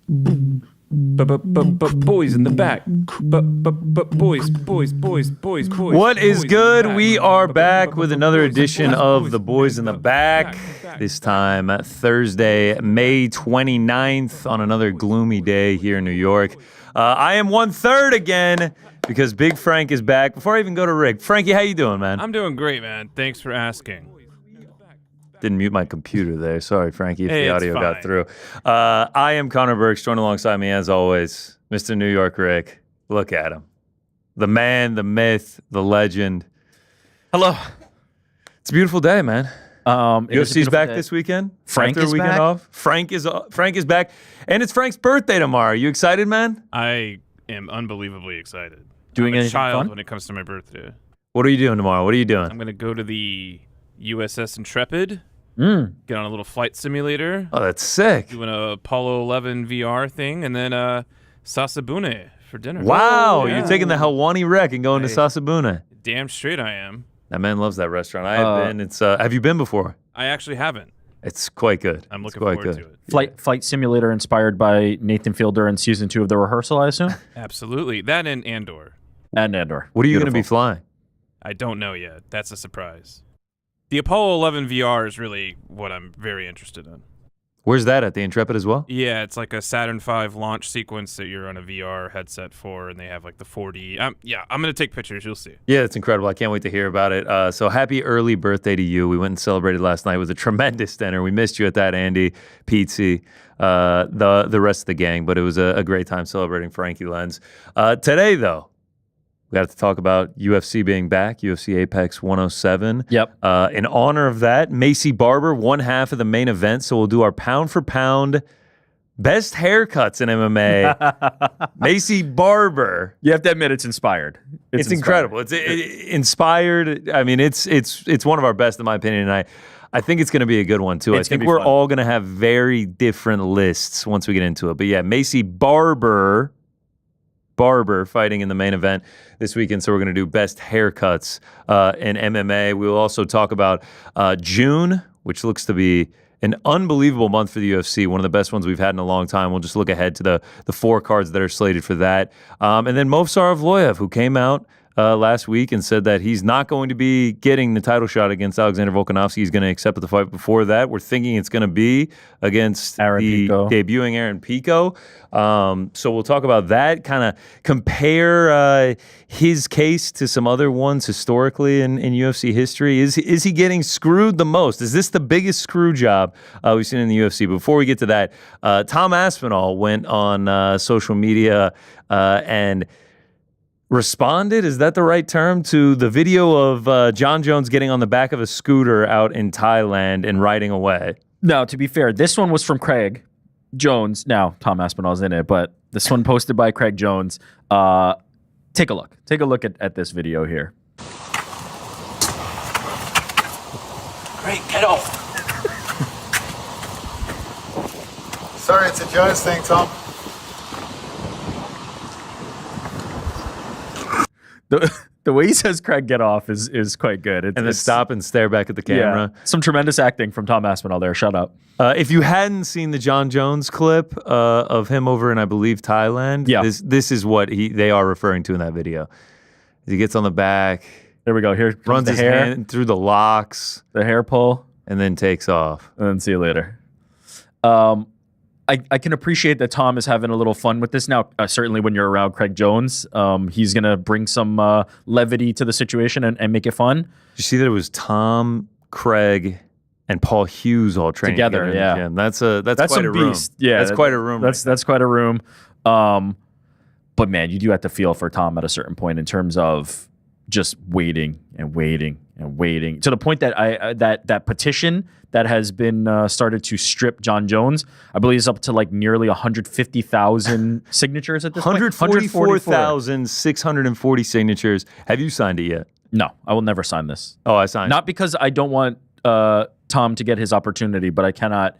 Boys in the back. Boys. What is good? We are back with another edition of The Boys in the Back. This time Thursday, May 29th, on another gloomy day here in New York. I am 1/3 again because Big Frank is back. Before I even go to Rick, Frankie, how you doing, man? I'm doing great, man. Thanks for asking. Didn't mute my computer there. Sorry, Frankie, if Hey, the audio it's got fine. through. I am Connor Burks, joined alongside me as always, Mr. New York Rick. Look at him. The man, the myth, the legend. Hello. It's a beautiful day, man. UFC's back day. this weekend. Frank After a is weekend back? off. Frank is back, and it's Frank's birthday tomorrow. You excited, man? I am unbelievably excited. Doing I'm a anything child fun? when it comes to my birthday. What are you doing tomorrow? What are you doing? I'm going to go to the USS Intrepid, get on a little flight simulator, Oh, that's sick. do an Apollo 11 VR thing, and then Sasabune for dinner. Wow, Oh, yeah. you're taking the Helwani wreck and going to Hey. Sasabune. Damn straight I am. That man loves that restaurant. I have been. It's have you been before? I actually haven't. It's quite good. I'm It's looking quite forward good. to it. Flight Simulator inspired by Nathan Fielder in season 2 of The Rehearsal, I assume? Absolutely. That and Andor. And Andor. What are you going to be Beautiful. flying? I don't know yet. That's a surprise. The Apollo 11 VR is really what I'm very interested in. Where's that at? The Intrepid as well? Yeah, it's like a Saturn V launch sequence that you're on a VR headset for, and they have like the 4D. Yeah, I'm going to take pictures. You'll see. Yeah, it's incredible. I can't wait to hear about it. So happy early birthday to you. We went and celebrated last night. It was a tremendous dinner. We missed you at that, Andy, Pete, the rest of the gang, but it was a great time celebrating Frankie Lenz. Today, though, we got to talk about UFC being back, UFC Apex 107. Yep. In honor of that, Macy Barber, one half of the main event. So we'll do our pound for pound best haircuts in MMA. Macy Barber. You have to admit it's inspired. It's incredible. It's inspired. I mean, it's one of our best in my opinion, and I think it's going to be a good one too. It's I think gonna be we're fun. all going to have very different lists once we get into it. But yeah, Macy Barber fighting in the main event this weekend. So we're going to do best haircuts in MMA. We will also talk about June, which looks to be an unbelievable month for the UFC, one of the best ones we've had in a long time. We'll just look ahead to the 4 cards that are slated for that. And then Movsar Evloev, who came out last week and said that he's not going to be getting the title shot against Alexander Volkanovski. He's going to accept the fight before that. We're thinking it's going to be against Aaron the Pico. debuting Aaron Pico. So we'll talk about that, kind of compare his case to some other ones historically in UFC history. Is he getting screwed the most? Is this the biggest screw job we've seen in the UFC? Before we get to that, Tom Aspinall went on social media and responded, is that the right term, to the video of Jon Jones getting on the back of a scooter out in Thailand and riding away. Now, to be fair, this one was from Craig Jones. Now, Tom Aspinall's in it, but this one posted by Craig Jones. Take a look. Take a look at this video here. Great, get off. Sorry, it's a Jones thing, Tom. The way he says Craig get off is quite good. And then stop and stare back at the camera. Yeah, some tremendous acting from Tom Aspinall there. Shut up. If you hadn't seen the Jon Jones clip of him over in, I believe, Thailand, Yeah. this is what they are referring to in that video. He gets on the back, There we go. Here comes runs the his hair, hand through the locks, the hair pull, and then takes off. and then see you later. I can appreciate that Tom is having a little fun with this now. Certainly when you're around Craig Jones, he's going to bring some levity to the situation and make it fun. Did you see that it was Tom, Craig, and Paul Hughes all training Together, in the yeah. gym? That's quite some a room. beast. Yeah, that's quite a room. That's quite a room. But man, you do have to feel for Tom at a certain point in terms of just waiting and waiting and waiting to the point that that petition that has been started to strip Jon Jones, I believe, is up to like nearly 150,000 signatures at this point. 144,640 signatures. Have you signed it yet? No, I will never sign this. Oh, I signed. Not because I don't want Tom to get his opportunity, but I cannot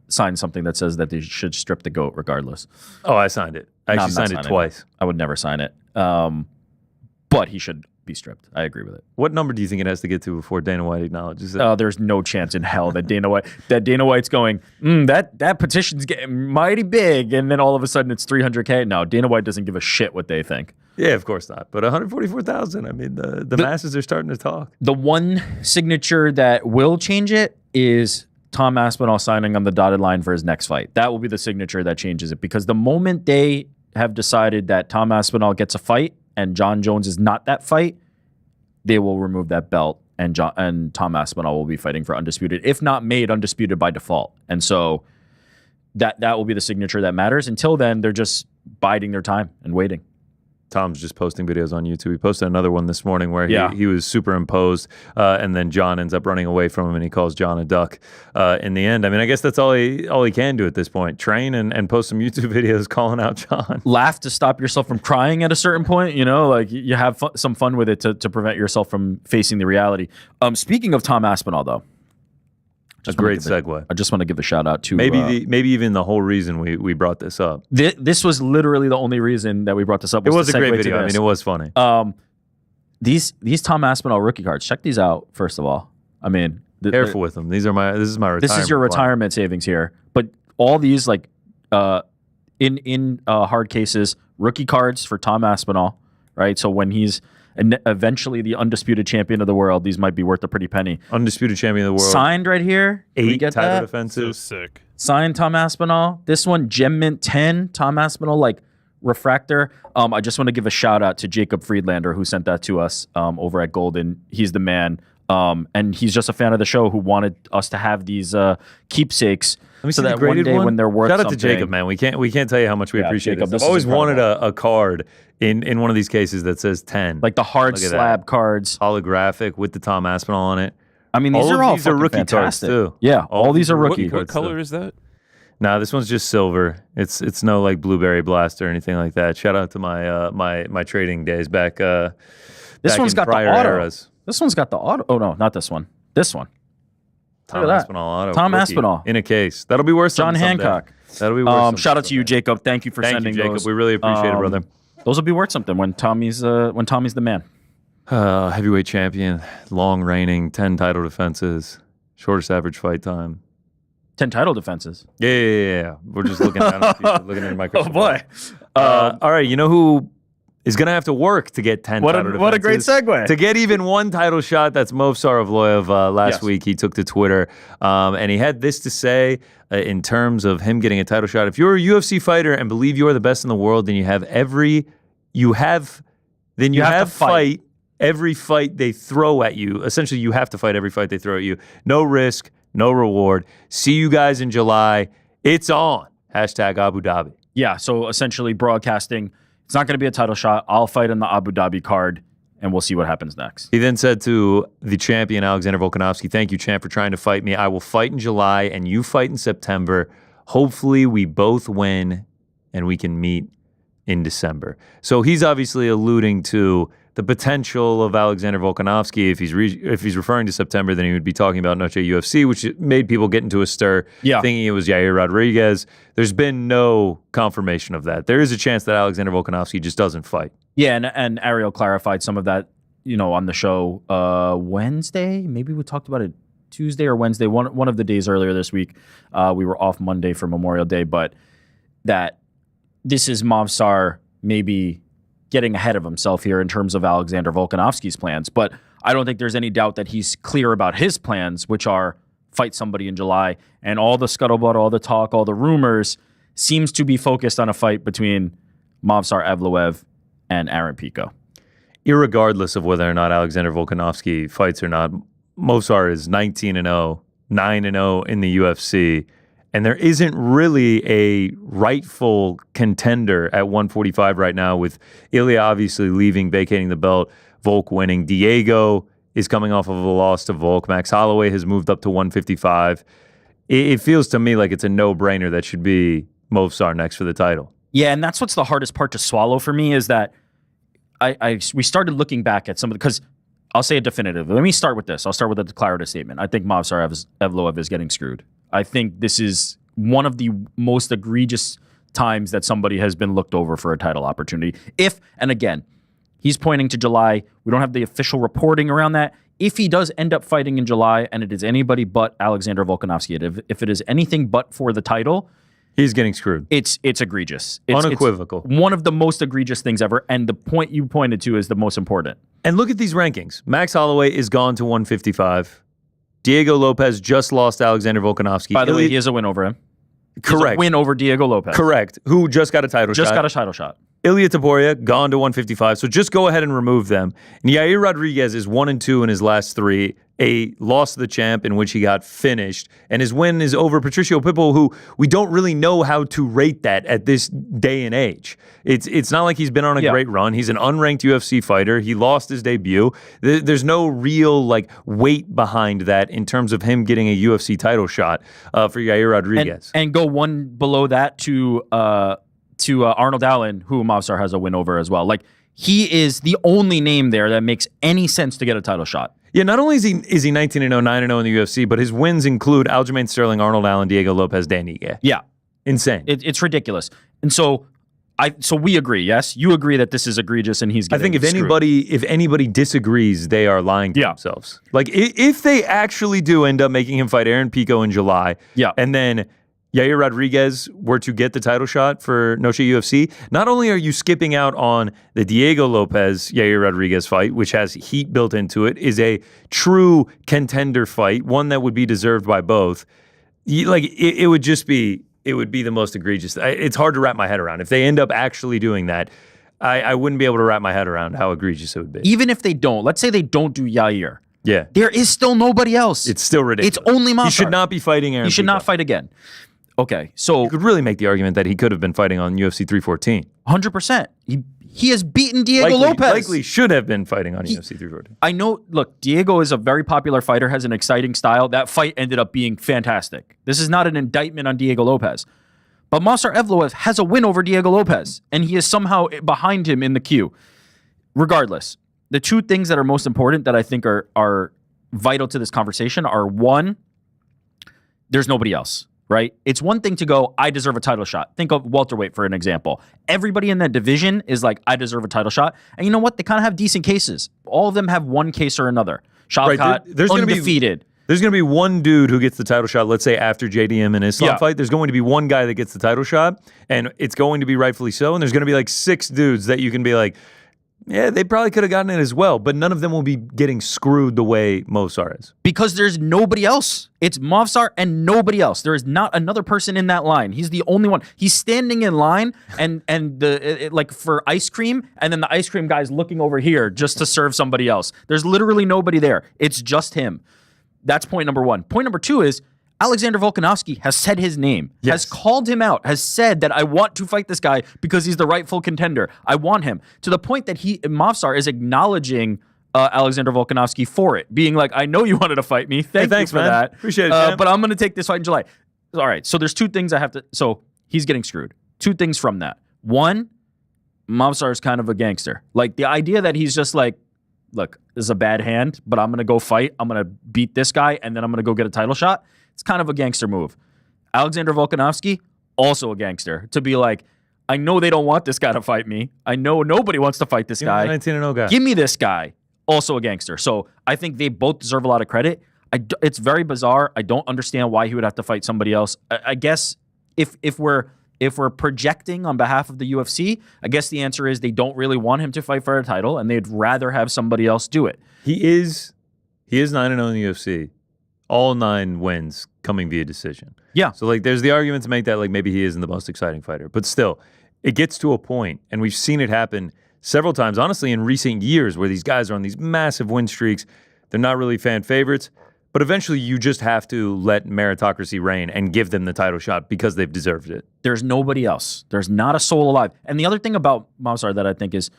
sign something that says that they should strip the GOAT regardless. Oh, I signed it. I No, actually I'm not signed it signing twice. I would never sign it. But he should be stripped. I agree with it. What number do you think it has to get to before Dana White acknowledges it? There's no chance in hell that Dana White's going, that petition's getting mighty big, and then all of a sudden it's 300K. No, Dana White doesn't give a shit what they think. Yeah, of course not. But 144,000. I mean, the masses are starting to talk. The one signature that will change it is Tom Aspinall signing on the dotted line for his next fight. That will be the signature that changes it, because the moment they have decided that Tom Aspinall gets a fight and Jon Jones is not that fight, they will remove that belt, and Tom Aspinall will be fighting for undisputed, if not made undisputed by default. And so that will be the signature that matters. Until then, they're just biding their time and waiting. Tom's just posting videos on YouTube. He posted another one this morning where he was superimposed, and then Jon ends up running away from him, and he calls Jon a duck. In the end, I mean, I guess that's all he can do at this point: train and post some YouTube videos calling out Jon. Laugh to stop yourself from crying at a certain point. You know, like you have some fun with it to prevent yourself from facing the reality. Speaking of Tom Aspinall, though. A great segue. I just want to give a shout out to maybe even the whole reason we brought this up. This was literally the only reason that we brought this up. It was a great video. I mean, it was funny. These Tom Aspinall rookie cards. Check these out. First of all, I mean, careful with them. This is my retirement. This is your retirement savings here. But all these in hard cases, rookie cards for Tom Aspinall, right? So when he's eventually the undisputed champion of the world, these might be worth a pretty penny. Undisputed champion of the world. Signed right here. 8 title defenses. So sick. Signed Tom Aspinall. This one, Gem Mint 10, Tom Aspinall, like refractor. I just want to give a shout out to Jacob Friedlander, who sent that to us over at Golden. He's the man. And he's just a fan of the show who wanted us to have these keepsakes. So that one day when they're worth something. Shout out to Jacob, man. We can't tell you how much we appreciate Jacob, this. I've always wanted a card in one of these cases that says 10. Like the hard slab cards. Holographic with the Tom Aspinall on it. I mean, these are all rookie fantastic cards too. Yeah, all these are rookie. What color is that? Nah, this one's just silver. It's no like blueberry blast or anything like that. Shout out to my my trading days back. This one's got the auto. Eras. This one's got the auto. Oh no, not this one. This one. Tom Aspinall auto. Tom Aspinall in a case. That'll be worth John Hancock. That'll be worth shout out to you, Jacob. Thank you for sending Jacob. those. We really appreciate it, brother. Those will be worth something when Tommy's the man. Heavyweight champion, long reigning, 10 title defenses, shortest average fight time. 10 title defenses. Yeah. We're just looking down at the future, looking at my crystal ball. All right, you know who is going to have to work to get 10 title defenses? What a great segue. To get even one title shot, that's Movsar Evloev. Last week, he took to Twitter, and he had this to say in terms of him getting a title shot. If you're a UFC fighter and believe you are the best in the world, then you have to fight every fight they throw at you. Essentially, you have to fight every fight they throw at you. No risk, no reward. See you guys in July. It's on. Hashtag Abu Dhabi. Yeah, so essentially broadcasting, it's not going to be a title shot. I'll fight on the Abu Dhabi card, and we'll see what happens next. He then said to the champion, Alexander Volkanovski, "Thank you, champ, for trying to fight me. I will fight in July, and you fight in September. Hopefully, we both win, and we can meet in December." So he's obviously alluding to the potential of Alexander Volkanovski. If he's referring to September, then he would be talking about Noche UFC, which made people get into a stir, thinking it was Yair Rodriguez. There's been no confirmation of that. There is a chance that Alexander Volkanovski just doesn't fight. Yeah, and Ariel clarified some of that, on the show Wednesday. Maybe we talked about it Tuesday or Wednesday, one of the days earlier this week. We were off Monday for Memorial Day, but that this is Movsar maybe getting ahead of himself here in terms of Alexander Volkanovski's plans. But I don't think there's any doubt that he's clear about his plans, which are fight somebody in July. And all the scuttlebutt, all the talk, all the rumors seems to be focused on a fight between Movsar Evloev and Aaron Pico. Irregardless of whether or not Alexander Volkanovski fights or not, Movsar is 19-0, 9-0 in the UFC. And there isn't really a rightful contender at 145 right now, with Ilya obviously leaving, vacating the belt, Volk winning. Diego is coming off of a loss to Volk. Max Holloway has moved up to 155. It feels to me like it's a no-brainer that should be Movsar next for the title. Yeah, and that's what's the hardest part to swallow for me is that we started looking back at some of the, because I'll say it definitively. Let me start with this. I'll start with a declarative statement. I think Movsar Evloev is getting screwed. I think this is one of the most egregious times that somebody has been looked over for a title opportunity. And again, He's pointing to July. We don't have the official reporting around that. If he does end up fighting in July, and it is anybody but Alexander Volkanovski, if it is anything but for the title, he's getting screwed. It's egregious. It's unequivocal. It's one of the most egregious things ever. And the point you pointed to is the most important. And look at these rankings. Max Holloway is gone to 155. Diego Lopez just lost to Alexander Volkanovski. By the way, he has a win over him. Correct. Win over Diego Lopez. Correct. Who just got a title shot. Just got a title shot. Ilya Taporia, gone to 155. So just go ahead and remove them. And Yair Rodriguez is 1-2 in his last 3. A loss to the champ in which he got finished. And his win is over Patricio Pitbull, who we don't really know how to rate that at this day and age. It's not like he's been on a great run. He's an unranked UFC fighter. He lost his debut. There's no real weight behind that in terms of him getting a UFC title shot for Yair Rodriguez. And go one below that to Arnold Allen, who Movsar has a win over as well. He is the only name there that makes any sense to get a title shot. Yeah, not only is he 19-0, 9-0 in the UFC, but his wins include Aljamain Sterling, Arnold Allen, Diego Lopez, Dan Ige. Yeah. Insane. It's ridiculous. And so we agree, yes? You agree that this is egregious and he's getting I think if anybody disagrees, they are lying to themselves. If they actually do end up making him fight Aaron Pico in July, and then Yair Rodriguez were to get the title shot for No Shit UFC, not only are you skipping out on the Diego Lopez-Yair Rodriguez fight, which has heat built into it, is a true contender fight, one that would be deserved by both. It would just be, it would be the most egregious. It's hard to wrap my head around. If they end up actually doing that, I wouldn't be able to wrap my head around how egregious it would be. Even if they don't, let's say they don't do Yair. Yeah. There is still nobody else. It's still ridiculous. It's only Movsar. He should not be fighting Aaron He should Pico. not fight again. Okay, so you could really make the argument that he could have been fighting on UFC 314. 100%. He has beaten Diego Lopez. Likely should have been fighting on UFC 314. I know, look, Diego is a very popular fighter, has an exciting style. That fight ended up being fantastic. This is not an indictment on Diego Lopez. But Movsar Evloev has a win over Diego Lopez, and he is somehow behind him in the queue. Regardless, the two things that are most important that I think are vital to this conversation are, one, there's nobody else. Right? It's one thing to go, I deserve a title shot. Think of welterweight for an example. Everybody in that division is like, I deserve a title shot. And you know what? They kind of have decent cases. All of them have one case or another. Shavkat, undefeated. There's going to be one dude who gets the title shot, let's say after JDM and Islam fight. There's going to be one guy that gets the title shot, and it's going to be rightfully so. And there's going to be 6 dudes that you can be like, yeah, they probably could have gotten it as well, but none of them will be getting screwed the way Movsar is. Because there's nobody else. It's Movsar and nobody else. There is not another person in that line. He's the only one. He's standing in line and for ice cream, and then the ice cream guy's looking over here just to serve somebody else. There's literally nobody there. It's just him. That's point number one. Point number two is Alexander Volkanovski has said his name, has called him out, has said that I want to fight this guy because he's the rightful contender. I want him. To the point that Movsar is acknowledging Alexander Volkanovski for it, being like, I know you wanted to fight me. Thanks you for man. that. Appreciate it, man. But I'm going to take this fight in July. All right, so there's two things I have to... So he's getting screwed. Two things from that. One, Movsar is kind of a gangster. The idea that he's just like, look, this is a bad hand, but I'm going to go fight. I'm going to beat this guy, and then I'm going to go get a title shot. It's kind of a gangster move. Alexander Volkanovski, also a gangster. To be like, I know they don't want this guy to fight me. I know nobody wants to fight this guy. 19-0 guy. Give me this guy. Also a gangster. So I think they both deserve a lot of credit. It's very bizarre. I don't understand why he would have to fight somebody else. I guess if we're projecting on behalf of the UFC, I guess the answer is they don't really want him to fight for a title, and they'd rather have somebody else do it. He is 9-0 in the UFC. All 9 wins coming via decision. Yeah. So there's the argument to make that maybe he isn't the most exciting fighter. But still, it gets to a point, and we've seen it happen several times, honestly, in recent years, where these guys are on these massive win streaks. They're not really fan favorites. But eventually, you just have to let meritocracy reign and give them the title shot because they've deserved it. There's nobody else. There's not a soul alive. And the other thing about Movsar that I think is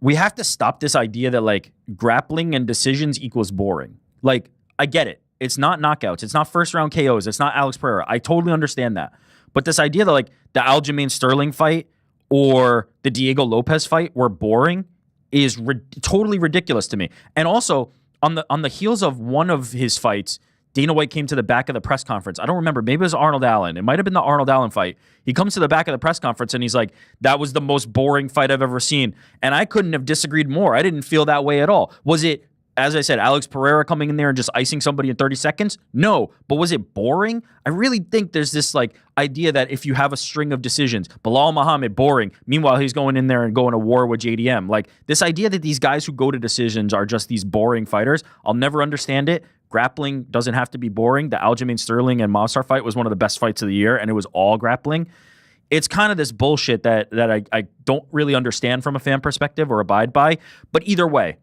we have to stop this idea that grappling and decisions equals boring. I get it. It's not knockouts. It's not first round KOs. It's not Alex Pereira. I totally understand that. But this idea that the Aljamain Sterling fight or the Diego Lopez fight were boring is totally ridiculous to me. And also on the heels of one of his fights, Dana White came to the back of the press conference. I don't remember. Maybe it was Arnold Allen. It might have been the Arnold Allen fight. He comes to the back of the press conference and he's like, that was the most boring fight I've ever seen. And I couldn't have disagreed more. I didn't feel that way at all. Was it, as I said, Alex Pereira coming in there and just icing somebody in 30 seconds? No. But was it boring? I really think there's this like idea that if you have a string of decisions, Bilal Muhammad, boring. Meanwhile, he's going in there and going to war with JDM. Like this idea that these guys who go to decisions are just these boring fighters, I'll never understand it. Grappling doesn't have to be boring. The Aljamain Sterling and Movsar fight was one of the best fights of the year, and it was all grappling. It's kind of this bullshit that I don't really understand from a fan perspective or abide by. But either way,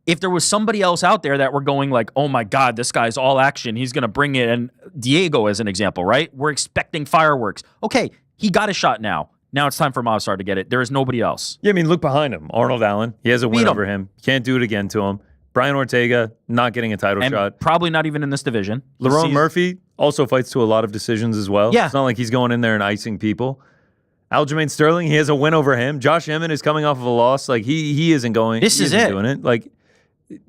if there was somebody else out there that were going like, oh my God, this guy's all action, he's going to bring it. And Diego as an example, right? We're expecting fireworks. Okay, he got a shot now. Now it's time for Movsar to get it. There is nobody else. Yeah, I mean, look behind him. Arnold Allen. He has a win over him. Can't do it again to him. Brian Ortega, not getting a title shot. Probably not even in this division. Lerone Murphy also fights to a lot of decisions as well. Yeah. It's not like he's going in there and icing people. Aljamain Sterling, he has a win over him. Josh Emmett is coming off of a loss. Like, he isn't going. This is it. Doing it. Like,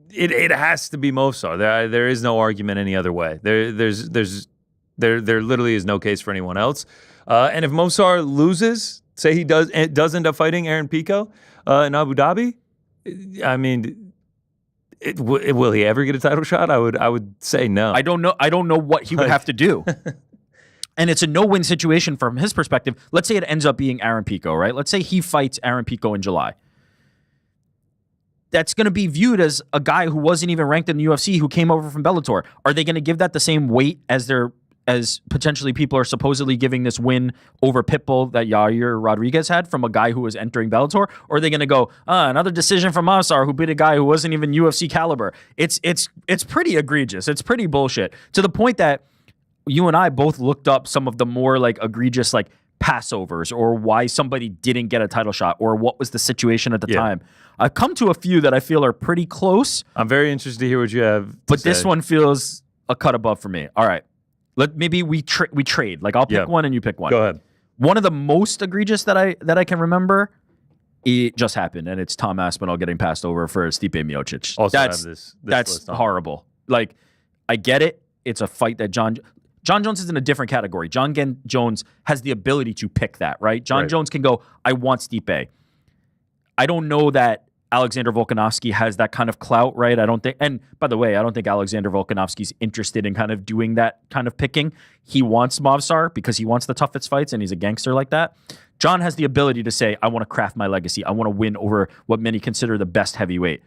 it has to be Movsar. There is no argument any other way. There literally is no case for anyone else. And if Movsar loses, say he does end up fighting Aaron Pico in Abu Dhabi, I mean, will he ever get a title shot? I would say no. I don't know what he would have to do. And it's a no-win situation from his perspective. Let's say it ends up being Aaron Pico, right? Let's say he fights Aaron Pico in July. That's going to be viewed as a guy who wasn't even ranked in the UFC, who came over from Bellator. Are they going to give that the same weight as potentially people are supposedly giving this win over Pitbull that Yair Rodriguez had from a guy who was entering Bellator? Or are they going to go, another decision from Movsar who beat a guy who wasn't even UFC caliber? It's pretty egregious. It's pretty bullshit. To the point that you and I both looked up some of the more like egregious like passovers or why somebody didn't get a title shot or what was the situation at the time. I've come to a few that I feel are pretty close. I'm very interested to hear what you have But this one feels a cut above for me. All right. Maybe we trade. Like I'll pick one and you pick one. Go ahead. One of the most egregious that I can remember, it just happened, and it's Tom Aspinall getting passed over for Stipe Miocic. Also that's have this that's horrible. Like I get it. It's a fight that Jon Jones is in a different category. Jon Jones has the ability to pick that, right? Jon Jones can go, I want Stipe. I don't know that Alexander Volkanovski has that kind of clout, right? I don't think, and by the way, I don't think Alexander Volkanovski's interested in kind of doing that kind of picking. He wants Movsar because he wants the toughest fights and he's a gangster like that. Jon has the ability to say, I want to craft my legacy. I want to win over what many consider the best heavyweight.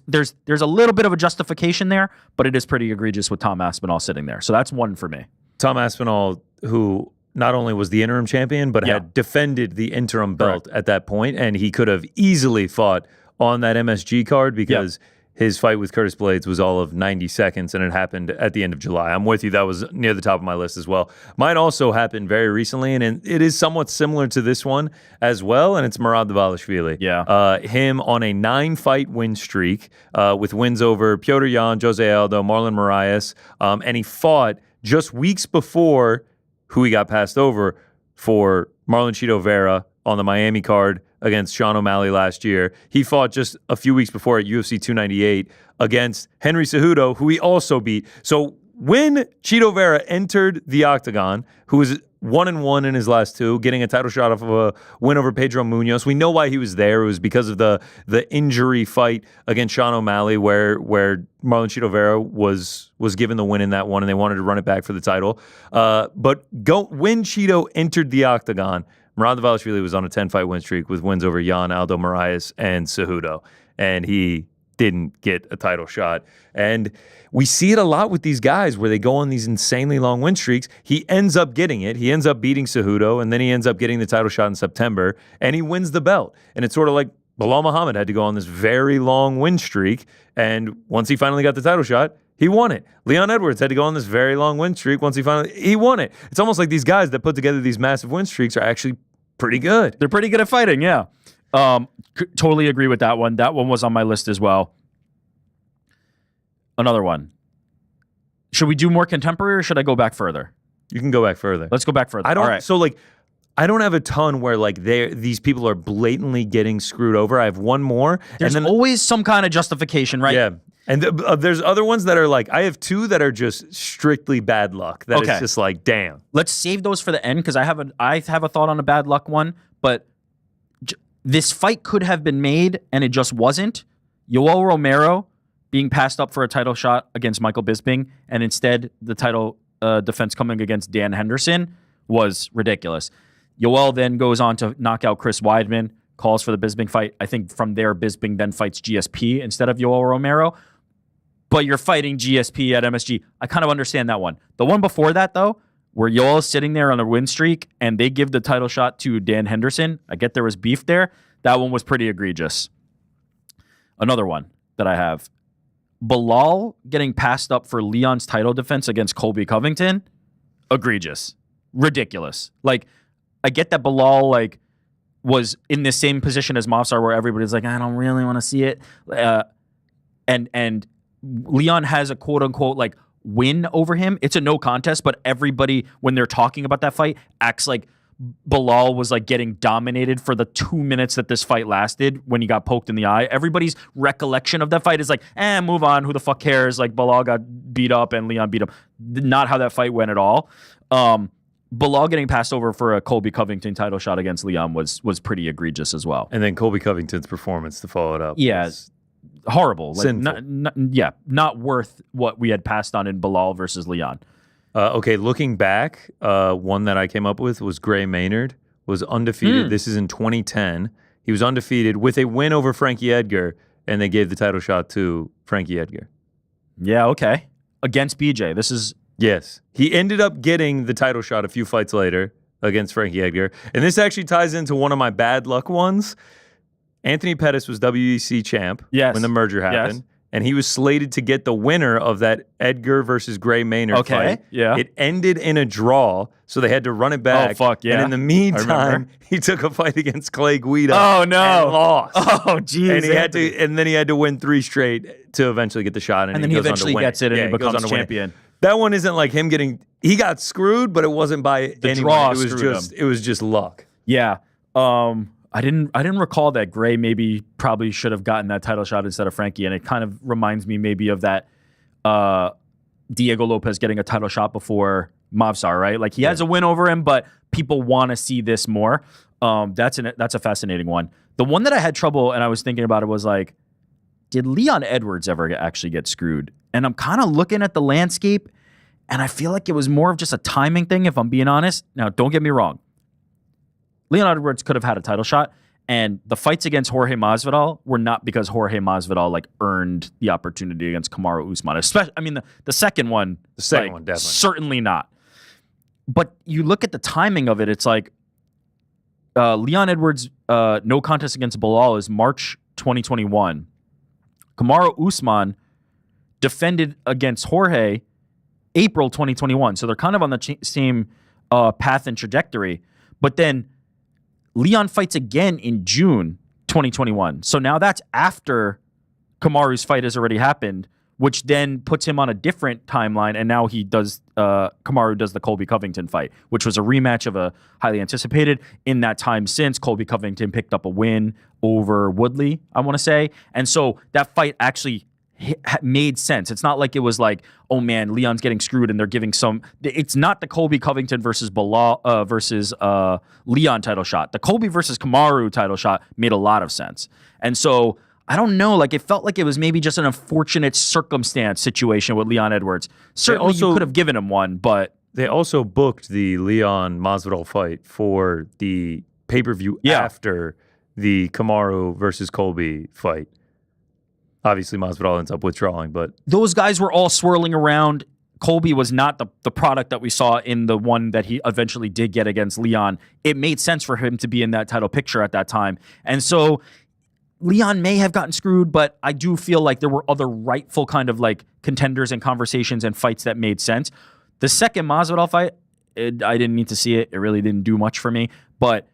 There's a little bit of a justification there, but it is pretty egregious with Tom Aspinall sitting there. So that's one for me. Tom Aspinall, who not only was the interim champion, but had defended the interim belt at that point, and he could have easily fought on that MSG card because his fight with Curtis Blades was all of 90 seconds, and it happened at the end of July. I'm with you. That was near the top of my list as well. Mine also happened very recently, and it is somewhat similar to this one as well, and it's Murad Dvalishvili. Yeah. Him on a 9-fight win streak with wins over Piotr Jan, Jose Aldo, Marlon Moraes, and he fought just weeks before who he got passed over for Marlon Chito Vera on the Miami card against Sean O'Malley last year. He fought just a few weeks before at UFC 298 against Henry Cejudo, who he also beat. So when Chito Vera entered the octagon, who was 1-1 in his last two, getting a title shot off of a win over Pedro Munoz, we know why he was there. It was because of the injury fight against Sean O'Malley where Marlon Chito Vera was given the win in that one, and they wanted to run it back for the title. But when Chito entered the octagon, Murad Dvalishvili was on a 10-fight win streak with wins over Jan, Aldo Moraes, and Cejudo, and he didn't get a title shot. And we see it a lot with these guys where they go on these insanely long win streaks. He ends up getting it. He ends up beating Cejudo, and then he ends up getting the title shot in September, and he wins the belt. And it's sort of like Bilal Muhammad had to go on this very long win streak, and once he finally got the title shot, he won it. Leon Edwards had to go on this very long win streak. Once he won it. It's almost like these guys that put together these massive win streaks are actually pretty good. They're pretty good at fighting, yeah. Totally agree with that one. That one was on my list as well. Another one. Should we do more contemporary or should I go back further? You can go back further. Let's go back further. I don't. All right. So I don't have a ton where these people are blatantly getting screwed over. I have one more. There's always some kind of justification, right? Yeah. And there's other ones that are like, I have two that are just strictly bad luck. That is just like, damn. Let's save those for the end because I have a thought on a bad luck one, but this fight could have been made and it just wasn't. Yoel Romero being passed up for a title shot against Michael Bisping, and instead the title defense coming against Dan Henderson was ridiculous. Yoel then goes on to knock out Chris Weidman, calls for the Bisping fight. I think from there, Bisping then fights GSP instead of Yoel Romero. But you're fighting GSP at MSG. I kind of understand that one. The one before that, though, where Yoel is sitting there on a win streak and they give the title shot to Dan Henderson, I get there was beef there. That one was pretty egregious. Another one that I have. Bilal getting passed up for Leon's title defense against Colby Covington. Egregious. Ridiculous. Like, I get that Bilal, like, was in the same position as Movsar where everybody's like, I don't really want to see it. And Leon has a quote-unquote, like, win over him. It's a no contest, but everybody, when they're talking about that fight, acts like Bilal was, like, getting dominated for the 2 minutes that this fight lasted when he got poked in the eye. Everybody's recollection of that fight is like, move on. Who the fuck cares? Like, Bilal got beat up and Leon beat him. Not how that fight went at all. Bilal getting passed over for a Colby Covington title shot against Leon was pretty egregious as well. And then Colby Covington's performance to follow it up. Yeah. Horrible. Like, sinful. Not worth what we had passed on in Bilal versus Leon. Okay, looking back, one that I came up with was Gray Maynard, was undefeated. This is in 2010. He was undefeated with a win over Frankie Edgar, and they gave the title shot to Frankie Edgar. Yeah, okay. Against BJ. This is... Yes. He ended up getting the title shot a few fights later against Frankie Edgar. And this actually ties into one of my bad luck ones. Anthony Pettis was WEC champ when the merger happened. Yes. And he was slated to get the winner of that Edgar versus Gray Maynard fight. Yeah. It ended in a draw, so they had to run it back. Oh, fuck, yeah. And in the meantime, he took a fight against Clay Guida. Oh, no. And lost. Oh, jeez. And then he had to win 3 straight to eventually get the shot. And then he eventually gets it and he becomes champion. That one isn't like him getting... He got screwed, but it wasn't by the anyone. Draw It was just luck. Yeah. I didn't recall that Gray probably should have gotten that title shot instead of Frankie, and it kind of reminds me maybe of that Diego Lopez getting a title shot before Movsar, right? Like, he has a win over him, but people want to see this more. That's a fascinating one. The one that I had trouble, and I was thinking about it, was like, did Leon Edwards ever actually get screwed? And I'm kind of looking at the landscape, and I feel like it was more of just a timing thing, if I'm being honest. Now, don't get me wrong. Leon Edwards could have had a title shot, and the fights against Jorge Masvidal were not because Jorge Masvidal, like, earned the opportunity against Kamaru Usman. Especially, I mean, the second one. The second one, definitely. Certainly not. But you look at the timing of it, it's like Leon Edwards' no contest against Bilal is March 2021. Kamaru Usman defended against Jorge April 2021. So they're kind of on the same path and trajectory. But then Leon fights again in June 2021. So now that's after Kamaru's fight has already happened, which then puts him on a different timeline. And now Kamaru does the Colby Covington fight, which was a rematch of a highly anticipated. In that time since, Colby Covington picked up a win over Woodley, I want to say. And so that fight actually made sense. It's not like it was like, oh man, Leon's getting screwed and they're giving some... It's not the Colby Covington versus Leon title shot. The Colby versus Kamaru title shot made a lot of sense. And so, I don't know, like, it felt like it was maybe just an unfortunate circumstance situation with Leon Edwards. Certainly you could have given him one, but... They also booked the Leon Masvidal fight for the pay-per-view after the Kamaru versus Colby fight. Obviously, Masvidal ends up withdrawing, but... Those guys were all swirling around. Colby was not the product that we saw in the one that he eventually did get against Leon. It made sense for him to be in that title picture at that time. And so Leon may have gotten screwed, but I do feel like there were other rightful kind of like contenders and conversations and fights that made sense. The second Masvidal fight, I didn't need to see it. It really didn't do much for me, but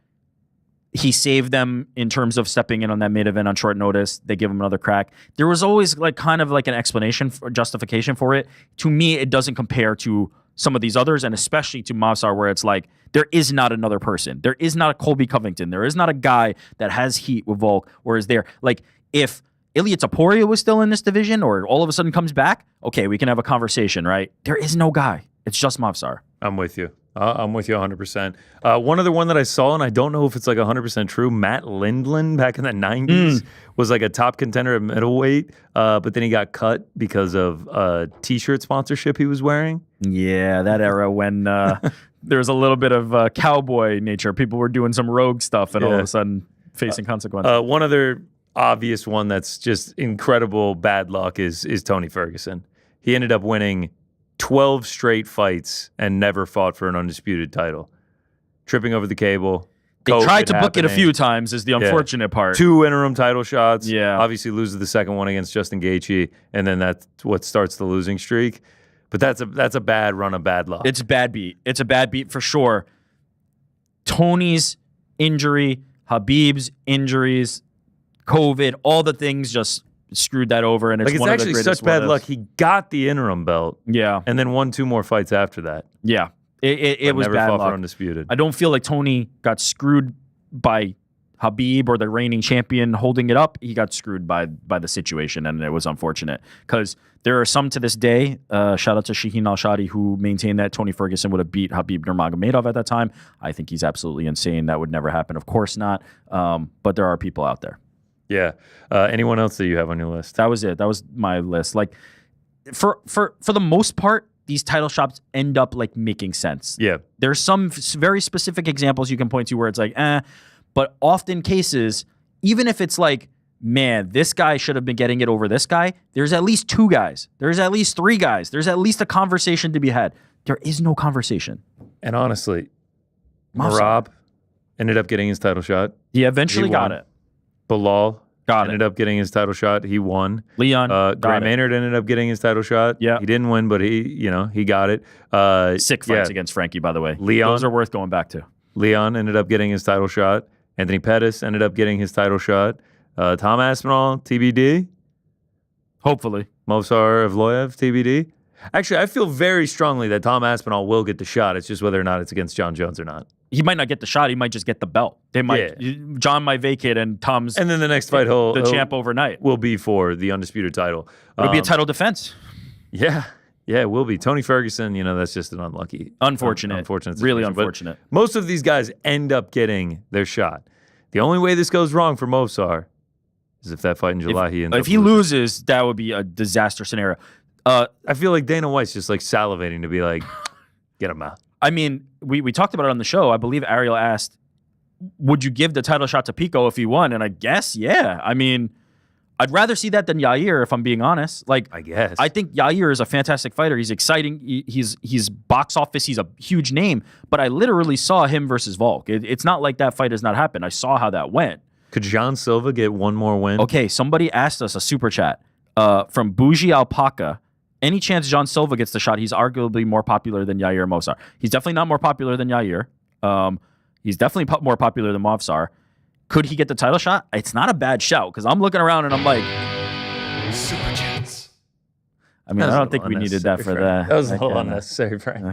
he saved them in terms of stepping in on that main event on short notice. They give him another crack. There was always like kind of like an explanation or justification for it. To me, it doesn't compare to some of these others, and especially to Movsar, where it's like, there is not another person. There is not a Colby Covington. There is not a guy that has heat with Volk, or is there, like, if Ilia Topuria was still in this division or all of a sudden comes back, okay, we can have a conversation, right? There is no guy. It's just Movsar. I'm with you. I'm with you 100%. One other one that I saw, and I don't know if it's like 100% true, Matt Lindland back in the 90s was like a top contender at middleweight, but then he got cut because of T-shirt sponsorship he was wearing. Yeah, that era when there was a little bit of cowboy nature. People were doing some rogue stuff and all of a sudden facing consequences. One other obvious one that's just incredible bad luck is Tony Ferguson. He ended up winning 12 straight fights and never fought for an undisputed title. Tripping over the cable. They tried to book it a few times is the unfortunate part. 2 interim title shots. Yeah. Obviously loses the second one against Justin Gaethje, and then that's what starts the losing streak. But that's a bad run of bad luck. It's a bad beat. It's a bad beat for sure. Tony's injury, Habib's injuries, COVID, all the things just screwed that over. And it's one of the actually greatest such bad luck. He got the interim belt. Yeah. And then won 2 more fights after that. Yeah. It was never bad fought luck. for undisputed. I don't feel like Tony got screwed by Habib or the reigning champion holding it up. He got screwed by the situation, and it was unfortunate because there are some to this day. Shout out to Shaheen Al-Shadi who maintained that Tony Ferguson would have beat Habib Nurmagomedov at that time. I think he's absolutely insane. That would never happen. Of course not. But there are people out there. Yeah. Anyone else that you have on your list? That was it. That was my list. Like for the most part, these title shots end up like making sense. Yeah. There's some very specific examples you can point to where it's like, but often cases, even if it's like, man, this guy should have been getting it over this guy, there's at least 2 guys. There's at least 3 guys. There's at least a conversation to be had. There is no conversation. And honestly, Movsar. Marab ended up getting his title shot. He eventually got won. it. Bilal Got ended up getting his title shot. He won. Leon Gray got it. Maynard ended up getting his title shot. Yeah. He didn't win, but he got it. Sick fights against Frankie, by the way. Leon. Those are worth going back to. Leon ended up getting his title shot. Anthony Pettis ended up getting his title shot. Tom Aspinall, TBD. Hopefully. Movsar Evloev, TBD. Actually, I feel very strongly that Tom Aspinall will get the shot. It's just whether or not it's against Jon Jones or not. He might not get the shot. He might just get the belt. They might. John might vacate, and Tom's And then the next fight the champ overnight. will be for the undisputed title. It'll be a title defense. Yeah, it will be. Tony Ferguson, that's just an unfortunate Really situation. But unfortunate. most of these guys end up getting their shot. The only way this goes wrong for Movsar is if that fight in July If he loses, that would be a disaster scenario. I feel like Dana White's just like salivating to be like, get him out. I mean, we talked about it on the show. I believe Ariel asked, would you give the title shot to Pico if he won? And I guess, yeah. I mean, I'd rather see that than Yair, if I'm being honest. Like, I guess. I think Yair is a fantastic fighter. He's exciting. He's box office. He's a huge name. But I literally saw him versus Volk. It's not like that fight has not happened. I saw how that went. Could Jon Silva get one more win? Okay, somebody asked us a super chat from Bougie Alpaca. Any chance Jon Silva gets the shot? He's arguably more popular than Yair Movsar. He's definitely not more popular than Yair. He's definitely more popular than Movsar. Could he get the title shot? It's not a bad shout because I'm looking around and I'm like, Super chance. I mean, I don't think we needed that for that. That was a little unnecessary, Frank.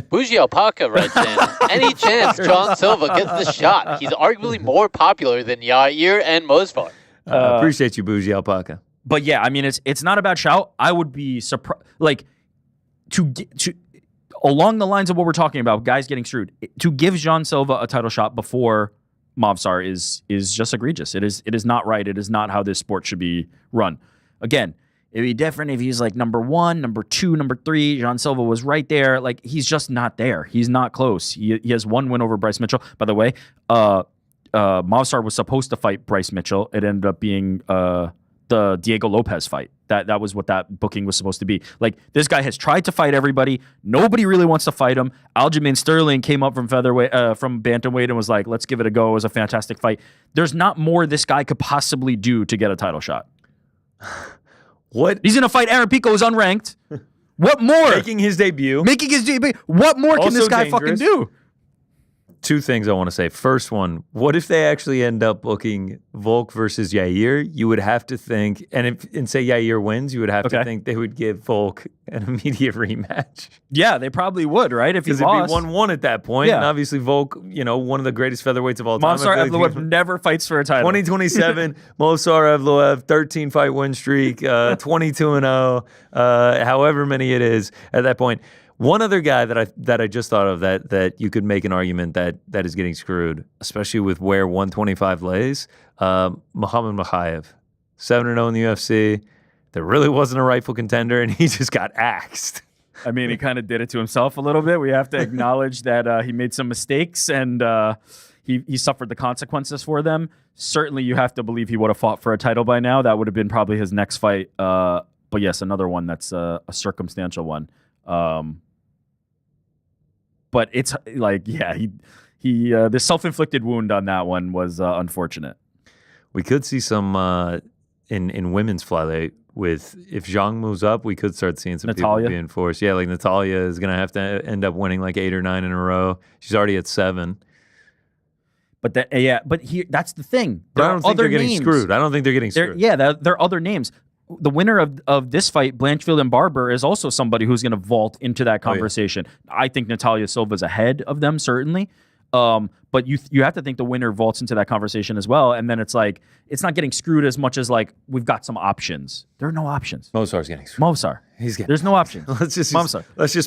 Bougie Alpaca writes in, any chance Jon Silva gets the shot? He's arguably more popular than Yair and Movsar. Appreciate you, Bougie Alpaca. But yeah, I mean, it's not a bad shout. I would be surprised, like, to along the lines of what we're talking about, guys getting screwed. To give Jon Silva a title shot before Movsar is just egregious. It is not right. It is not how this sport should be run. Again, it'd be different if he's like number 1, number 2, number 3. Jon Silva was right there. Like, he's just not there. He's not close. He has 1 win over Bryce Mitchell. By the way, Movsar was supposed to fight Bryce Mitchell. It ended up being the Diego Lopez fight. That was what that booking was supposed to be. Like, this guy has tried to fight everybody. Nobody really wants to fight him. Aljamain Sterling came up from featherweight, from bantamweight, and was like, "Let's give it a go." It was a fantastic fight. There's not more this guy could possibly do to get a title shot. What? He's gonna fight Aaron Pico, who's unranked. What more? Making his debut. Making his debut. What more can Also this guy dangerous. fucking do? two things I want to say. First one, what if they actually end up booking Volk versus Yair? You would have to think, and say Yair wins, you would have to think they would give Volk an immediate rematch. Yeah, they probably would, right? If he Because lost. it'd be 1-1 at that point. Yeah. And obviously Volk, one of the greatest featherweights of all time. Movsar Evloev never fights for a title. 2027, Movsar Evloev, 13-fight win streak, 22-0, however many it is at that point. One other guy that I just thought of that you could make an argument that is getting screwed, especially with where 125 lays, Muhammad Makhachev, 7-0 in the UFC. There really wasn't a rightful contender, and he just got axed. I mean, he kind of did it to himself a little bit. We have to acknowledge that he made some mistakes and he suffered the consequences for them. Certainly, you have to believe he would have fought for a title by now. That would have been probably his next fight. But yes, another one that's a circumstantial one. But it's like, yeah, he the self-inflicted wound on that one was unfortunate. We could see some in women's flyweight with if Zhang moves up, we could start seeing some Natalia. people being forced. Yeah, like Natalia is going to have to end up winning like 8 or 9 in a row. She's already at 7. But that's the thing. But I don't think they're getting screwed. I don't think they're getting screwed. There are other names. The winner of this fight, Blanchfield and Barber, is also somebody who's going to vault into that conversation. I think Natalia Silva's ahead of them, certainly. But you have to think the winner vaults into that conversation as well. And then it's like, it's not getting screwed as much as like, we've got some options. There are no options. Movsar's getting screwed. Movsar. He's getting There's no options. Let's just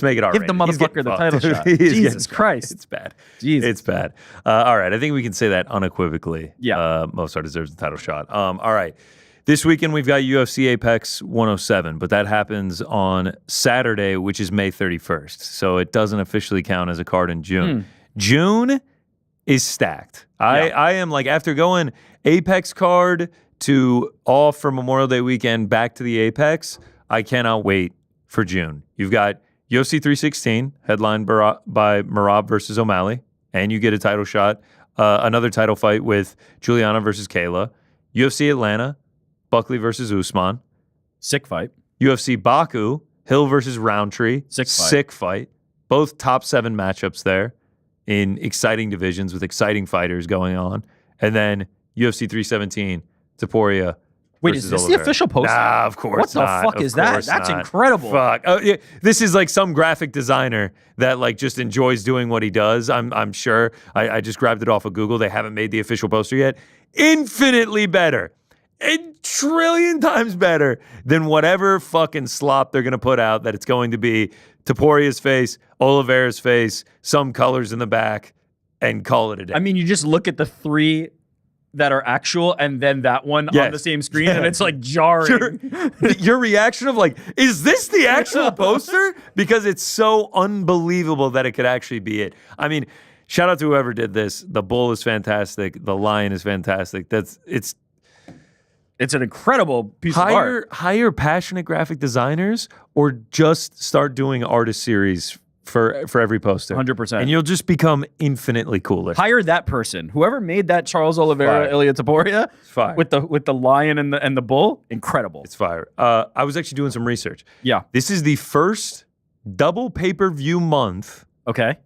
make it Give the motherfucker the title shot. Jesus Christ. It's bad. Jesus. It's bad. All right. I think we can say that unequivocally. Yeah. Movsar deserves the title shot. All right. This weekend, we've got UFC Apex 107, but that happens on Saturday, which is May 31st. So it doesn't officially count as a card in June. June is stacked. I am like, after going Apex card to off for Memorial Day weekend back to the Apex, I cannot wait for June. You've got UFC 316, headlined by Merab versus O'Malley, and you get a title shot, another title fight with Juliana versus Kayla. UFC Atlanta, Buckley versus Usman. Sick fight. UFC Baku, Hill versus Roundtree. Sick fight. Both top 7 matchups there in exciting divisions with exciting fighters going on. And then UFC 317, Topuria. Wait, is this the official poster? Nah, of course not. What the fuck is that? That's incredible. Fuck. Oh, yeah. This is like some graphic designer that like just enjoys doing what he does. I'm sure. I just grabbed it off of Google. They haven't made the official poster yet. Infinitely better. A trillion times better than whatever fucking slop they're going to put out that it's going to be Topuria's face, Oliveira's face, some colors in the back, and call it a day. I mean, you just look at the 3 that are actual and then that one on the same screen and it's like jarring. Your reaction of like, is this the actual poster? Because it's so unbelievable that it could actually be it. I mean, shout out to whoever did this. The bull is fantastic. The lion is fantastic. It's an incredible piece of art. Hire passionate graphic designers or just start doing artist series for every poster. 100%. And you'll just become infinitely cooler. Hire that person. Whoever made that Charles Oliveira, Ilia Topuria fire. with the lion and the bull, incredible. It's fire. I was actually doing some research. Yeah. This is the first double pay-per-view month. Okay.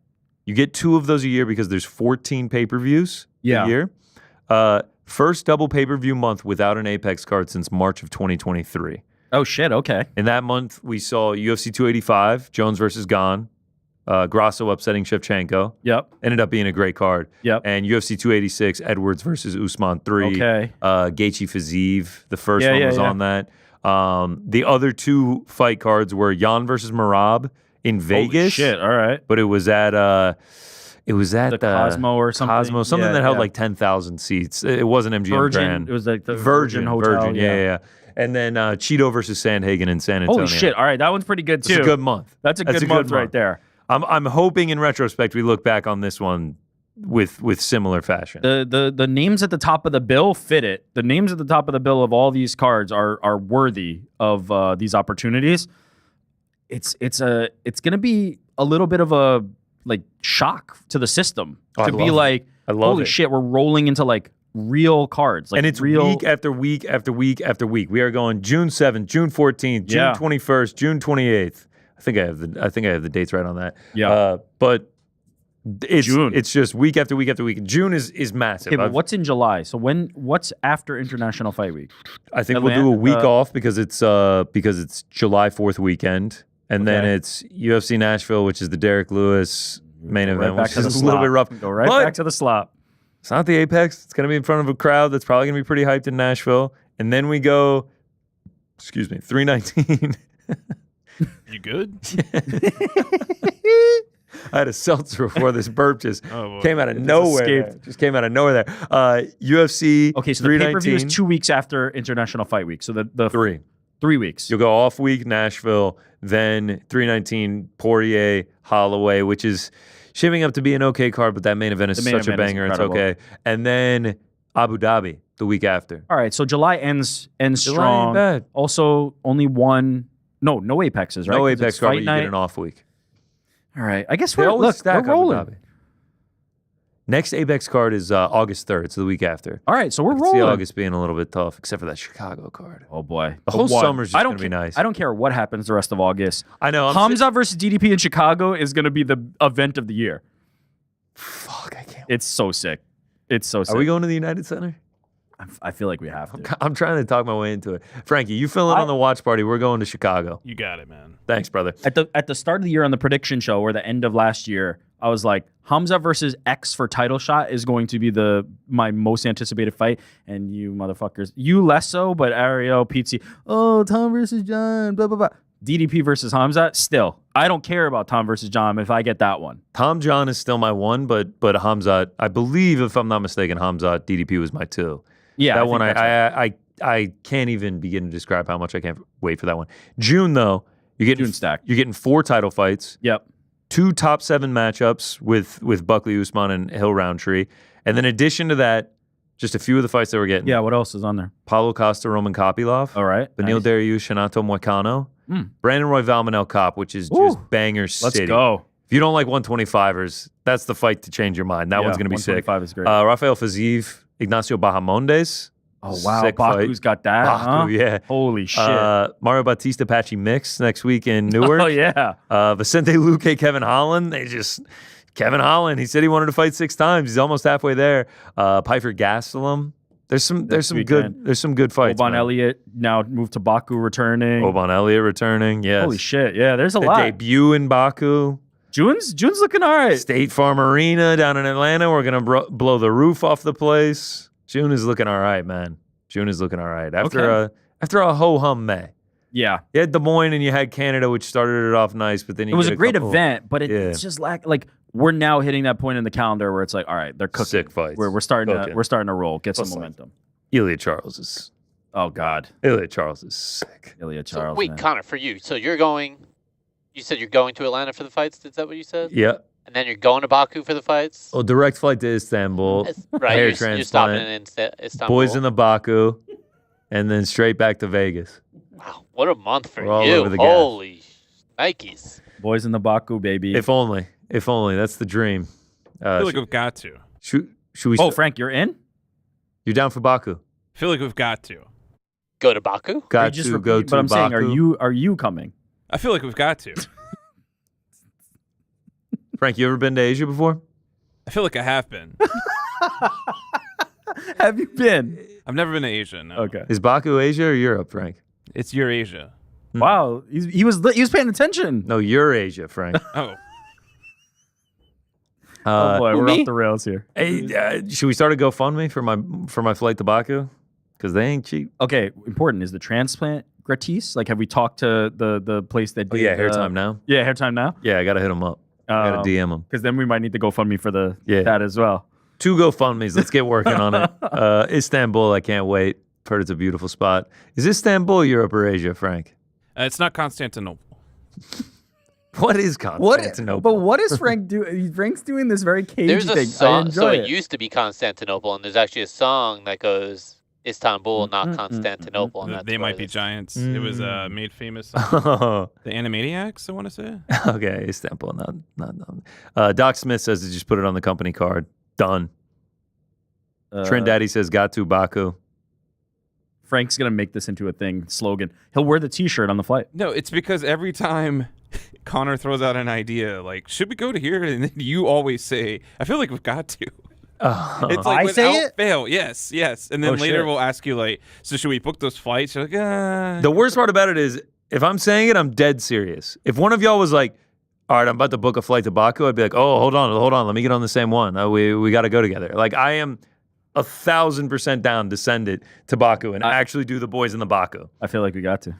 You get 2 of those a year because there's 14 pay-per-views a year. First double pay-per-view month without an Apex card since March of 2023. Oh, shit. Okay. In that month, we saw UFC 285, Jones versus Gane, Grasso upsetting Shevchenko. Yep. Ended up being a great card. Yep. And UFC 286, Edwards versus Usman 3. Okay. Gaethje Fiziev, the first one was on that. The other 2 fight cards were Jan versus Merab in Vegas. Holy shit. All right. But it was at the Cosmo or something. Something that held like 10,000 seats. It wasn't MGM Virgin. Grand. It was like the Virgin Hotel. Virgin, yeah. And then Cheeto versus Sandhagen in San Antonio. Holy shit. All right. That one's pretty good, too. It's a good month. That's a good month right there. I'm hoping in retrospect we look back on this one with similar fashion. The names at the top of the bill fit it. The names at the top of the bill of all these cards are worthy of these opportunities. It's going to be a little bit of a like shock to the system to be like, holy shit, we're rolling into like real cards. Like, and it's real week after week after week after week. We are going June 7th, June 14th, June 21st, June 28th. I think I have the dates right on that. Yeah. But It's just week after week after week. June is massive. Okay, but what's in July? So what's after International Fight Week? I think we'll do a week off because it's July 4th weekend, and then it's UFC Nashville, which is the Derek Lewis main event, which is a little bit rough. Go right back to the slop. It's not the Apex. It's going to be in front of a crowd that's probably going to be pretty hyped in Nashville, and then we go. Excuse me, 319. You good? I had a seltzer before this burp just came out of escaped. Just came out of nowhere there. UFC. Okay, so the pay-per-view is 2 weeks after International Fight Week. So the 3 weeks. You'll go off week Nashville, then 319 Poirier Holloway, which is shaping up to be an okay card, but that main event is such a banger. It's okay. And then Abu Dhabi the week after. All right, so July ends July strong. Ain't bad. Also, only one. No Apexes, right? No Apex card, but you get an off week. All right, I guess They always stack we're rolling. Abu Dhabi. Next Apex card is August 3rd, so the week after. All right, so we're I rolling. see August being a little bit tough, except for that Chicago card. Oh boy, The whole summer's just going to be nice. I don't care what happens the rest of August. I know. Hamza versus DDP in Chicago is going to be the event of the year. Fuck, I can't. It's so sick. It's so sick. Are we going to the United Center? I feel like we have to. I'm trying to talk my way into it. Frankie, you fill in on the watch party. We're going to Chicago. You got it, man. Thanks, brother. At the start of the year on the prediction show, or the end of last year, I was like, Hamza versus X for title shot is going to be my most anticipated fight. And you motherfuckers, you less so, but Ariel, Pizzi, Tom versus John, blah, blah, blah. DDP versus Hamza, still. I don't care about Tom versus John if I get that one. Tom John is still my one, but Hamza, I believe, if I'm not mistaken, Hamza, DDP was my two. Yeah, that one, I can't even begin to describe how much I can't wait for that one. June, though, you're getting 4 title fights. Yep. 2 top 7 matchups with Buckley Usman and Hill Roundtree. And then in addition to that, just a few of the fights that we're getting. Yeah, what else is on there? Paulo Costa, Roman Kopylov. All right. Beneil Dariush, Shanato Moicano. Brandon Roy Valmanel Cop, which is just banger city. Let's go. If you don't like 125ers, that's the fight to change your mind. That one's going to be sick. 125 is great. Rafael Fiziev, Ignacio Bahamondes. Oh, wow. Sick Baku's fight. got that. Baku, yeah. Holy shit. Mario Bautista, Patchy Mix next week in Newark. Oh, yeah. Vicente Luque, Kevin Holland. Kevin Holland, he said he wanted to fight 6 times. He's almost halfway there. Piper Gastelum. There's some good fights. Oban Elliott now moved to Baku, returning. Oban Elliott returning, yes. Holy shit, yeah, there's a The lot. debut in Baku. June's looking all right. State Farm Arena down in Atlanta. We're going to blow the roof off the place. June is looking all right, man. June is looking all right. After a ho-hum May. Yeah. You had Des Moines and you had Canada, which started it off nice, but then it was a great event, but it's just like we're now hitting that point in the calendar where it's like, all right, they're cooking. Sick fights. We're starting to roll, get some momentum. Ilya Charles is. Oh God. Ilya Charles is sick. Ilya Charles. So, wait, man. Connor, for you. So you're going. You said you're going to Atlanta for the fights. Is that what you said? Yeah. And then you're going to Baku for the fights. Oh, direct flight to Istanbul. Right. Hair You're transplant. stopping in Istanbul. Boys in the Baku, and then straight back to Vegas. Wow, what a month for We're all you! over the gas. Holy Nikes! Boys in the Baku, baby. If only. That's the dream. I feel like we've got to. Should we? Oh, Frank, you're in? You're down for Baku? I feel like we've got to. Go to Baku? Got to go to But I'm Baku. saying, are you coming? I feel like we've got to. Frank, you ever been to Asia before? I feel like I have been. Have you been? I've never been to Asia. No. Okay. Is Baku Asia or Europe, Frank? It's Eurasia. Wow, he was paying attention. No, Eurasia, Frank. Oh. Oh boy, we're me? off the rails here. Hey, should we start a GoFundMe for my flight to Baku? Because they ain't cheap. Okay, important. Is the transplant gratis? Like, have we talked to the place that did? Hair time now. Yeah, hair time now. Yeah, I gotta hit them up. I gotta DM them. Because then we might need to GoFundMe for that as well. 2 GoFundMes. Let's get working on it. Istanbul, I can't wait. Heard it's a beautiful spot. Is Istanbul Europe or Asia, Frank? It's not Constantinople. What is Constantinople? But what is Frank doing? Frank's doing this very cagey There's a thing. song. I So enjoy it used to be Constantinople, and there's actually a song that goes Istanbul, not Constantinople. And that's They what might it be is. giants. It was made famous. The Animaniacs, I want to say. Okay, Istanbul, not. Doc Smith says to just put it on the company card. Done. Trent Daddy says got to Baku. Frank's gonna make this into a thing slogan. He'll wear the T-shirt on the flight. No, it's because every time Connor throws out an idea like, should we go to here? And then you always say, I feel like we've got to. It's like I say without it? fail. Yes. And then later shit. we'll ask you like, so should we book those flights? You're like, The worst part about it is if I'm saying it, I'm dead serious. If one of y'all was like, all right, I'm about to book a flight to Baku, I'd be like, oh, hold on. Let me get on the same one. We got to go together. Like, I am 1,000% down to send it to Baku and actually do the boys in the Baku. I feel like we got to.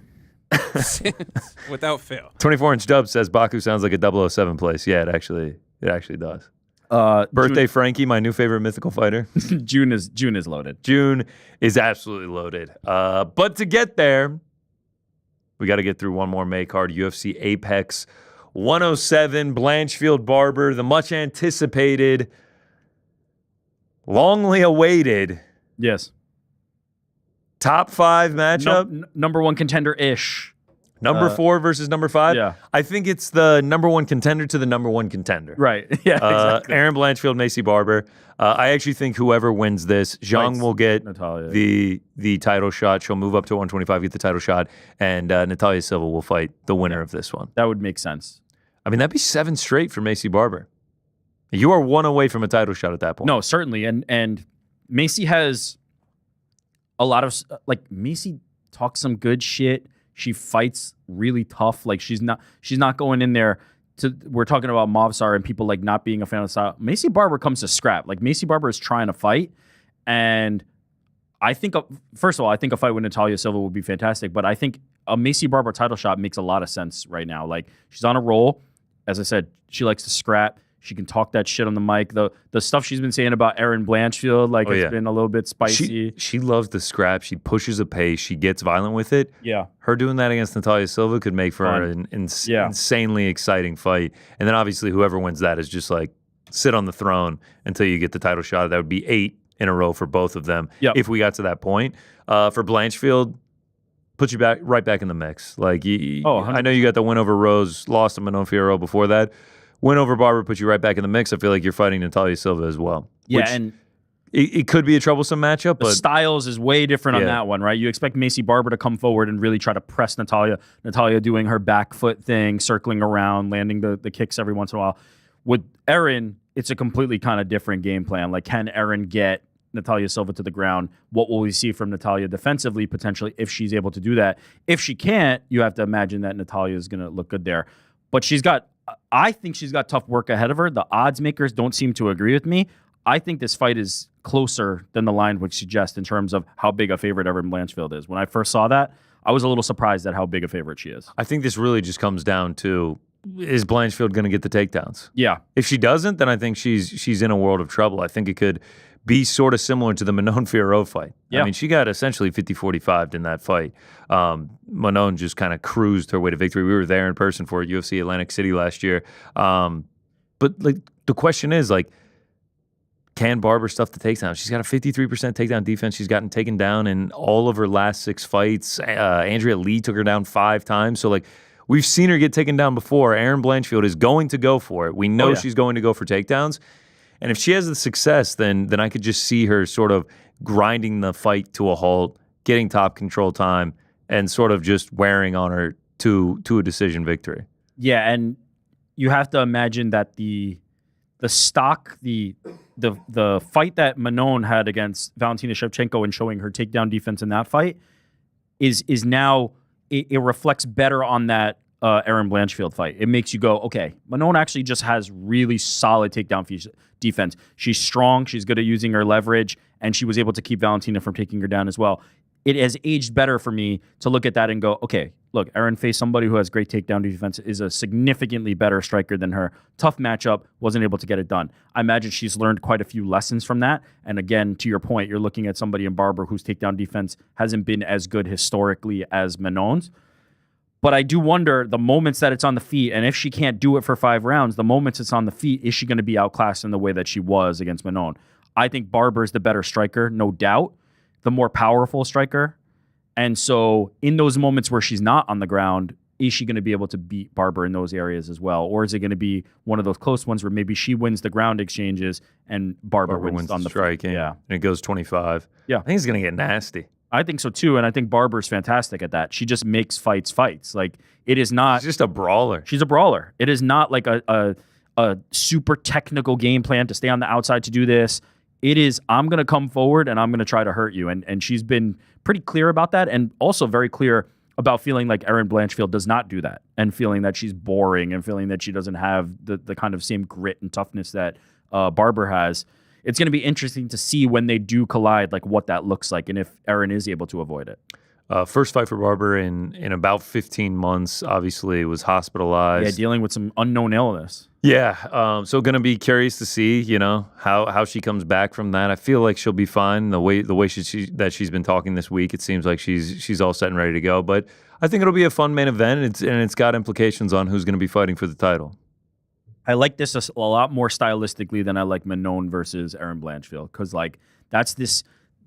without fail. 24-inch Dub says Baku sounds like a 007 place. Yeah, it actually does. Birthday Frankie, my new favorite mythical fighter. June is loaded. June is absolutely loaded. But to get there, we got to get through one more May card. UFC Apex 107, Blanchfield Barber, the much anticipated, longly awaited Yes. top 5 matchup. Number 1 contender-ish. Number 4 versus number 5. Yeah. I think it's the number 1 contender to the number 1 contender. Right. Yeah, exactly. Aaron Blanchfield, Macy Barber. I actually think whoever wins this, Zhang will get Natalia. the title shot. She'll move up to 125, get the title shot, and Natalia Silva will fight the winner of this one. That would make sense. I mean, that'd be 7 straight for Macy Barber. You are 1 away from a title shot at that point. No, certainly. And Macy has a lot of Macy talks some good shit. She fights really tough. Like she's not going in there to. We're talking about Movsar and people like not being a fan of the style. Macy Barber comes to scrap. Like Macy Barber is trying to fight, and I think first of all, I think a fight with Natalia Silva would be fantastic. But I think a Macy Barber title shot makes a lot of sense right now. Like she's on a roll. As I said, she likes to scrap. She can talk that shit on the mic. The stuff she's been saying about Aaron Blanchfield, it's been a little bit spicy. She loves the scrap. She pushes a pace. She gets violent with it. Yeah. Her doing that against Natalia Silva could make for an insanely exciting fight. And then obviously whoever wins that is just like sit on the throne until you get the title shot. That would be 8 in a row for both of them if we got to that point. For Blanchfield, put you right back in the mix. Like I know you got the win over Rose, lost to Manon Fierro before that. Win over Barber puts you right back in the mix. I feel like you're fighting Natalia Silva as well. Yeah, and it could be a troublesome matchup, but Styles is way different on that one, right? You expect Macy Barber to come forward and really try to press Natalia. Natalia doing her back foot thing, circling around, landing the kicks every once in a while. With Erin, it's a completely kind of different game plan. Like, can Erin get Natalia Silva to the ground? What will we see from Natalia defensively, potentially, if she's able to do that? If she can't, you have to imagine that Natalia is going to look good there. But I think she's got tough work ahead of her. The odds makers don't seem to agree with me. I think this fight is closer than the line would suggest in terms of how big a favorite Erin Blanchfield is. When I first saw that, I was a little surprised at how big a favorite she is. I think this really just comes down to, is Blanchfield going to get the takedowns? Yeah. If she doesn't, then I think she's in a world of trouble. I think it could be sort of similar to the Manon Fierro fight. Yeah. I mean, she got essentially 50-45 in that fight. Manon just kind of cruised her way to victory. We were there in person for UFC Atlantic City last year. But like the question is, like, can Barber stuff the takedown? She's got a 53% takedown defense. She's gotten taken down in all of her last 6 fights. Andrea Lee took her down 5 times. So, like, we've seen her get taken down before. Erin Blanchfield is going to go for it. We know she's going to go for takedowns. And if she has the success, then I could just see her sort of grinding the fight to a halt, getting top control time, and sort of just wearing on her to a decision victory. Yeah, and you have to imagine that the stock, the fight that Manon had against Valentina Shevchenko and showing her takedown defense in that fight is now it reflects better on that Erin Blanchfield fight. It makes you go, okay, Manon actually just has really solid takedown defense. She's strong. She's good at using her leverage, and she was able to keep Valentina from taking her down as well. It has aged better for me to look at that and go, okay, look, Erin faced somebody who has great takedown defense, is a significantly better striker than her. Tough matchup, wasn't able to get it done. I imagine she's learned quite a few lessons from that. And again, to your point, you're looking at somebody in Barber whose takedown defense hasn't been as good historically as Manon's. But I do wonder the moments that it's on the feet, and if she can't do it for 5 rounds, the moments it's on the feet, is she going to be outclassed in the way that she was against Manon? I think Barber's the better striker, no doubt, the more powerful striker. And so in those moments where she's not on the ground, is she going to be able to beat Barber in those areas as well? Or is it going to be one of those close ones where maybe she wins the ground exchanges and Barber wins on the striking? Yeah. And it goes 25. Yeah. I think it's going to get nasty. I think so too, and I think Barber's fantastic at that. She just makes fights. Like, it is not. She's just a brawler. She's a brawler. It is not like a super technical game plan to stay on the outside to do this. It is, I'm going to come forward and I'm going to try to hurt you. And she's been pretty clear about that, and also very clear about feeling like Erin Blanchfield does not do that, and feeling that she's boring, and feeling that she doesn't have the kind of same grit and toughness that Barber has. It's going to be interesting to see when they do collide, like what that looks like, and if Erin is able to avoid it. First fight for Barber in about 15 months. Obviously, was hospitalized. Yeah, dealing with some unknown illness. Yeah, so going to be curious to see, how she comes back from that. I feel like she'll be fine. The way that she's been talking this week, it seems like she's all set and ready to go. But I think it'll be a fun main event, and it's got implications on who's going to be fighting for the title. I like this a lot more stylistically than I like Manon versus Erin Blanchfield, because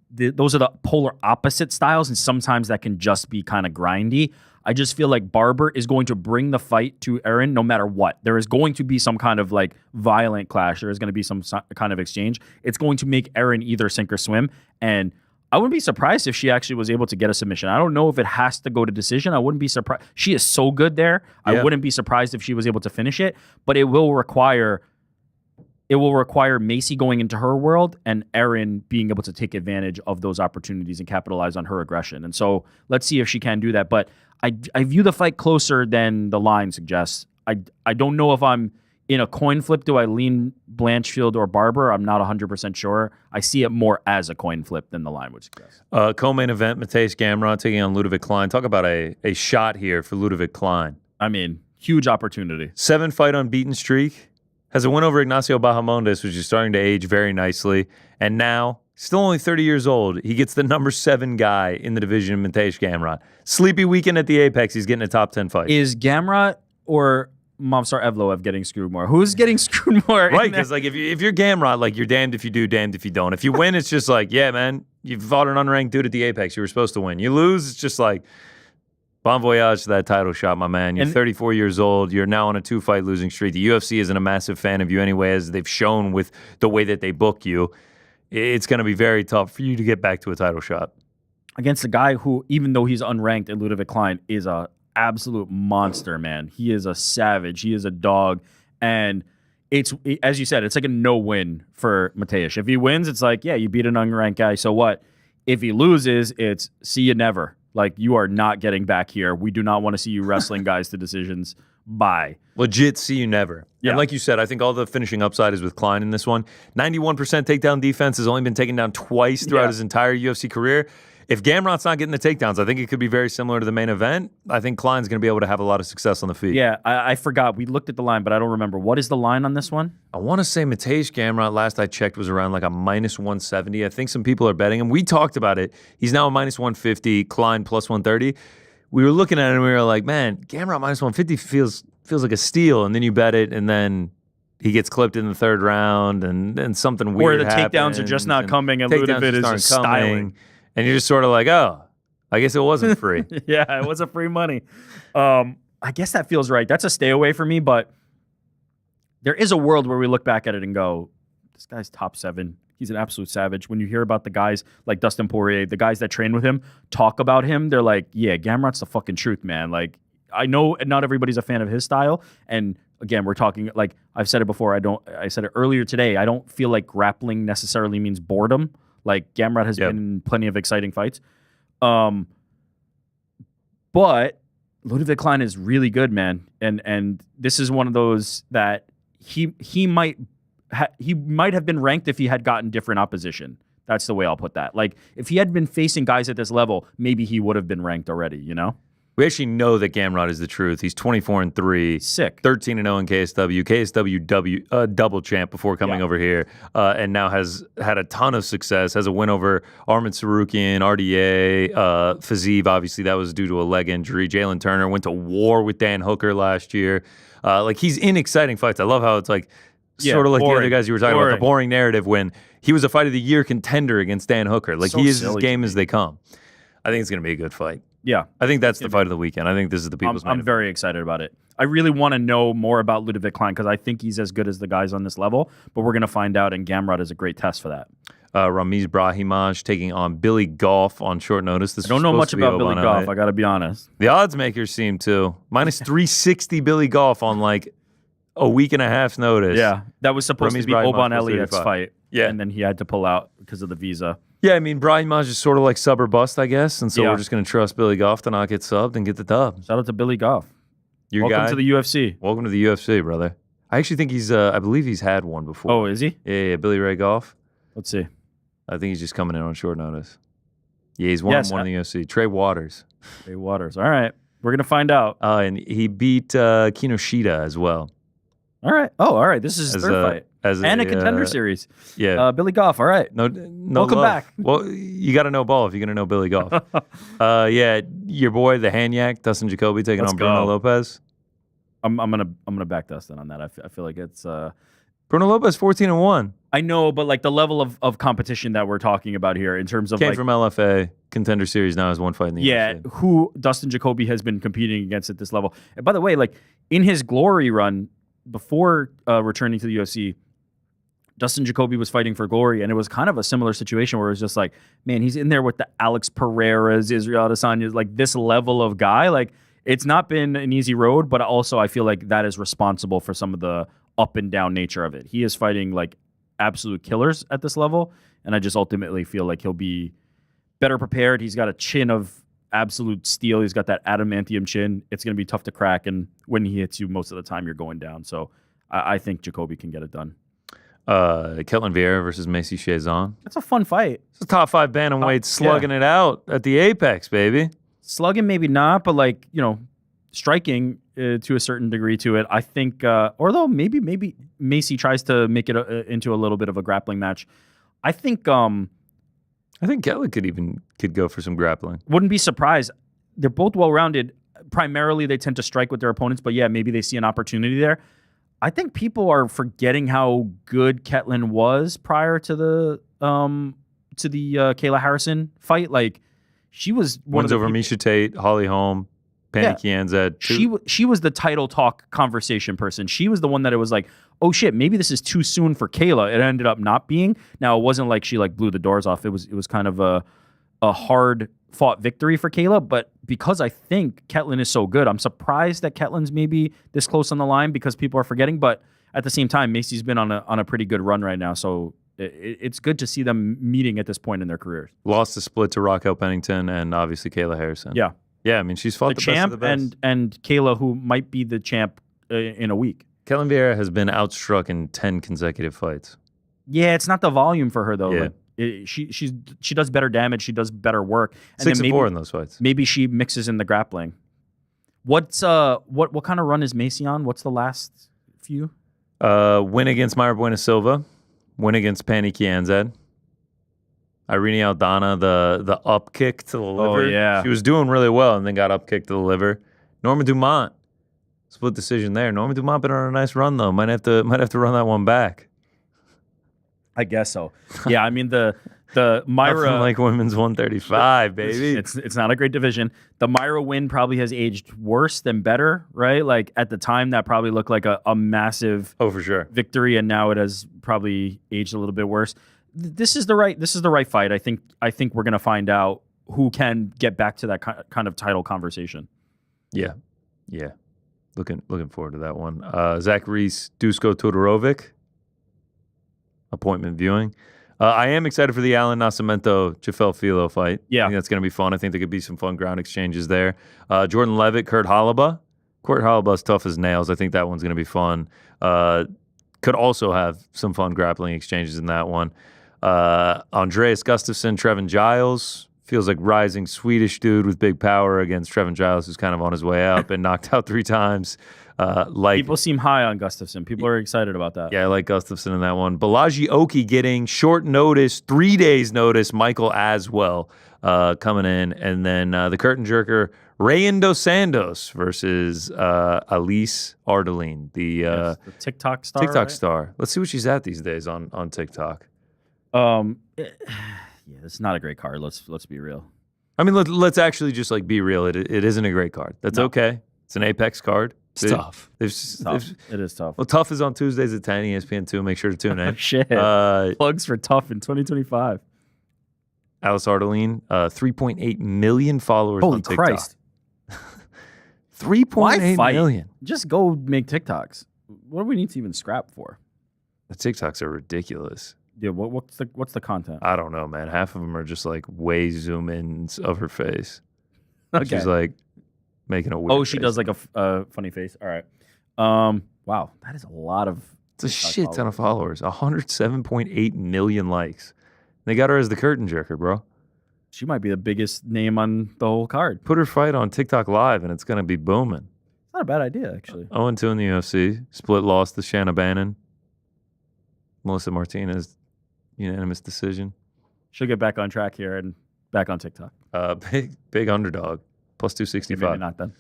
those are the polar opposite styles, and sometimes that can just be kind of grindy. I just feel like Barber is going to bring the fight to Erin no matter what. There is going to be some kind of like violent clash. There is going to be some kind of exchange. It's going to make Erin either sink or swim, and I wouldn't be surprised if she actually was able to get a submission. I don't know if it has to go to decision. I wouldn't be surprised. She is so good there. Yeah. I wouldn't be surprised if she was able to finish it, but it will require Macy going into her world and Erin being able to take advantage of those opportunities and capitalize on her aggression. And so let's see if she can do that. But I view the fight closer than the line suggests. I don't know if I'm in a coin flip. Do I lean Blanchfield or Barber? I'm not 100% sure. I see it more as a coin flip than the line would suggest. Co-main event, Mateusz Gamrot taking on Ludovic Klein. Talk about a shot here for Ludovic Klein. I mean, huge opportunity. 7-fight unbeaten streak. Has a win over Ignacio Bahamondes, which is starting to age very nicely. And now, still only 30 years old, he gets the number 7 guy in the division, Mateusz Gamrot. Sleepy weekend at the Apex, he's getting a top 10 fight. Is Gamrot or Movsar Evloev getting screwed more? Who's getting screwed more? Right, because like if you're Gamrot, like you're damned if you do, damned if you don't. If you win, it's just like, yeah, man, you fought an unranked dude at the Apex. You were supposed to win. You lose, it's just like, bon voyage to that title shot, my man. You're 34 years old. You're now on a 2-fight losing streak. The UFC isn't a massive fan of you anyway, as they've shown with the way that they book you. It's going to be very tough for you to get back to a title shot. Against a guy who, even though he's unranked, and Ludovic Klein is a absolute monster, man. He is a savage. He is a dog. And as you said, it's like a no-win for Mateusz. If he wins, it's like, yeah, you beat an unranked guy, so what? If he loses, it's see you never. Like, you are not getting back here. We do not want to see you wrestling guys to decisions. Bye. Legit, see you never. Yeah. And like you said, I think all the finishing upside is with Klein in this one. 91% takedown defense, has only been taken down twice throughout his entire UFC career. If Gamrot's not getting the takedowns, I think it could be very similar to the main event. I think Klein's going to be able to have a lot of success on the feet. Yeah, I forgot. We looked at the line, but I don't remember. What is the line on this one? I want to say Mateusz Gamrot, last I checked, was around like a minus 170. I think some people are betting him. We talked about it. He's now a minus 150, Klein plus 130. We were looking at it and we were like, man, Gamrot minus 150 feels like a steal. And then you bet it, and then he gets clipped in the third round, and then something weird happens. Or the takedowns are just not coming, and Ludovic is just styling. And you're just sort of like, oh, I guess it wasn't free. Yeah, it wasn't free money. I guess that feels right. That's a stay away for me, but there is a world where we look back at it and go, this guy's top 7. He's an absolute savage. When you hear about the guys like Dustin Poirier, the guys that train with him, talk about him, they're like, yeah, Gamrot's the fucking truth, man. Like, I know not everybody's a fan of his style, and again, we're talking, like I've said it before, I said it earlier today, I don't feel like grappling necessarily means boredom. Like, Gamrot has been in plenty of exciting fights. But Ludovic Klein is really good, man. And this is one of those that he might have been ranked if he had gotten different opposition. That's the way I'll put that. Like, if he had been facing guys at this level, maybe he would have been ranked already, you know? We actually know that Gamrot is the truth. He's 24-3. Sick. 13-0 in KSW. KSW double champ before coming over here. And now has had a ton of success. Has a win over Arman Sarukian, RDA, Fazeev. Obviously, that was due to a leg injury. Jalen Turner went to war with Dan Hooker last year. Like, he's in exciting fights. I love how it's like sort of like boring. The other guys you were talking about, the boring narrative when he was a fight of the year contender against Dan Hooker. Like, so he is as game as they come. I think it's going to be a good fight. Yeah. I think that's the fight of the weekend. I think this is the people's I'm very excited about it. I really want to know more about Ludovic Klein because I think he's as good as the guys on this level, but we're going to find out, and Gamrot is a great test for that. Ramiz Brahimaj taking on Billy Goff on short notice. This I don't know much about Billy Goff. I got to be honest. The odds makers seem to. Minus 360 Billy Goff on like a week and a half's notice. Yeah, that was supposed Ramiz to be Brahimaj Oban plus Elliott's 35. fight. Yeah. And then he had to pull out because of the visa. Yeah, I mean, Brahimaj is sort of like sub or bust, I guess. And so Yeah. we're just going to trust Billy Goff to not get subbed and get the dub. Shout out to Billy Goff. Your Welcome guy. to the UFC. Welcome to the UFC, brother. I actually think he's, I believe he's had one before. Oh, is he? Yeah, Billy Ray Goff. Let's see. I think he's just coming in on short notice. Yeah, he's 1-1 in the UFC. Trey Waters. Trey Waters. All right. We're going to find out. And he beat Kinoshita as well. All right. Oh, all right. This is his third fight. And a contender series. Yeah. Billy Goff. All right. No Welcome love. back. Well, you got to know ball if you're going to know Billy Goff. Yeah, your boy, the Hanyak, Dustin Jacoby taking Let's on Bruno go. Lopez. I'm gonna back Dustin on that. I feel like it's Bruno Lopez 14-1. I know, but like the level of competition that we're talking about here in terms of Came like from LFA, contender series, now has one fight in the UFC. who Dustin Jacoby has been competing against at this level. And by the way, like in his glory run before returning to the UFC, Dustin Jacoby was fighting for glory, and it was kind of a similar situation where it was just like, man, he's in there with the Alex Pereiras, Israel Adesanya's, like this level of guy. Like it's not been an easy road, but also I feel like that is responsible for some of the up and down nature of it. He is fighting like absolute killers at this level, and I just ultimately feel like he'll be better prepared. He's got a chin of absolute steel. He's got that adamantium chin. It's going to be tough to crack, and when he hits you, most of the time you're going down. So I think Jacoby can get it done. Ketlin Vieira versus Macy Chiasson. That's a fun fight. It's a top 5 bantamweight slugging it out at the Apex, baby. Slugging, maybe not, but like, you know, striking to a certain degree to it. I think, although maybe Macy tries to make it into a little bit of a grappling match. I think Ketlin could go for some grappling. Wouldn't be surprised. They're both well-rounded. Primarily, they tend to strike with their opponents, but yeah, maybe they see an opportunity there. I think people are forgetting how good Ketlin was prior to the Kayla Harrison fight. Like she was one Wins of the over people, Miesha Tate, Holly Holm, Penny Kianzad. She was the title talk conversation person. She was the one that it was like, oh shit, maybe this is too soon for Kayla. It ended up not being. Now it wasn't like she like blew the doors off. It was kind of a hard fought victory for Kayla, but because I think Ketlin is so good, I'm surprised that Ketlin's maybe this close on the line because people are forgetting. But at the same time, Macy's been on a pretty good run right now, so it's good to see them meeting at this point in their careers. Lost the split to Raquel Pennington and obviously Kayla Harrison. Yeah. I mean, she's fought the champ best of the best. and Kayla, who might be the champ in a week. Ketlin Vieira has been outstruck in 10 consecutive fights. Yeah, it's not the volume for her though. Yeah. Like, she does better damage. She does better work. And 6-4 in those fights. Maybe she mixes in the grappling. What's what kind of run is Macy on? What's the last few? Win against Mayra Buena Silva. Win against Penny Kianzad. Irene Aldana, the up kick to the liver. Oh, yeah. She was doing really well and then got up kick to the liver. Norma Dumont. Split decision there. Norma Dumont been on a nice run though. Might have to run that one back. I guess so. Yeah, I mean the Myra Nothing like women's 135, baby. It's not a great division. The Myra win probably has aged worse than better, right? Like at the time that probably looked like a massive for sure victory, and now it has probably aged a little bit worse. This is the right fight. I think we're gonna find out who can get back to that kind of title conversation. Yeah. Looking forward to that one. Zach Reese, Dusko Todorovic. Appointment viewing. I am excited for the Alan Nascimento Jafel Filo fight. Yeah. I think that's going to be fun. I think there could be some fun ground exchanges there. Jordan Levitt, Kurt Halaba. Kurt Halaba's tough as nails. I think that one's going to be fun. Could also have some fun grappling exchanges in that one. Andreas Gustafsson, Trevin Giles. Feels like rising Swedish dude with big power against Trevin Giles, who's kind of on his way up and knocked out 3 times. People seem high on Gustafsson. People are excited about that. Yeah, I like Gustafsson in that one. Balaji Oki getting short notice, 3 days notice. Michael Aswell coming in. And then the curtain jerker, Rayan Dos Santos versus Elise Ardeline, the TikTok star. Star. Let's see what she's at these days on TikTok. Yeah, it's not a great card. Let's be real. I mean, let's actually just like be real. It isn't a great card. That's okay. It's an Apex card. It's tough. It is tough. Well, Tough is on Tuesdays at 10, ESPN2. Make sure to tune in. Shit. Plugs for Tough in 2025. Alice Ardeline, 3.8 million followers Holy on TikTok. Christ. 3.8 million. Just go make TikToks. What do we need to even scrap for? The TikToks are ridiculous. Yeah, what's the content? I don't know, man. Half of them are just like way zoom ins of her face. Okay. She's like making a weird she face. does like a funny face. All right. Wow, that is a lot of. It's a shit ton of followers. 107.8 million likes. They got her as the curtain jerker, bro. She might be the biggest name on the whole card. Put her fight on TikTok Live, and it's gonna be booming. It's not a bad idea, actually. 0-2 in the UFC. Split loss to Shanna Bannon. Melissa Martinez, unanimous decision. She'll get back on track here and back on TikTok. Big underdog. Plus 265. Maybe not then.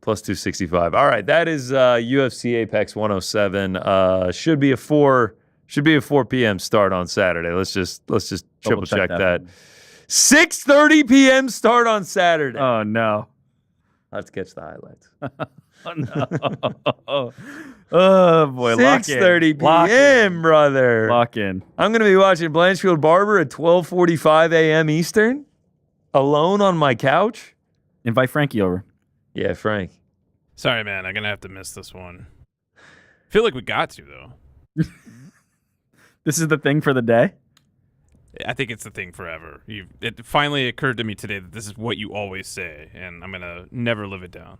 Plus 265. All right, that is UFC Apex 107. Should be a 4 p.m. start on Saturday. Let's just triple check that. 6:30 p.m. start on Saturday. Oh no. I'll have to catch the highlights. Oh no. Oh boy, 6:30 p.m., brother. Lock in. I'm going to be watching Blanchfield Barber at 12:45 a.m. Eastern, alone on my couch. Invite Frankie over. Yeah, Frank. Sorry, man. I'm going to have to miss this one. I feel like we got to, though. This is the thing for the day? I think it's the thing forever. It finally occurred to me today that this is what you always say, and I'm going to never live it down.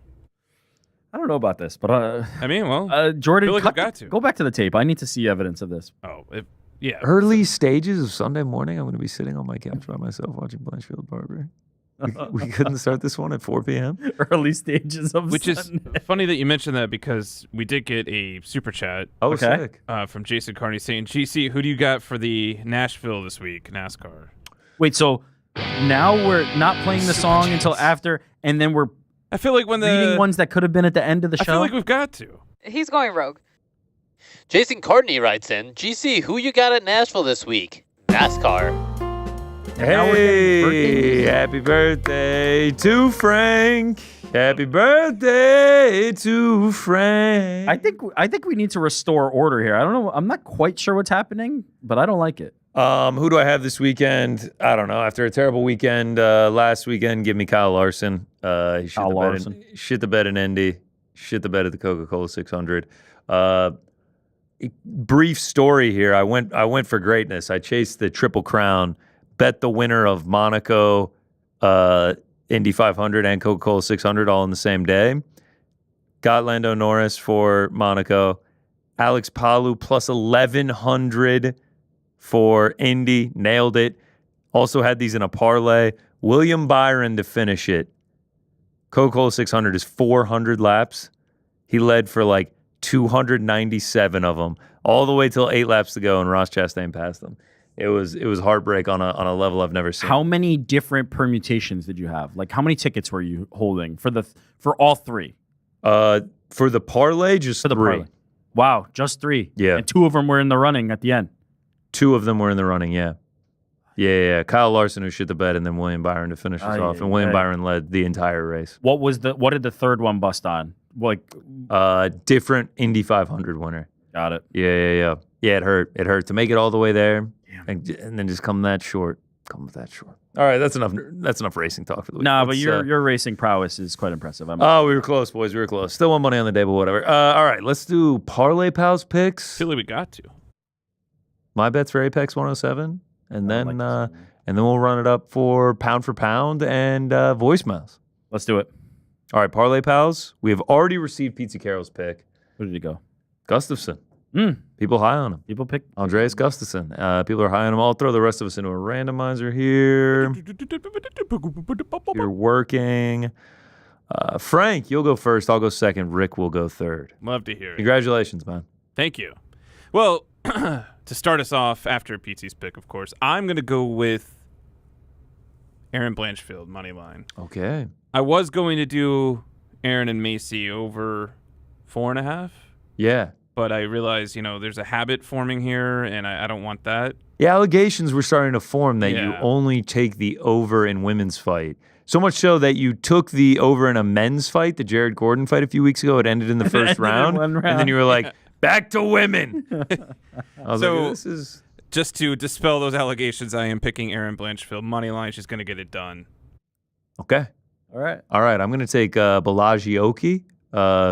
I don't know about this, but I mean, well, Jordan, I feel like we got to. Go back to the tape. I need to see evidence of this. Oh, yeah. Early stages of Sunday morning, I'm going to be sitting on my couch by myself watching Blanchfield Barber. We couldn't start this one at 4 p.m. Early stages of Which Sunday. is funny that you mentioned that because we did get a super chat Oh, sick. from Jason Carney saying, GC, who do you got for the Nashville this week, NASCAR? Wait, so now we're not playing the song until after, and then we're I feel like when reading ones that could have been at the end of the show? I feel like we've got to. He's going rogue. Jason Courtney writes in, GC, who you got at Nashville this week? NASCAR. Hey, happy birthday to Frank. Happy birthday to Frank. I think we need to restore order here. I don't know. I'm not quite sure what's happening, but I don't like it. Who do I have this weekend? I don't know. After a terrible weekend last weekend, give me Kyle Larson. He shit the bed in Indy. Shit the bed at the Coca-Cola 600. Brief story here. I went for greatness. I chased the Triple Crown. Bet the winner of Monaco, Indy 500, and Coca-Cola 600 all in the same day. Got Lando Norris for Monaco. Alex Palou plus 1,100 for Indy. Nailed it. Also had these in a parlay. William Byron to finish it. Coca-Cola 600 is 400 laps. He led for like 297 of them, all the way till 8 laps to go, and Ross Chastain passed him. It was heartbreak on a level I've never seen. How many different permutations did you have? Like, how many tickets were you holding for all three? For the parlay, just for the 3. Parlay. Wow, just 3. Yeah. And 2 of them were in the running at the end. 2 of them were in the running, yeah. Yeah. Kyle Larson who shit the bed, and then William Byron to finish us off. And William Byron led the entire race. What did the third one bust on? Like different Indy 500 winner. Got it. Yeah. Yeah, it hurt. It hurt to make it all the way there. And then just come that short. All right, that's enough racing talk for the week. Nah, but your racing prowess is quite impressive. We were close, boys. We were close. Still won money on the day, but whatever. All right, let's do Parlay Pals picks. I feel like we got to. My bets for Apex 107, and then we'll run it up for pound and voicemails. Let's do it. All right, Parlay Pals. We have already received Pizza Carol's pick. Where did he go? Gustafson. People high on him. People pick Andreas Gustafsson. People are high on him. I'll throw the rest of us into a randomizer here. You're working. Frank, you'll go first. I'll go second. Rick will go third. Love to hear it. Congratulations, man. Thank you. Well, to start us off, after Pizzi's pick, of course, I'm going to go with Aaron Blanchfield, money line. Okay. I was going to do Aaron and Macy over 4.5. Yeah. But I realized, there's a habit forming here, and I don't want that. Yeah, allegations were starting to form that Yeah. you only take the over in women's fight. So much so that you took the over in a men's fight, the Jared Gordon fight a few weeks ago. It ended in the first round, one round. and then you were like, "Back to women." I was So- like, "This is." Just to dispel those allegations, I am picking Erin Blanchfield. Money line, she's going to get it done. Okay. All right. All right. I'm going to take Balajioki,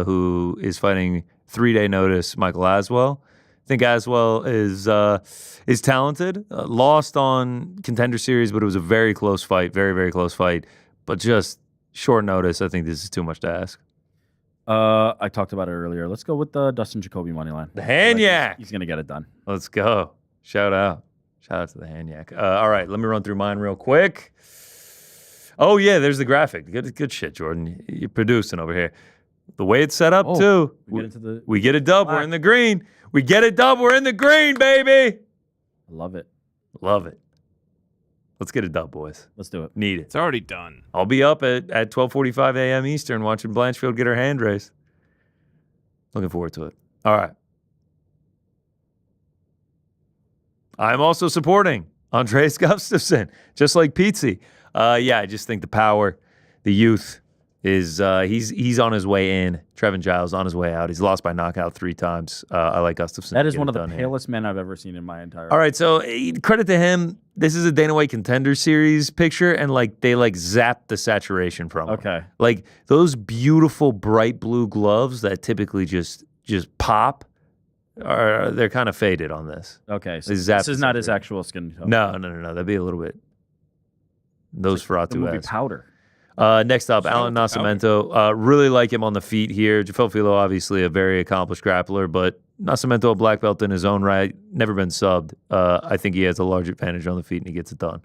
who is fighting 3-day notice Michael Aswell. I think Aswell is talented. Lost on Contender Series, but it was a very close fight. Very, very close fight. But just short notice, I think this is too much to ask. I talked about it earlier. Let's go with the Dustin Jacoby money line. The Hanyak. He's going to get it done. Let's go. Shout out to the Hanyak. All right, let me run through mine real quick. Oh yeah, there's the graphic. Good shit, Jordan. You're producing over here. The way it's set up too. We get a dub. We're in the green. We get a dub. We're in the green, baby. I love it. Love it. Let's get a dub, boys. Let's do it. Need it. It's already done. I'll be up at 12:45 a.m. Eastern watching Blanchfield get her hand raised. Looking forward to it. All right. I'm also supporting Andreas Gustafsson, just like Pizzi. I just think the power, the youth is he's on his way in. Trevin Giles on his way out. He's lost by knockout 3 times. I like Gustafsson. That is one of the palest men I've ever seen in my entire life. All right, so credit to him. This is a Dana White Contender Series picture, and they zapped the saturation from him. Okay. Like those beautiful bright blue gloves that typically just pop. They're kind of faded on this. Okay, so They zapped this is the not his center. actual skin tone. No. That'd be a little bit. Those The movie Ferratu Powder. Next up, Alan Nascimento. Really like him on the feet here. Jafel Filo, obviously a very accomplished grappler, but Nascimento, a black belt in his own right, never been subbed. I think he has a large advantage on the feet, and he gets it done.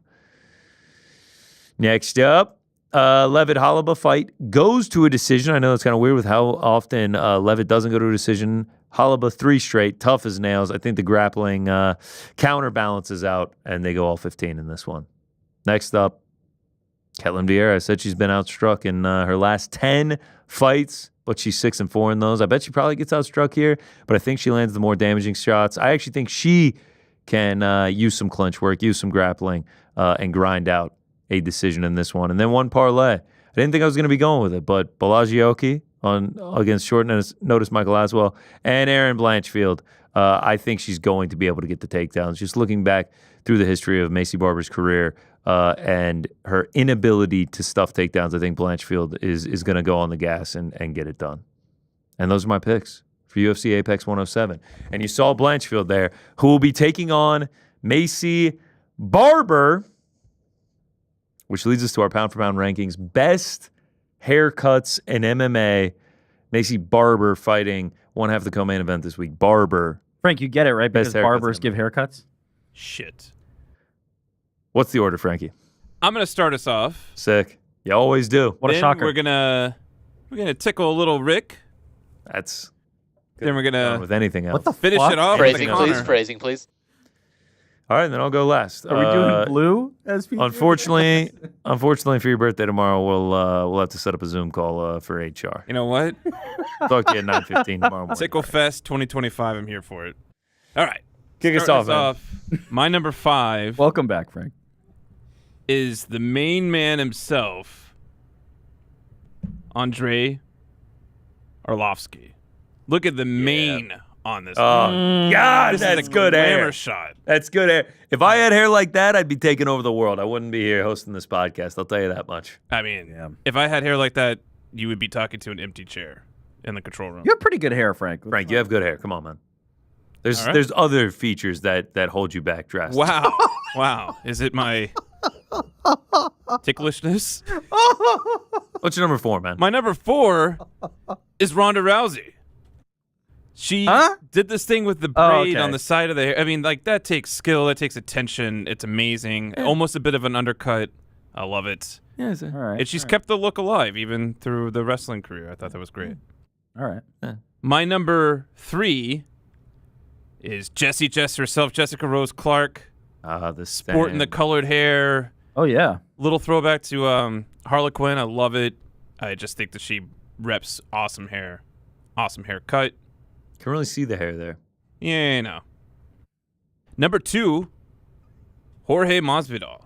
Next up, Levitt Halaba fight goes to a decision. I know it's kind of weird with how often Levitt doesn't go to a decision. Halaba 3 straight, tough as nails. I think the grappling counterbalances out, and they go all 15 in this one. Next up, Ketlin Vieira. I said she's been outstruck in her last 10 fights, but she's 6-4 in those. I bet she probably gets outstruck here, but I think she lands the more damaging shots. I actually think she can use some clinch work, use some grappling, and grind out a decision in this one. And then one parlay. I didn't think I was going to be going with it, but Balajioki against short notice Michael Aswell and Erin Blanchfield. I think she's going to be able to get the takedowns. Just looking back through the history of Macy Barber's career and her inability to stuff takedowns, I think Blanchfield is going to go on the gas and get it done. And those are my picks for UFC Apex 107. And you saw Blanchfield there, who will be taking on Macy Barber, which leads us to our pound-for-pound rankings. Best haircuts in MMA. Macy Barber fighting one half of the co-main event this week. Barber. Frank, you get it, right? Best Because haircuts barbers ever. give haircuts? Shit. What's the order, Frankie? I'm going to start us off. Sick. You always do. What a Then shocker. We're gonna tickle a little Rick. That's Then we're gonna with anything else. What the finish fuck? it off with Phrasing, a please. Connor. Phrasing, please. All right, then I'll go last. Are we doing blue as featured? Unfortunately for your birthday tomorrow, we'll have to set up a Zoom call for HR. You know what? Talk to you at 9:15 tomorrow morning. Tickle Fest 2025. I'm here for it. All right. Kick us Starting off, man. My number 5 Welcome back, Frank. is the main man himself, Andrei Arlovsky. Look at the mane on this. Oh, God, this that's is a good glamour hair. shot. That's good hair. If I had hair like that, I'd be taking over the world. I wouldn't be here hosting this podcast. I'll tell you that much. I mean, if I had hair like that, you would be talking to an empty chair in the control room. You have pretty good hair, Frank. Frank, you have good hair. Come on, man. All right. There's other features that hold you back drastically. Wow. Wow. Is it my ticklishness? What's your number 4, man? My number 4 is Ronda Rousey. She did this thing with the braid on the side of the hair. I mean, that takes skill. That takes attention. It's amazing. Almost a bit of an undercut. I love it. Yeah, All right. And she's kept the look alive even through the wrestling career. I thought that was great. All right. My number 3 is Jessie Jess herself, Jessica Rose Clark, the sporting the colored hair. Oh, yeah. Little throwback to Harlequin. I love it. I just think that she reps awesome hair. Awesome haircut. Can really see the hair there. Yeah, no. Number 2, Jorge Masvidal.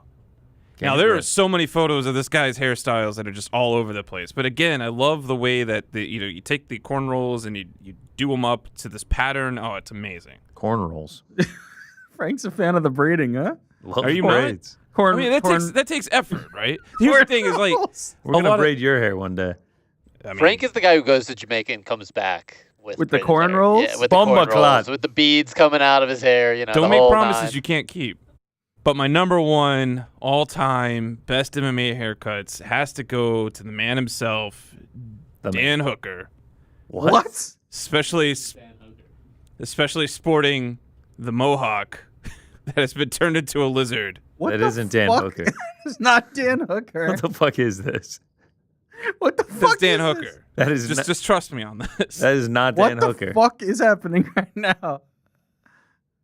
Now, there are so many photos of this guy's hairstyles that are just all over the place. But again, I love the way that you take the cornrows and you do them up to this pattern. Oh, it's amazing. Cornrows. Frank's a fan of the braiding, huh? Love Are you braids. Corn, I mean, that takes effort, right? Here's the thing is like We're gonna braid your hair one day. I mean, Frank is the guy who goes to Jamaica and comes back with the braided hair. cornrows? Yeah, with Bomba the clot. cornrows, with the beads coming out of his hair. You know, don't the make whole promises nine. you can't keep. But my number one all-time best MMA haircuts has to go to the man himself, Dan Hooker. What? Especially sporting the mohawk that has been turned into a lizard. That isn't Dan Hooker. It's not Dan Hooker. What the fuck is this? What the That's fuck Dan is Hooker. this? That is Just trust me on this. that is not Dan Hooker. What the fuck is happening right now?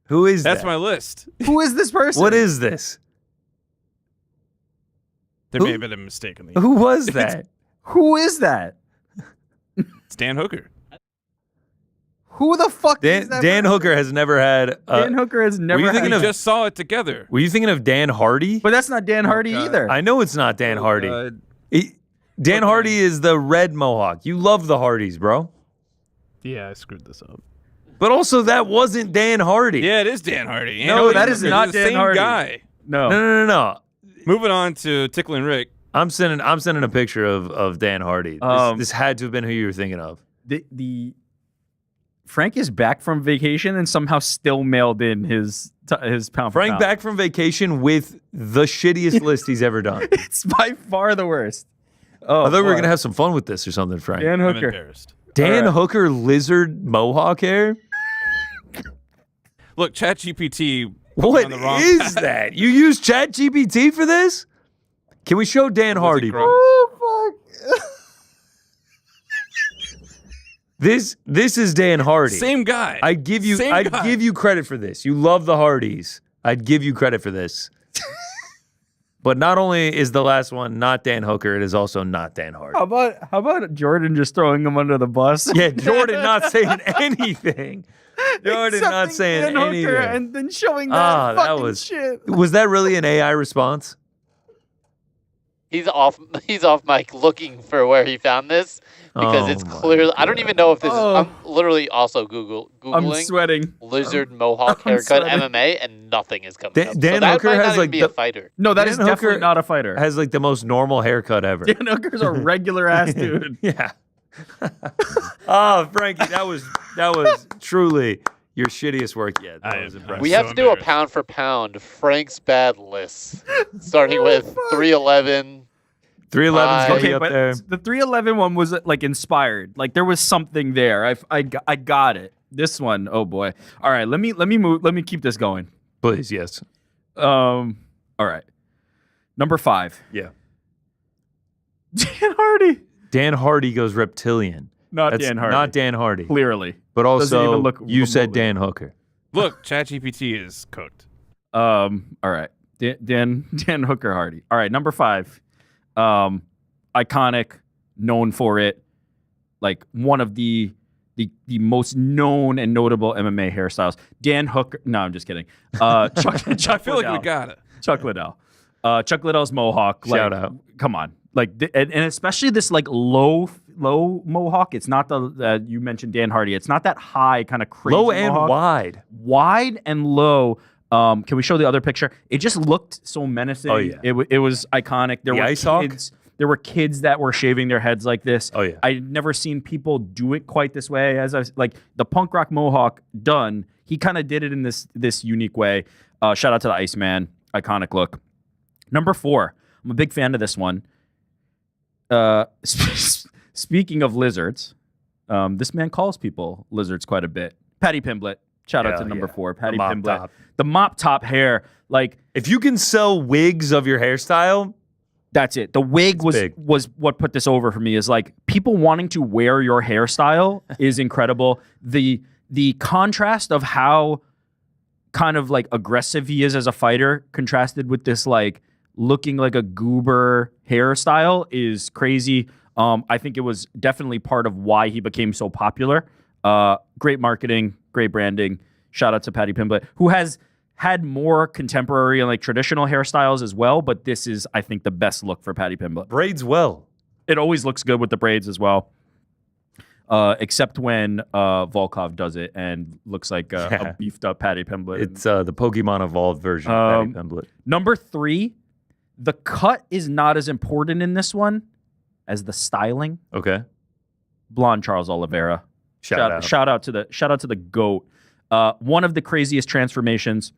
Who is That's that? my list. Who is this person? What is this? There Who- may have been a mistake in the Who was that? Who is that? It's Dan Hooker. Who the fuck is that? Dan Hooker has never had. Dan Hooker has never. you had, thinking We of- just saw it together. Were you thinking of Dan Hardy? but that's not Dan Hardy God. either. I know it's not Dan Hardy. God. Dan Hardy is the red mohawk. You love the Hardys, bro. Yeah, I screwed this up. But also, that wasn't Dan Hardy. Yeah, it is Dan Hardy. No, And that is they're not the Dan same Hardy. guy. no. No. Moving on to Tickling Rick. I'm sending a picture of Dan Hardy. This had to have been who you were thinking of. The Frank is back from vacation and somehow still mailed in his pound for Frank pound. back from vacation with the shittiest list he's ever done. It's by far the worst. Oh, I thought we were boy. gonna have some fun with this or something, Frank. Dan I'm Hooker. embarrassed. Dan All right. Hooker lizard mohawk hair. Look, ChatGPT. What on the wrong is path. that? You use ChatGPT for this? Can we show Dan Hardy? gross? Oh fuck. This is Dan Hardy. Same guy. I'd give you credit for this. You love the Hardys. I'd give you credit for this. But not only is the last one not Dan Hooker, it is also not Dan Hardy. How about Jordan just throwing him under the bus? Yeah, Jordan not saying anything. Jordan not Accepting saying Dan Hooker anything. and then showing that Ah, that fucking was- shit. Was that really an AI response? He's off mic looking for where he found this because it's Oh my clearly. I don't even know if this Oh. is. I'm literally also I'm googling sweating. lizard mohawk I'm haircut sweating. MMA and nothing is coming Dan- up. Dan so that Hooker might has, not even like, be the- a fighter. No, that Dan is definitely Hooker not a fighter. Has like the most normal haircut ever. Dan Hooker's a regular ass dude. Yeah. Oh, Frankie, that was truly your shittiest work yet. That was impressive. We so have to do a embarrassed. pound for pound Frank's bad list, starting with 311. 311's gonna Okay, be up but there. the 311 one was like inspired. Like there was something there. I got it. This one, oh boy. All right, let me move. Let me keep this going. Please, yes. All right. Number 5. Yeah. Dan Hardy. Dan Hardy goes reptilian. Not That's Dan Hardy. not Dan Hardy. Clearly. But Doesn't also, even look you said remotely. Dan Hooker. Look, ChatGPT is cooked. All right. Dan Hooker Hardy. All right, number 5. Iconic, known for it, like one of the most known and notable MMA hairstyles. Dan Hooker. No, I'm just kidding. Chuck I feel like Liddell. we got it. Chuck Liddell. Chuck Liddell's mohawk. Shout like, out. Come on. Like, and especially this like low mohawk. It's not the you mentioned Dan Hardy. It's not that high kind of crazy. Low and mohawk. Wide and low. Can we show the other picture? It just looked so menacing. Oh, yeah. It was iconic. There The were ice hawk? kids. There were kids that were shaving their heads like this. Oh, yeah. I'd never seen people do it quite this way. As I was like the punk rock mohawk done, he kind of did it in this unique way. Shout out to the Iceman, iconic look. Number 4, I'm a big fan of this one. Speaking of lizards, this man calls people lizards quite a bit. Patty Pimblett. Shout out to number 4, Patty mop Pimblett. top. The mop top hair, like If you can sell wigs of your hairstyle, that's it. The wig big. was what put this over for me. Is like people wanting to wear your hairstyle is incredible. The contrast of how kind of like aggressive he is as a fighter, contrasted with this like looking like a goober hairstyle, is crazy. I think it was definitely part of why he became so popular. Great marketing, great branding. Shout out to Patty Pimblett, who has had more contemporary and like traditional hairstyles as well, but this is, I think, the best look for Paddy Pimblett. Braids well. It always looks good with the braids as well, except when Volkov does it and looks like a beefed up Paddy Pimblett. It's the Pokemon evolved version of Paddy Pimblett. Number 3, the cut is not as important in this one as the styling. Okay. Blonde Charles Oliveira. Shout out to the GOAT. One of the craziest transformations.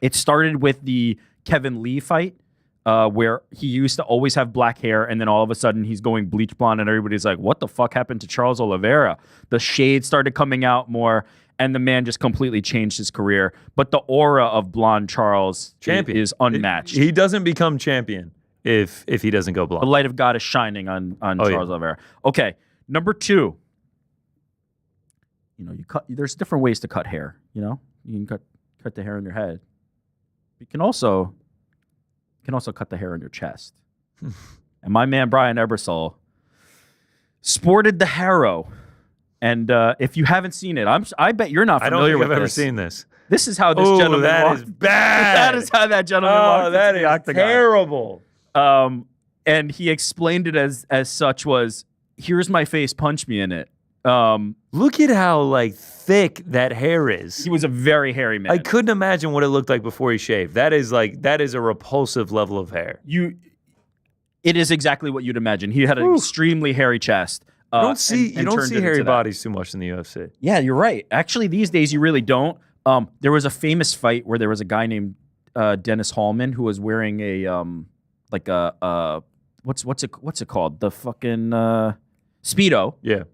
It started with the Kevin Lee fight, where he used to always have black hair, and then all of a sudden he's going bleach blonde, and everybody's like, what the fuck happened to Charles Oliveira? The shades started coming out more, and the man just completely changed his career. But the aura of blonde Charles is unmatched. He doesn't become champion if he doesn't go blonde. The light of God is shining on Charles Oliveira. Okay, number 2. You know, there's different ways to cut hair. You know, you can cut the hair on your head. You can also cut the hair on your chest. And my man Brian Ebersol sported the harrow. And if you haven't seen it, I bet you're not familiar with this. I don't think I've ever seen this. This is how this gentleman that walked. Is bad. That is how that gentleman walked. That is terrible. And he explained it as such was, here's my face, punch me in it. Look at how like thick that hair is. He was a very hairy man. I couldn't imagine what it looked like before he shaved. That is a repulsive level of hair. It is exactly what you'd imagine. He had an extremely hairy chest. You don't see hairy bodies too much in the UFC. Yeah, you're right. Actually, these days you really don't. There was a famous fight where there was a guy named Dennis Hallman who was wearing a what's it called? The fucking Speedo. Yeah.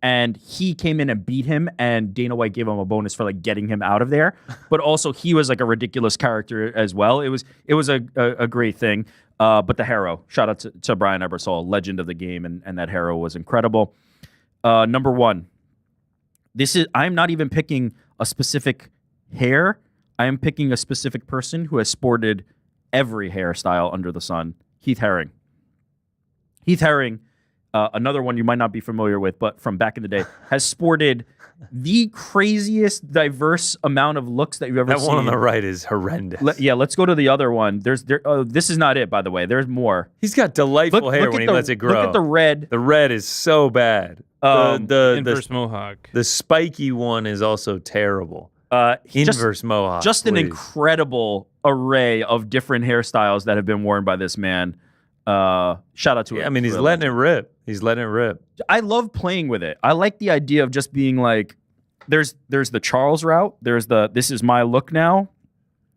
And he came in and beat him, and Dana White gave him a bonus for like getting him out of there. But also, he was like a ridiculous character as well. It was a great thing. But the Harrow, shout out to Brian Ebersol, legend of the game, and that Harrow was incredible. Number 1, I'm not even picking a specific hair. I am picking a specific person who has sported every hairstyle under the sun. Heath Herring. Another one you might not be familiar with, but from back in the day, has sported the craziest, diverse amount of looks that you've ever seen. That one on the right is horrendous. Let's go to the other one. This is not it, by the way. There's more. He's got delightful hair when he lets it grow. Look at the red. The red is so bad. The inverse mohawk. The spiky one is also terrible. Inverse mohawk. Just an incredible array of different hairstyles that have been worn by this man. Shout out to him. I mean, he's letting it rip. I love playing with it. I like the idea of just being like, there's the Charles route. There's this is my look now.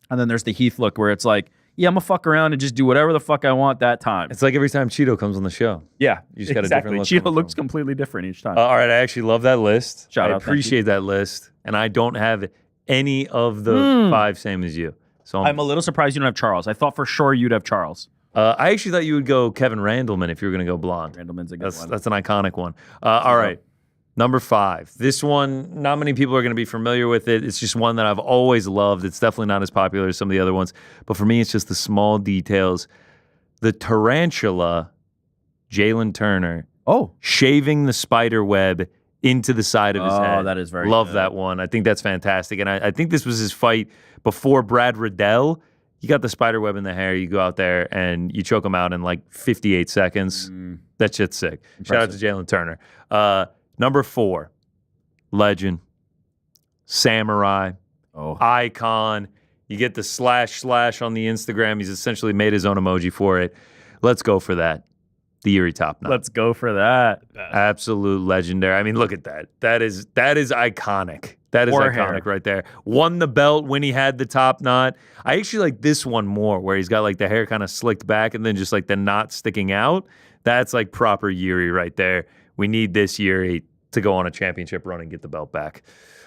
And then there's the Heath look where it's like, yeah, I'm gonna fuck around and just do whatever the fuck I want that time. It's like every time Cheeto comes on the show. Yeah, you just got a different look. Cheeto looks completely different each time. All right, I actually love that list. Shout out, appreciate that list. And I don't have any of the 5 same as you. So I'm a little surprised you don't have Charles. I thought for sure you'd have Charles. I actually thought you would go Kevin Randleman if you were going to go blonde. Randleman's a good one. That's an iconic one. All right. Number 5. This one, not many people are going to be familiar with it. It's just one that I've always loved. It's definitely not as popular as some of the other ones. But for me, it's just the small details. The tarantula, Jalen Turner, shaving the spider web into the side of his head. Oh, that is very Love good. that one. I think that's fantastic. And I think this was his fight before Brad Riddell. You got the spider web in the hair. You go out there and you choke him out in like 58 seconds. That shit's sick. Impressive. Shout out to Jalen Turner. Number 4, legend, samurai, icon. You get the / on the Instagram. He's essentially made his own emoji for it. Let's go for that. The Erie Top Knot. Let's go for that. Absolute legendary. I mean, look at that. That is iconic. That is iconic right there. Won the belt when he had the top knot. I actually like this one more, where he's got like the hair kind of slicked back and then just like the knot sticking out. That's like proper Yuri right there. We need this Yuri to go on a championship run and get the belt back.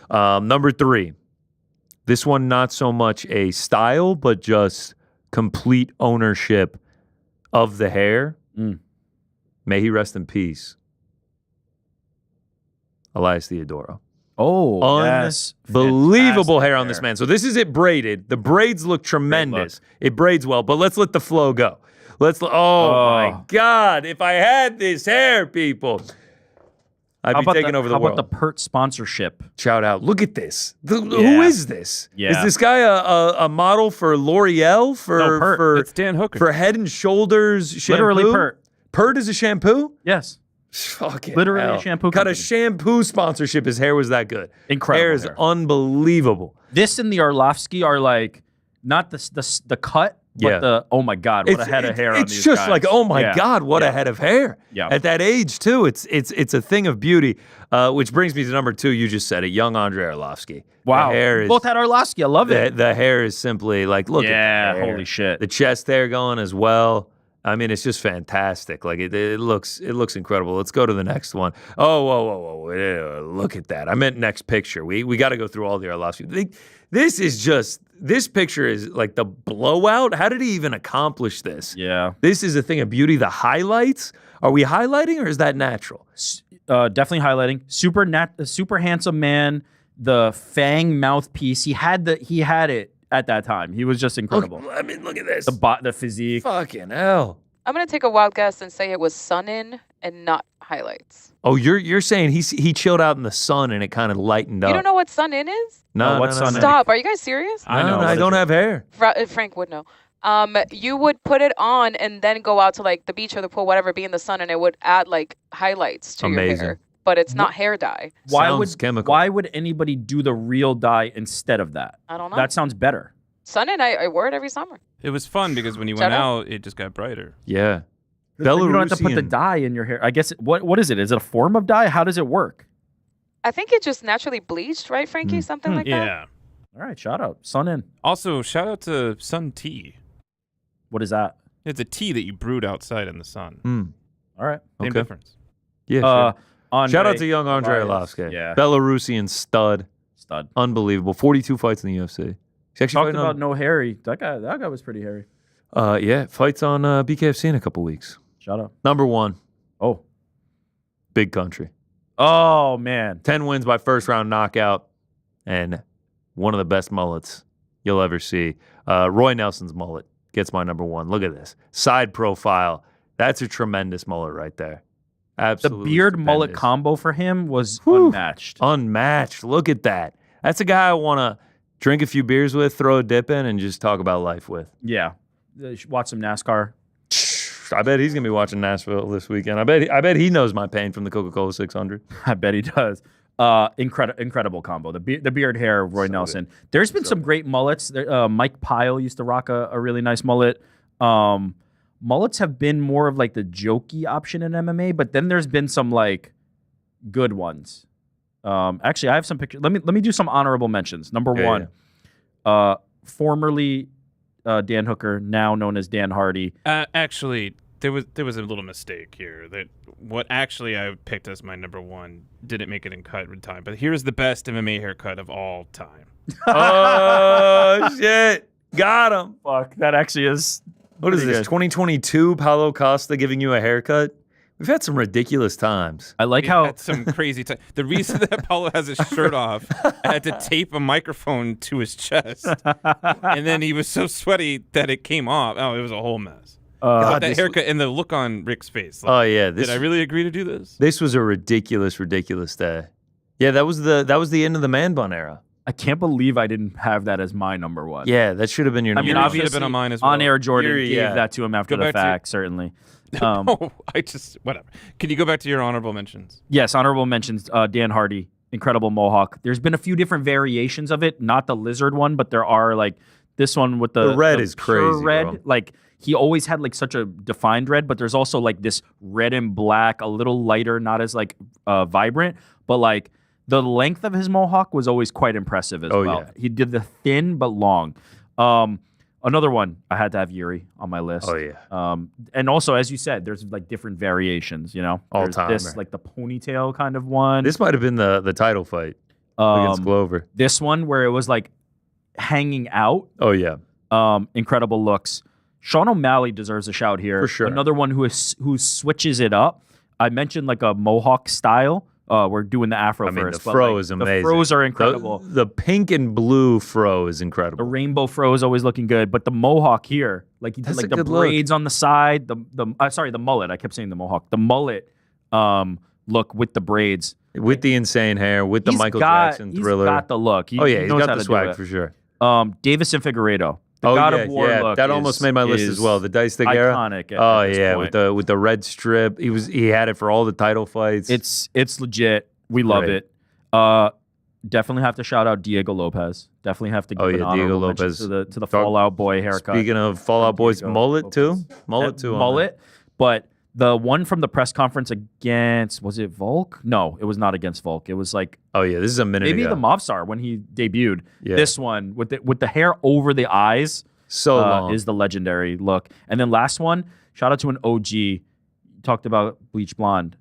Number 3. This one, not so much a style, but just complete ownership of the hair. May he rest in peace. Elias Theodoro. Oh, yes. Unbelievable hair on this man. So this is it braided. The braids look tremendous. It braids well, but let's let the flow go. My God, if I had this hair, people. I'd be taking over the world. How about the Pert sponsorship? Shout out. Look at this. Who is this? Yeah. Is this guy a model for L'Oreal? No, Pert. It's Dan Hooker. For Head and Shoulders shampoo? Literally Pert. Pert is a shampoo? Yes. Fucking Literally hell. a shampoo Cut company. a shampoo sponsorship. His hair was that good. Incredible Hair is hair. unbelievable. This and the Arlovsky are like not the cut, but the oh my god, what a head of hair on these It's just guys. like, oh my God, what a head of hair. Yeah. At that age, too, it's a thing of beauty, which brings me to number 2. You just said it, young Andre Arlovsky. Wow. The hair is, both had Arlovsky. I love it. the hair is simply like, look at the hair. Holy shit. The chest hair going as well. I mean, it's just fantastic. Like it looks incredible. Let's go to the next one. Oh, whoa. Look at that. I meant next picture. We got to go through all the Arlovsky. This picture is like the blowout. How did he even accomplish this? Yeah. This is a thing of beauty. The highlights. Are we highlighting or is that natural? Definitely highlighting. Super handsome man. The fang mouthpiece. He had it at that time. He was just incredible. Look at this. The physique. Fucking hell. I'm gonna take a wild guess and say it was sun in and not highlights. Oh, you're saying he chilled out in the sun and it kind of lightened up. You don't know what sun in is? No, what's sun in? Stop. Are you guys serious? I know. I don't have hair. Frank would know. You would put it on and then go out to like the beach or the pool, whatever, be in the sun, and it would add like highlights to your hair. But it's not hair dye. Sounds chemical. Why would anybody do the real dye instead of that? I don't know. That sounds better. Sun in, I wear it every summer. It was fun because when you went out, it just got brighter. Yeah. You don't have to put the dye in your hair. I guess what is it? Is it a form of dye? How does it work? I think it just naturally bleached, right, Frankie? Something like that. Yeah. All right, shout out. Sun in. Also, shout out to Sun Tea. What is that? It's a tea that you brewed outside in the sun. All right. Same difference. Yeah, Andre, shout out to young Andre Arlovsky. Yeah. Belarusian stud. Unbelievable. 42 fights in the UFC. He's actually Talked about no hairy. That guy was pretty hairy. Yeah, fights on BKFC in a couple weeks. Shout out. Number 1. Oh. Big country. Oh, man. 10 wins by first round knockout and one of the best mullets you'll ever see. Roy Nelson's mullet gets my number 1. Look at this. Side profile. That's a tremendous mullet right there. Absolutely. The beard stupendous. mullet combo for him was unmatched. Unmatched. Look at that. That's a guy I want to drink a few beers with, throw a dip in, and just talk about life with. Yeah. Watch some NASCAR. I bet he's going to be watching Nashville this weekend. I bet he knows my pain from the Coca-Cola 600. I bet he does. Incredible combo. The beard hair of Roy Nelson. Good. There's been some great mullets. Mike Pyle used to rock a really nice mullet. Mullets have been more of like the jokey option in MMA, but then there's been some like good ones. Actually, I have some pictures. Let me do some honorable mentions. Number 1, formerly Dan Hooker, now known as Dan Hardy. Actually, there was a little mistake here. That what actually I picked as my number 1 didn't make it in cut in time. But here's the best MMA haircut of all time. Oh, shit. Got him. Fuck, that actually is. What is this, 2022 Paulo Costa giving you a haircut? We've had some ridiculous times. I like We how had some crazy time. The reason that Paulo has his shirt off, I had to tape a microphone to his chest, and then he was so sweaty that it came off. Oh, it was a whole mess. God, that haircut and the look on Rick's face. Like, oh yeah, did I really agree to do this? This was a ridiculous day. Yeah, that was the end of the man bun era. I can't believe I didn't have that as my number 1. Yeah, that should have been your. I mean, number obviously, one. should have been on mine as well. On air, Jordan Yuri, gave yeah. that to him after Go the back to- fact, certainly. Oh, whatever. Can you go back to your honorable mentions? Yes, honorable mentions. Dan Hardy, incredible mohawk. There's been a few different variations of it, not the lizard one, but there are like this one with the red is pure crazy, red. bro. Like he always had like such a defined red, but there's also like this red and black, a little lighter, not as like vibrant, but like the length of his mohawk was always quite impressive as well. Yeah. He did the thin but long. Another one, I had to have Yuri on my list. Oh yeah. And also, as you said, there's like different variations, you know? All There's time. this, like the ponytail kind of one. This might have been the title fight against Glover. This one where it was like hanging out. Oh yeah. Incredible looks. Sean O'Malley deserves a shout here. For sure. Another one who switches it up. I mentioned like a mohawk style. We're doing the Afro I mean, first. the fro is amazing. The fros are incredible. The pink and blue fro is The incredible. rainbow fro is always looking good, but the mohawk here, like he did That's like a the good look. braids on the side, the mullet. I kept saying the mohawk. The mullet look with the braids. With the insane hair, with the Michael Jackson Thriller. He's got the look. He he's knows got how the to swag do it. for sure. Davison Figueiredo. The God of War look that almost made my list as well. The Dice Stick era. Iconic. Oh yeah, with the red strip. He had it for all the title fights. It's legit. We love it. Definitely have to shout out Diego Lopez. Definitely have to give an honorable mention to the Fallout Boy haircut. Speaking of Fallout Boys, mullet too. Mullet. But the one from the press conference against, was it Volk? No, it was not against Volk. It was like, oh yeah, this is a minute maybe ago. the Movsar when he debuted. Yeah. This one with the hair over the eyes, so long, is the legendary look. And then last one, shout out to an OG. Talked about bleach blonde,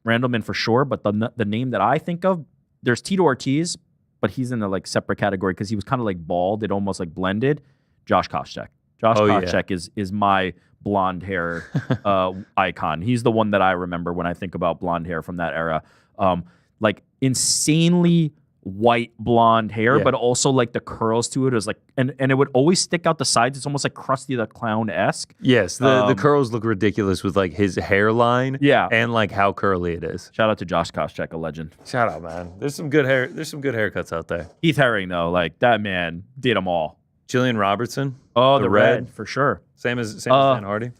Randleman for sure. But the name that I think of, there's Tito Ortiz, but he's in a like separate category because he was kind of like bald. It almost like blended. Josh Koscheck. Koscheck is my blonde hair icon. He's the one that I remember when I think about blonde hair from that era. Like insanely white blonde hair, but also like the curls to it is like, and it would always stick out the sides. It's almost like Krusty the Clown-esque. Yes, the curls look ridiculous with like his hairline. Yeah, and like how curly it is. Shout out to Josh Koscheck, a legend. Shout out, man. There's some good hair. There's some good haircuts out there. Heath Herring though, like that man did them all. Jillian Robertson. Oh, the red for sure. Same as Dan Hardy.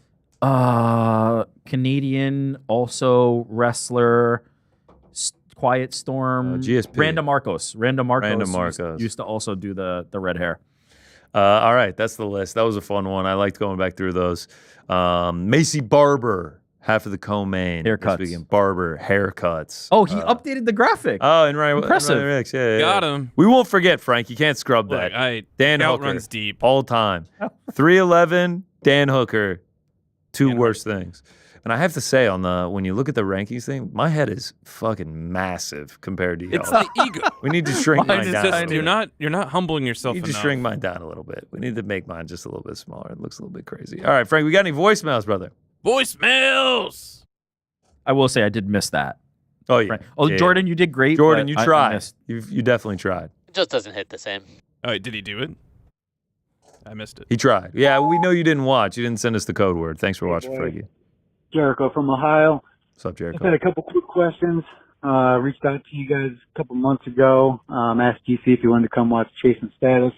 Canadian, also wrestler, Quiet Storm. GSP. Randa Marcos. Used to also do the red hair. All right, that's the list. That was a fun one. I liked going back through those. Macy Barber, half of the co-main. Haircuts. Barber, haircuts. Oh, he updated the graphic. Oh, and right. Impressive. Yeah. Got him. We won't forget, Frank. You can't scrub that. Look, Dan Hooker. runs deep. All time. 311, Dan Hooker. Two worst things. And I have to say, when you look at the rankings thing, my head is fucking massive compared to y'all. It's the ego. We need to shrink mine down. You're not humbling yourself We need enough. to shrink mine down a little bit. We need to make mine just a little bit smaller. It looks a little bit crazy. All right, Frank, we got any voicemails, brother? Voicemails. I will say I did miss that. Oh, yeah. Yeah. Jordan, you did great. Jordan, you tried. You definitely tried. It just doesn't hit the same. Oh, wait, did he do it? I missed it. He tried. Yeah, we know you didn't watch. You didn't send us the code word. Thanks for watching, Frankie. Jericho from Ohio. What's up, Jericho? I've had a couple quick questions. Reached out to you guys a couple months ago. Asked GC if he wanted to come watch Chasing Status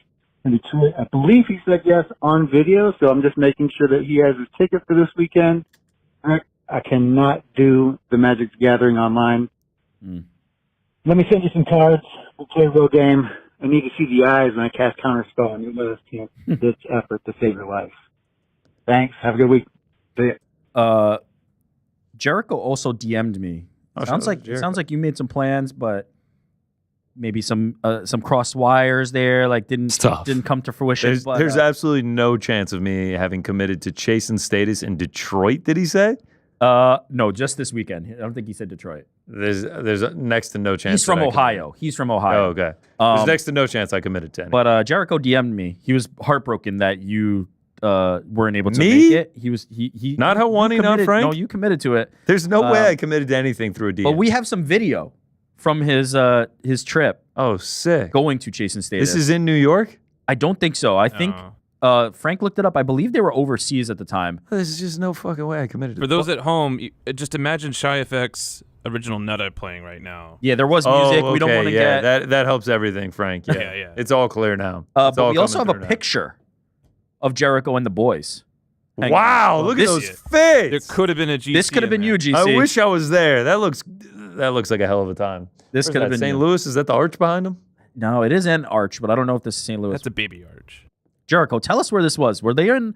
in Detroit. I believe he said yes on video, so I'm just making sure that he has his ticket for this weekend. I cannot do the Magic's Gathering online. Let me send you some cards. We'll play a real game. I need to see the eyes when I cast Counterspell on you. Let us team ditch effort to save your life. Thanks. Have a good week. See ya. Jericho also DM'd me. Sounds like you made some plans, but maybe some crossed wires there, like didn't come to fruition. There's absolutely no chance of me having committed to Chasing Status in Detroit. Did he say? No, just this weekend. I don't think he said Detroit. There's next to no chance. He's from Ohio. Oh, okay. There's next to no chance I committed to anything. But Jericho DM'd me. He was heartbroken that you weren't able to make it. He not Helwani, not Frank. No, you committed to it. There's no way I committed to anything through a DM. But we have some video from his trip. Oh, sick. Going to Chasing Status. This is in New York? I don't think so. I think Frank looked it up. I believe they were overseas at the time. There's just no fucking way I committed to For those at home, just imagine Shy FX original Nutta playing right now. Yeah, there was music. Okay. We don't want to get that helps everything, Frank. Yeah, yeah. It's all clear now. But we also have a picture of Jericho and the boys. Wow, look at those fits. There could have been a GC. This could have been you, GC. I wish I was there. That looks like a hell of a time. This could have been St. Louis. Is that the arch behind him? No, it is an arch, but I don't know if this is St. Louis. That's a baby arch. Jericho, tell us where this was. Were they in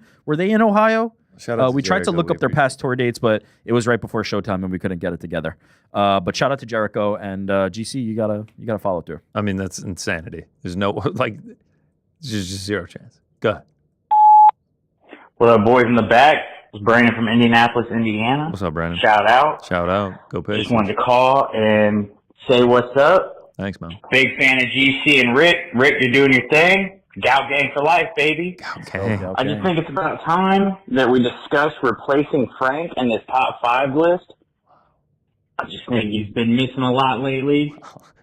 Ohio? Shout out to we tried Jericho. to look up their past tour dates, but it was right before Showtime and we couldn't get it together. But shout out to Jericho and GC. You gotta follow through. I mean, that's insanity. There's no there's just zero chance. Go ahead. What up, boys in the back? It's Brandon from Indianapolis, Indiana. What's up, Brandon? Shout out. Go Pacers. Just wanted to call and say what's up. Thanks, man. Big fan of GC and Rick. Rick, you're doing your thing. Gal gang for life, baby. Okay. I just think it's about time that we discuss replacing Frank in this top 5 list. I just think he's been missing a lot lately.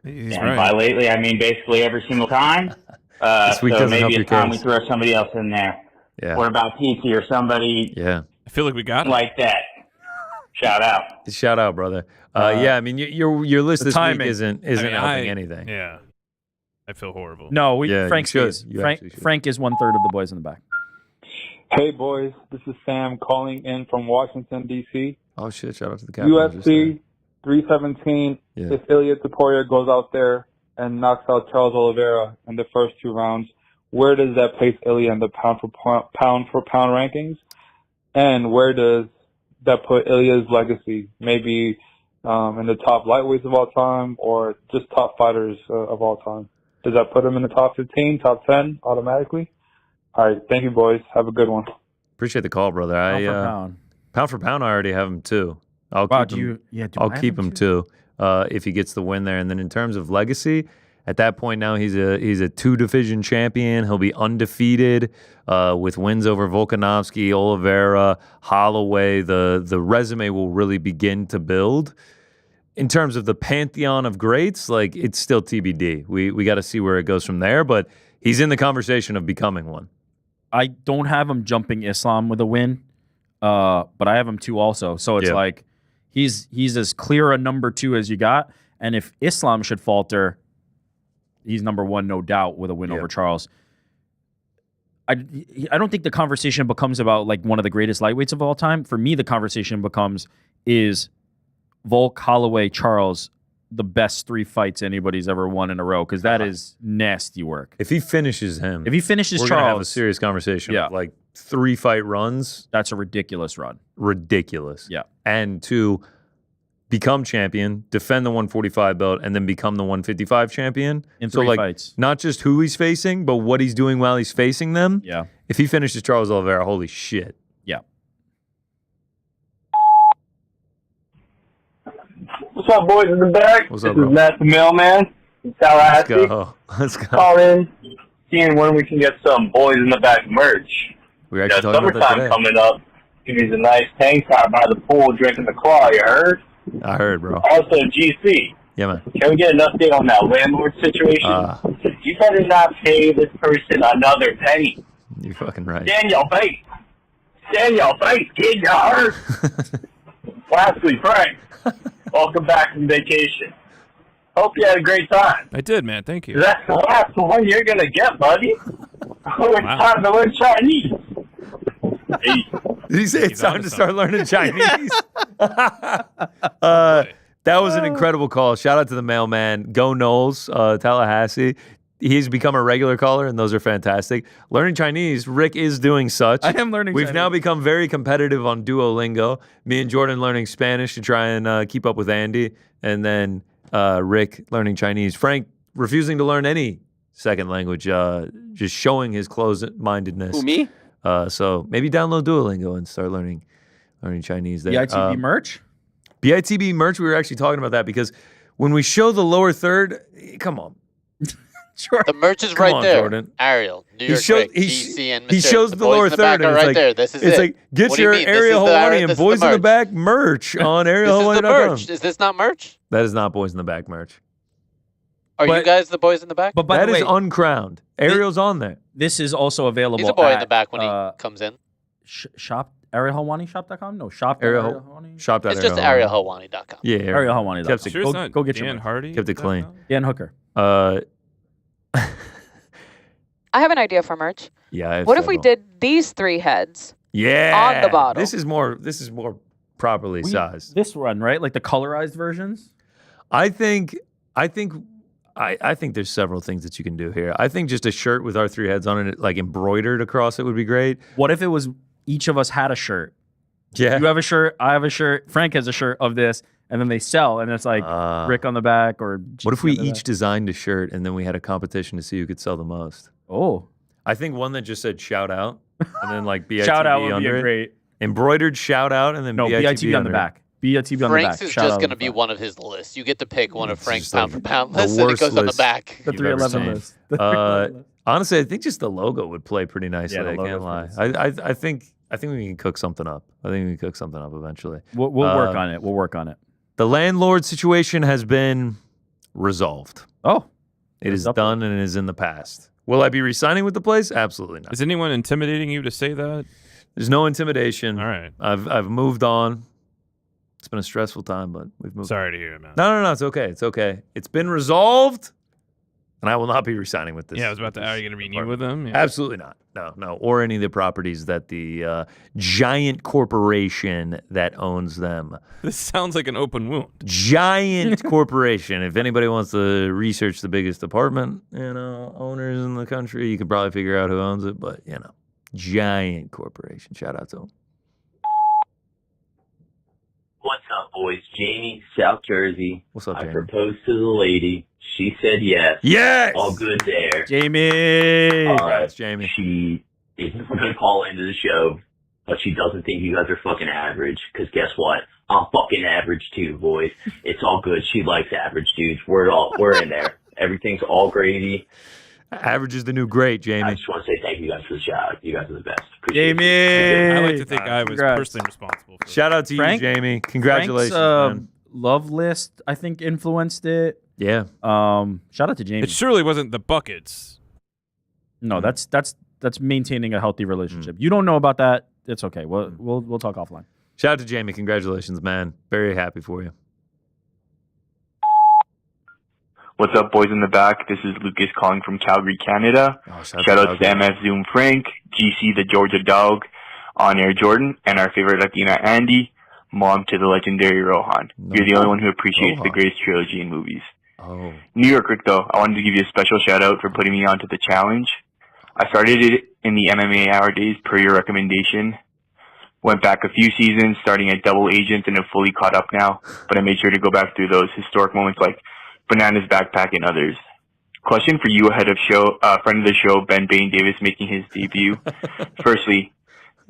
He's and right. by lately, I mean basically every single time. This week so doesn't help maybe your it's time case. we throw somebody else in there. Yeah. What about PT or somebody I feel like we got it. like that? Shout out. Shout out, brother. Yeah, I mean, your list this week isn't helping anything. Yeah. I feel horrible. No, Yeah, Frank's you is. should. Frank is 1/3 of the boys in the back. Hey, boys. This is Sam calling in from Washington, D.C. Oh, shit. Shout out to the Capitals. UFC 317. Yeah. If Ilya Topuria goes out there and knocks out Charles Oliveira in the first 2 rounds, where does that place Ilya in the pound for pound rankings? And where does that put Ilya's legacy? Maybe in the top lightweights of all time, or just top fighters of all time? Does that put him in the top 15, top 10 automatically? All right. Thank you, boys. Have a good one. Appreciate the call, brother. Pound for pound, I already have him too. I'll keep him too if he gets the win there. And then in terms of legacy, at that point now he's a 2-division champion. He'll be undefeated with wins over Volkanovski, Oliveira, Holloway. The resume will really begin to build. In terms of the pantheon of greats, like, it's still TBD. We got to see where it goes from there, but he's in the conversation of becoming one. I don't have him jumping Islam with a win, but I have him 2 also. So it's like he's as clear a number 2 as you got. And if Islam should falter, he's number 1, no doubt, with a win over Charles. I don't think the conversation becomes about like one of the greatest lightweights of all time. For me, the conversation becomes, is Volk, Holloway, Charles the best 3 fights anybody's ever won in a row? Because that is nasty work. If he finishes him, we're Charles, gonna have a serious conversation. Yeah. Of like 3 fight runs. That's a ridiculous run. Ridiculous. Yeah. And to become champion, defend the 145 belt, and then become the 155 champion in 3 fights. Not just who he's facing, but what he's doing while he's facing them. Yeah. If he finishes Charles Oliveira, holy shit. Yeah. What's up, boys in the back? What's up, this bro? is Matt the Mailman in Tallahassee. Let's go. Call in, seeing when we can get some boys in the back merch. We're actually talking about that summertime today. coming up. Give me a nice tank top by the pool, drinking the claw. You heard? I heard, bro. Also, GC. Yeah, man. Can we get an update on that landlord situation? You better not pay this person another penny. You're fucking right. Stand your face. Stand your face, kid. You heard? Lastly, Frank, welcome back from vacation. Hope you had a great time. I did, man. Thank you. That's the last one you're going to get, buddy. It's time to learn Chinese. Hey. Did he say it's time to start learning Chinese? That was an incredible call. Shout out to the mailman. Go Knowles, Tallahassee. He's become a regular caller, and those are fantastic. Learning Chinese, Rick is doing such. I am learning We've Chinese. now become very competitive on Duolingo. Me and Jordan learning Spanish to try and keep up with Andy, and then Rick learning Chinese. Frank refusing to learn any second language, just showing his closed-mindedness. Who, me? So maybe download Duolingo and start learning Chinese there. BITB merch? BITB merch, we were actually talking about that because when we show the lower third, come on. Sure. The merch is Come right on, there. Jordan. Ariel, New York, DC, and Mr. He shows the boys lower in the third, back are and right it's like, there. This is it's it. like, get What do you your mean? This Ariel is the- Helwani this and is the Boys in the merch. Back merch on This is the ArielHelwani.com. merch. Is this not merch? That is not Boys in the Back merch. Are you guys the boys in the back? But by That the way, is uncrowned. Ariel's on there. this is also available. He's a boy in at, the back when he comes in. Shop ArielHelwani.shop.com? No, shop Ariel Helwani. Shop. It's just ArielHelwani.com. Yeah, ArielHelwani.com. Kept it, Sure it's not go get your Dan merch. Hardy. kept it clean. Dan Hooker. I have an idea for merch. Yeah. I have What if we several. did these 3 heads? Yeah. on the bottle? This is more properly sized. This run, right? Like the colorized versions? I think there's several things that you can do here. I think just a shirt with our 3 heads on it, like embroidered across it, would be great. What if it was each of us had a shirt? Yeah. You have a shirt, I have a shirt, Frank has a shirt of this, and then they sell, and it's like Rick on the back or. What if we GC on the each back. designed a shirt and then we had a competition to see who could sell the most? Oh, I think one that just said shout out and then like BITB shout out would be under a it. great. Embroidered shout out and then No, BITB BITB on the under it. back. BITB on the back. Frank's is Shout just out going to on the be front. one of his lists. You get to pick one of It's Frank's just pound for pound the lists, and it worst goes on the list back. The you've ever 311 seen. list. The 311 list. Honestly, I think just the logo would play pretty nicely. Yeah, the I can't logo's lie. pretty I think we can cook something up. I think we can cook something up eventually. We'll work on it. We'll work on it. The landlord situation has been resolved. Oh, It is up done and it is in the past. Will I be re-signing with the place? Absolutely not. Is anyone intimidating you to say that? There's no intimidation. All right. I've moved on. It's been a stressful time, but we've moved. Sorry to hear it, man. No. It's okay. It's okay. It's been resolved, and I will not be re-signing with this. Yeah, I was about to. Are you going to renew with them? Yeah. Absolutely not. No. Or any of the properties that the giant corporation that owns them. This sounds like an open wound. Giant corporation. If anybody wants to research the biggest apartment, owners in the country, you could probably figure out who owns it. But giant corporation. Shout out to them. What's up, boys? Jamie, South Jersey. What's up, Jamie? I proposed to the lady. She said yes. Yes! All good there. Jamie! All right, Jamie. She isn't going to call into the show, but she doesn't think you guys are fucking average. Because guess what? I'm fucking average too, boys. It's all good. She likes average dudes. We're in there. Everything's all gravy. Average is the new great, Jamie. I just want to say thank you guys for the shout. You guys are the best. Jamie! I like to think I was personally responsible for it. Shout out to Frank? you, Jamie. Congratulations, Frank's, man. Love list, I think, influenced it. Yeah. Shout out to Jamie. It surely wasn't the buckets. No, that's maintaining a healthy relationship. You don't know about that. It's okay. We'll talk offline. Shout out to Jamie. Congratulations, man. Very happy for you. What's up, boys in the back? This is Lucas calling from Calgary, Canada. Shout out to MF Zoom Frank, GC the Georgia Dog, On Air Jordan, and our favorite Latina Andy, mom to the legendary Rohan. You're the only one who appreciates the greatest trilogy in movies. Oh. New York Rick, though, I wanted to give you a special shout out for putting me onto the challenge. I started it in the MMA Hour days per your recommendation. Went back a few seasons, starting at Double Agent, and have fully caught up now. But I made sure to go back through those historic moments like Bananas Backpack and others. Question for you ahead of friend of the show, Ben Bain Davis, making his debut. Firstly,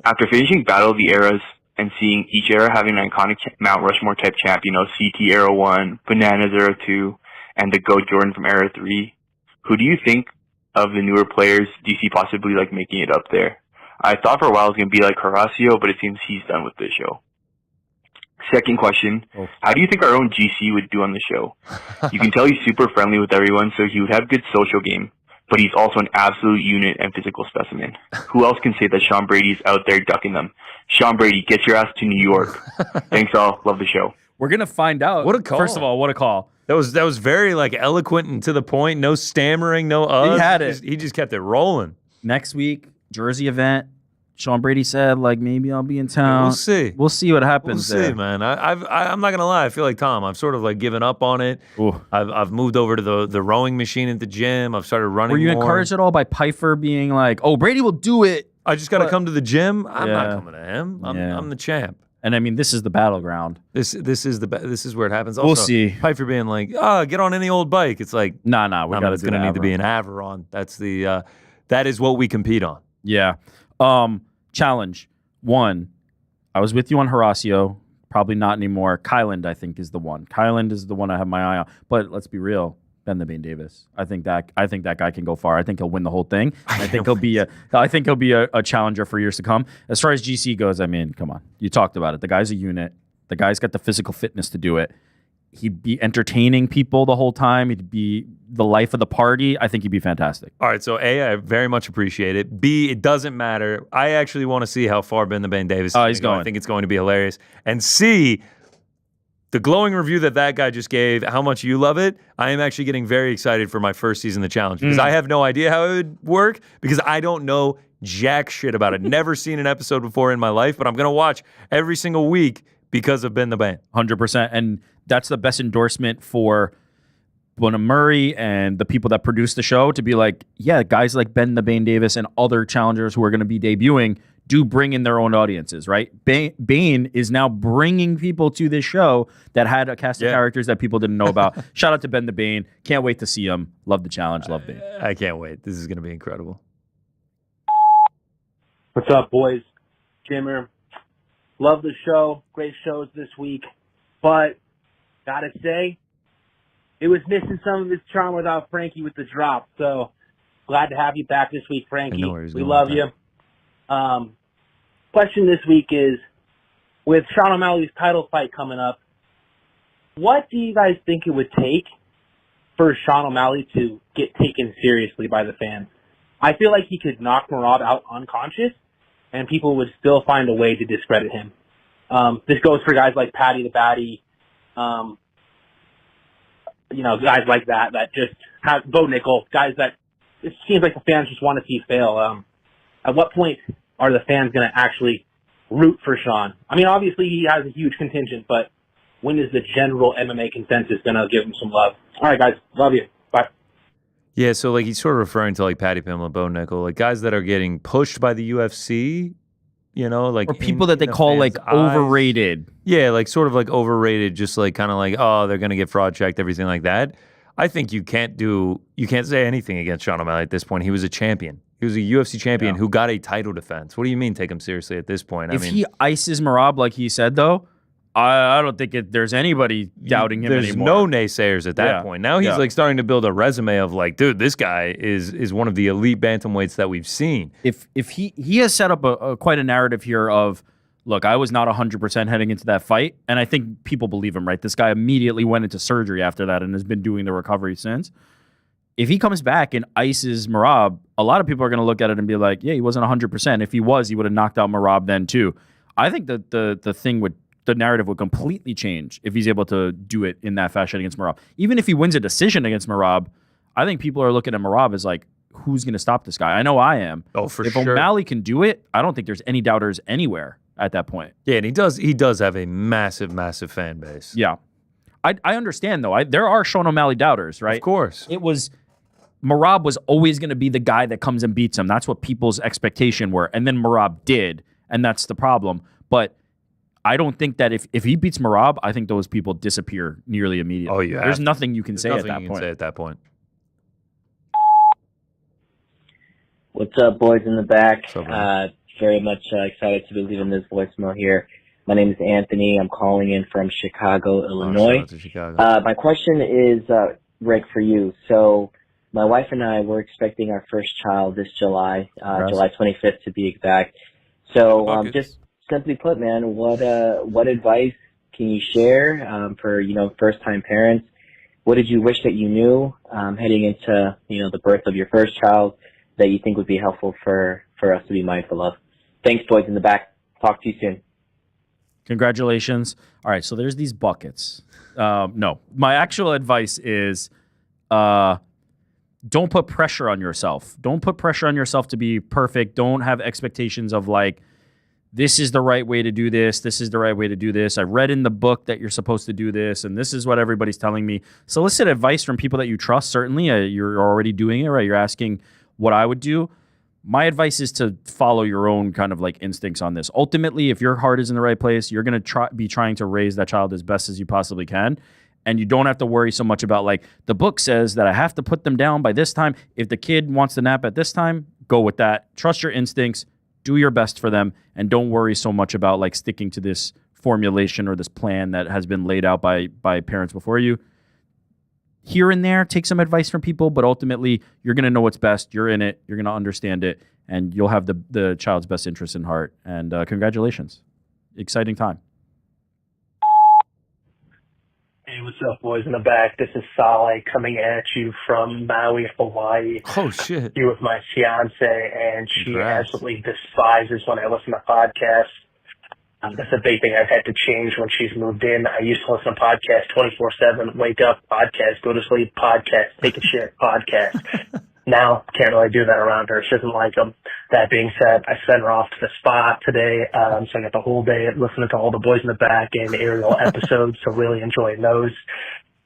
after finishing Battle of the Eras and seeing each era having an iconic Mount Rushmore type champ, CT Era 1, Bananas Era 2, and the GOAT Jordan from Era 3, who do you think of the newer players do you see possibly making it up there? I thought for a while it was going to be like Horacio, but it seems he's done with this show. Second question, how do you think our own GC would do on the show? You can tell he's super friendly with everyone, so he would have good social game, but he's also an absolute unit and physical specimen. Who else can say that Sean Brady's out there ducking them? Sean Brady, get your ass to New York. Thanks all. Love the show. We're going to find out. What a call. First of all, what a call. That was very eloquent and to the point. No stammering, no He had it. He just kept it rolling. Next week, Jersey event. Sean Brady said, maybe I'll be in town. We'll see. We'll see what happens We'll see, there. man. I'm not gonna lie. I feel like Tom. I've sort of given up on it. Ooh. I've moved over to the rowing machine at the gym. I've started running. Were you more. encouraged at all by Pfeiffer being like, "Oh, Brady will do it"? I just got to come to the gym. I'm not Yeah. coming to him. Yeah. I'm the champ. And I mean, this is the battleground. This is where it happens. We'll Also, see. Pfeiffer being like, get on any old bike. It's like, Nah, we got to it's do gonna the need to be Aviron. an Aviron. That's the that is what we compete on. Yeah. Challenge 1. I was with you on Horacio. Probably not anymore. Kyland, I think, is the one. Kyland is the one I have my eye on. But let's be real. Ben the Bain Davis. I think that guy can go far. I think he'll win the whole thing. I think he'll be a challenger for years to come. As far as GC goes, I mean, come on. You talked about it. The guy's a unit. The guy's got the physical fitness to do it. He'd be entertaining people the whole time. He'd be the life of the party. I think he'd be fantastic. All right, so A, I very much appreciate it. B, it doesn't matter. I actually want to see how far Ben the Bain Davis is he's going. I think it's going to be hilarious. And C, the glowing review that guy just gave, how much you love it, I am actually getting very excited for my first season of the challenge because I have no idea how it would work because I don't know jack shit about it. Never seen an episode before in my life, but I'm going to watch every single week because of Ben the Bain. 100%. And that's the best endorsement for Bona Murray and the people that produce the show to be like, yeah, guys like Ben the Bain Davis and other challengers who are going to be debuting do bring in their own audiences, right? Bain is now bringing people to this show that had a cast of characters that people didn't know about. Shout out to Ben the Bain. Can't wait to see him. Love the challenge. Love Bain. I can't wait. This is going to be incredible. What's up, boys? Jimmer. Love the show. Great shows this week. But gotta say, it was missing some of its charm without Frankie with the drop. So glad to have you back this week, Frankie. We love you. Question this week is, with Sean O'Malley's title fight coming up, what do you guys think it would take for Sean O'Malley to get taken seriously by the fans? I feel like he could knock Murad out unconscious, and people would still find a way to discredit him. This goes for guys like Patty the Batty, guys like that just have Bo Nickel, guys that it seems like the fans just want to see fail. At what point are the fans going to actually root for Sean? I mean, obviously he has a huge contingent, but when is the general MMA consensus going to give him some love? All right, guys. Love you. Bye. Yeah, so like he's sort of referring to like Patty Pimblett, Bo Nickel, like guys that are getting pushed by the UFC, like or people that they call like overrated. Yeah, like sort of like overrated, just like kind of like, oh, they're gonna get fraud checked, everything like that. I think you can't say anything against Sean O'Malley at this point. He was a champion. He was a UFC champion who got a title defense. What do you mean take him seriously at this point? If he ices Merab like he said, though, I don't think there's anybody doubting him anymore. There's no naysayers at that point. Now he's like starting to build a resume of like, dude, this guy is one of the elite bantamweights that we've seen. If he has set up quite a narrative here of, look, I was not 100% heading into that fight, and I think people believe him, right? This guy immediately went into surgery after that and has been doing the recovery since. If he comes back and ices Merab, a lot of people are going to look at it and be like, yeah, he wasn't 100%. If he was, he would have knocked out Merab then too. I think that the narrative would completely change if he's able to do it in that fashion against Merab. Even if he wins a decision against Merab, I think people are looking at Merab as like, who's going to stop this guy? I know I am. Oh, for if sure. If O'Malley can do it, I don't think there's any doubters anywhere at that point. Yeah, and he does have a massive, massive fan base. Yeah. I understand, though. There are Sean O'Malley doubters, right? Of course. Merab was always going to be the guy that comes and beats him. That's what people's expectation were. And then Merab did, and that's the problem. But I don't think that if he beats Merab, I think those people disappear nearly immediately. Oh, yeah. There's nothing you can say at that point. What's up, boys in the back? Very much excited to be leaving this voicemail here. My name is Anthony. I'm calling in from Chicago, Illinois. Shout out to Chicago. My question is, Rick, for you. So my wife and I were expecting our first child this July, July 25th to be exact. So just simply put, man, what advice can you share for first-time parents? What did you wish that you knew heading into the birth of your first child that you think would be helpful for us to be mindful of? Thanks, boys in the back. Talk to you soon. Congratulations. All right, so there's these buckets. No, my actual advice is don't put pressure on yourself. Don't put pressure on yourself to be perfect. Don't have expectations of like, this is the right way to do this. This is the right way to do this. I read in the book that you're supposed to do this, and this is what everybody's telling me. Solicit advice from people that you trust. Certainly, you're already doing it, right? You're asking what I would do. My advice is to follow your own kind of like instincts on this. Ultimately, if your heart is in the right place, you're going to be trying to raise that child as best as you possibly can. And you don't have to worry so much about like, the book says that I have to put them down by this time. If the kid wants to nap at this time, go with that. Trust your instincts. Do your best for them. And don't worry so much about like sticking to this formulation or this plan that has been laid out by parents before you. Here and there, take some advice from people, but ultimately, you're going to know what's best. You're in it. You're going to understand it. And you'll have the child's best interest in heart. And congratulations. Exciting time. Hey, what's up, boys in the back? This is Saleh coming at you from Maui, Hawaii. Oh, shit. Here with my fiance, and she absolutely despises when I listen to podcasts. That's a big thing I've had to change when she's moved in. I used to listen to podcasts 24/7, wake up, podcast, go to sleep, podcast, take a shit, podcast. Now, can't really do that around her. She doesn't like them. That being said, I sent her off to the spa today, so I got the whole day listening to all the Boys in the Back and Ariel episodes, so really enjoying those.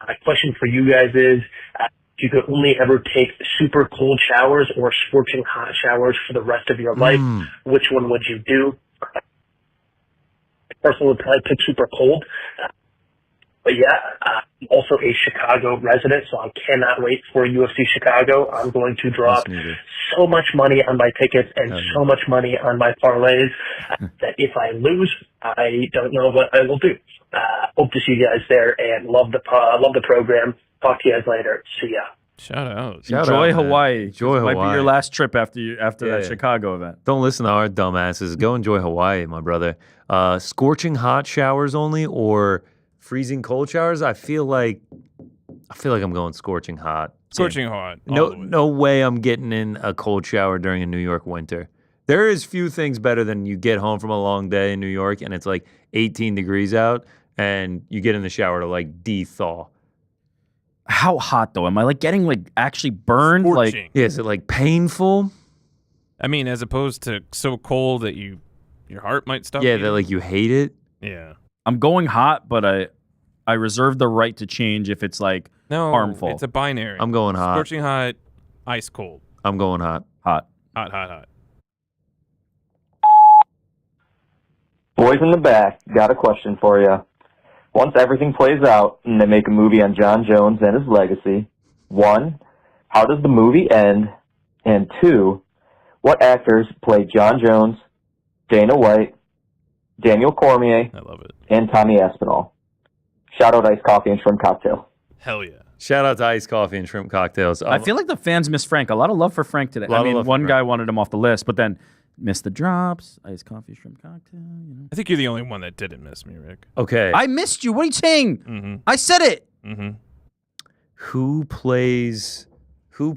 My question for you guys is, if you could only ever take super cold showers or scorching hot showers for the rest of your life, which one would you do? Personally, would probably pick super cold. But yeah, I'm also a Chicago resident, so I cannot wait for UFC Chicago. I'm going to drop so much money on my tickets and so much money on my parlays that if I lose, I don't know what I will do. Hope to see you guys there and love the program. Talk to you guys later. See ya. Shout out. Enjoy Hawaii. Enjoy Hawaii. Might be your last trip after that Chicago event. Don't listen to our dumbasses. Go enjoy Hawaii, my brother. Scorching hot showers only or freezing cold showers? I feel like I'm going scorching hot. Scorching hot. No way I'm getting in a cold shower during a New York winter. There is few things better than you get home from a long day in New York and it's like 18 degrees out and you get in the shower to like de-thaw. How hot though? Am I like getting like actually burned? Scorching. Like, yeah, is it like painful? I mean, as opposed to so cold that your heart might stop. Yeah, that like you hate it. Yeah. I'm going hot, but I reserve the right to change if it's like harmful. It's a binary. I'm going hot. Scorching hot, ice cold. I'm going hot. Hot. Hot. Boys in the back, got a question for you. Once everything plays out and they make a movie on Jon Jones and his legacy, 1, how does the movie end? And 2, what actors play Jon Jones, Dana White, Daniel Cormier, I love it, and Tommy Aspinall? Shout out Iced Coffee and Shrimp Cocktail. Hell yeah. Shout out to Iced Coffee and Shrimp Cocktails. I feel like the fans miss Frank. A lot of love for Frank today. I mean, one guy wanted him off the list, but then missed the drops, iced coffee, shrimp cocktail. You know. I think you're the only one that didn't miss me, Rick. Okay. I missed you. What are you saying? Mm-hmm. I said it. Mm-hmm. Who plays who?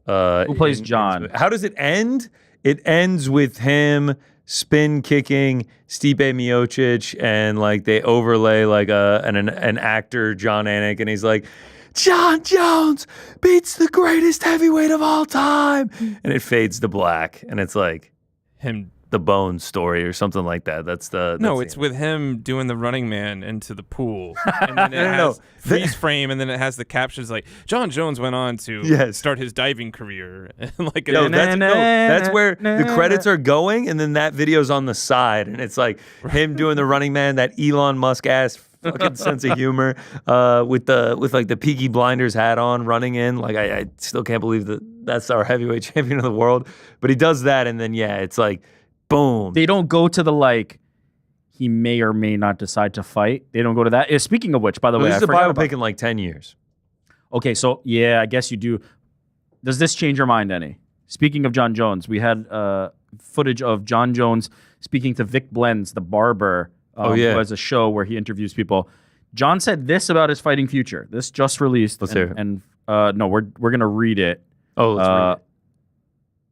Who plays John? How does it end? It ends with him spin kicking Stipe Miocic, and like they overlay like an actor, John Anik, and he's like, Jon Jones beats the greatest heavyweight of all time, and it fades to black, and it's like him, the Bone story or something like that. That's it's with him doing the Running Man into the pool, and then it has freeze frame, and then it has the captions like Jon Jones went on to start his diving career, and like that's where the credits are going, and then that video's on the side, and it's like him doing the Running Man, that Elon Musk ass fucking sense of humor, with like the Peaky Blinders hat on, running in. Like I still can't believe that's our heavyweight champion of the world, but he does that, and then it's like, boom. They don't go to the like, he may or may not decide to fight. They don't go to that. Speaking of which, by the way, this is a biopic in like 10 years. Okay, so yeah, I guess you do. Does this change your mind any? Speaking of Jon Jones, we had footage of Jon Jones speaking to Vic Blends, the barber. Who has a show where he interviews people. Jon said this about his fighting future. This just released. Let's hear it. And no, we're gonna read it. Oh, let's read it.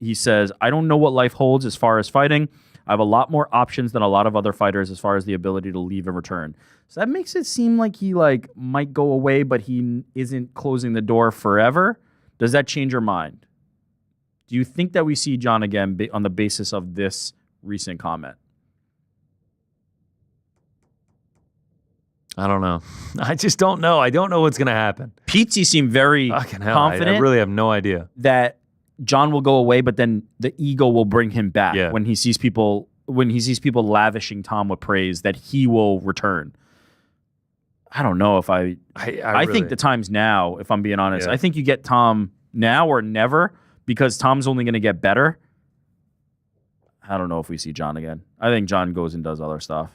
He says, I don't know what life holds as far as fighting. I have a lot more options than a lot of other fighters as far as the ability to leave and return. So that makes it seem like he might go away, but he isn't closing the door forever. Does that change your mind? Do you think that we see Jon again on the basis of this recent comment? I don't know. I just don't know. I don't know what's going to happen. Pizzi seemed very confident. I really have no idea. That Jon will go away, but then the ego will bring him back when he sees people lavishing Tom with praise, that he will return. I don't know if I think the time's now, if I'm being honest. I think you get Tom now or never, because Tom's only going to get better. I don't know if we see Jon again. I think Jon goes and does other stuff.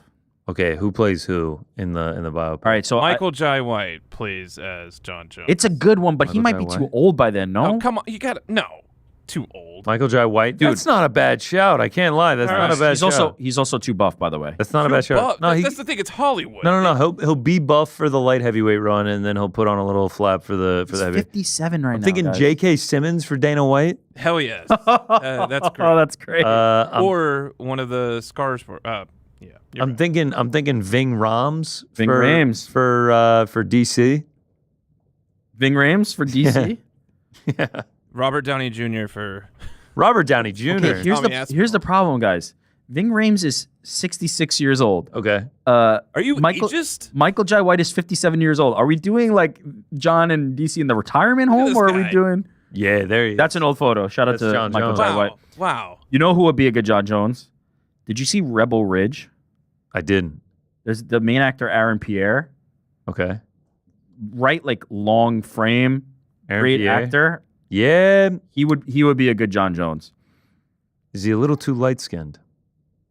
Okay, who plays who in the biopic? All right, so Michael Jai White plays as Jon Jones. It's a good one, but he might be too old by then. No, oh, come on, you got too old. Michael Jai White, dude, that's not a bad shout. I can't lie, that's not a bad shout. He's also too buff, by the way. That's not a bad shout. No, that's the thing. It's Hollywood. No. He'll be buff for the light heavyweight run, and then he'll put on a little flap for the heavy. 57 right now. I'm thinking J.K. Simmons for Dana White. Hell yes, that's great. Oh, that's great. Or one of the scars for. Yeah, I'm thinking Ving Rhames for DC. Ving Rhames for DC. Yeah. Robert Downey Jr. for Robert Downey Jr. Okay, here's the problem, guys. Ving Rhames is 66 years old. Okay. Are you ageist? Michael Jai White is 57 years old. Are we doing like Jon and DC in the retirement home, or are we doing? Yeah, there he is. That's an old photo. Shout out to Jon Michael Jones. Jai White. Wow. You know who would be a good Jon Jones? Did you see Rebel Ridge? I didn't. There's the main actor, Aaron Pierre. Okay. Right, like long frame, great actor. Yeah. He would be a good Jon Jones. Is he a little too light-skinned?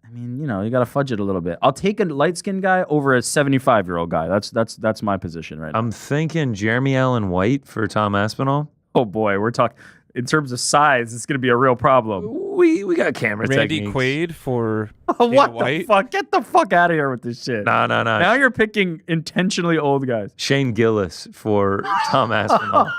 I mean, you got to fudge it a little bit. I'll take a light-skinned guy over a 75-year-old guy. That's my position right now. I'm thinking Jeremy Allen White for Tom Aspinall. Oh, boy. We're talking... In terms of size, it's going to be a real problem. We got camera Randy techniques. Quaid for what White? The fuck? Get the fuck out of here with this shit. No. Now you're picking intentionally old guys. Shane Gillis for Tom Aspinall.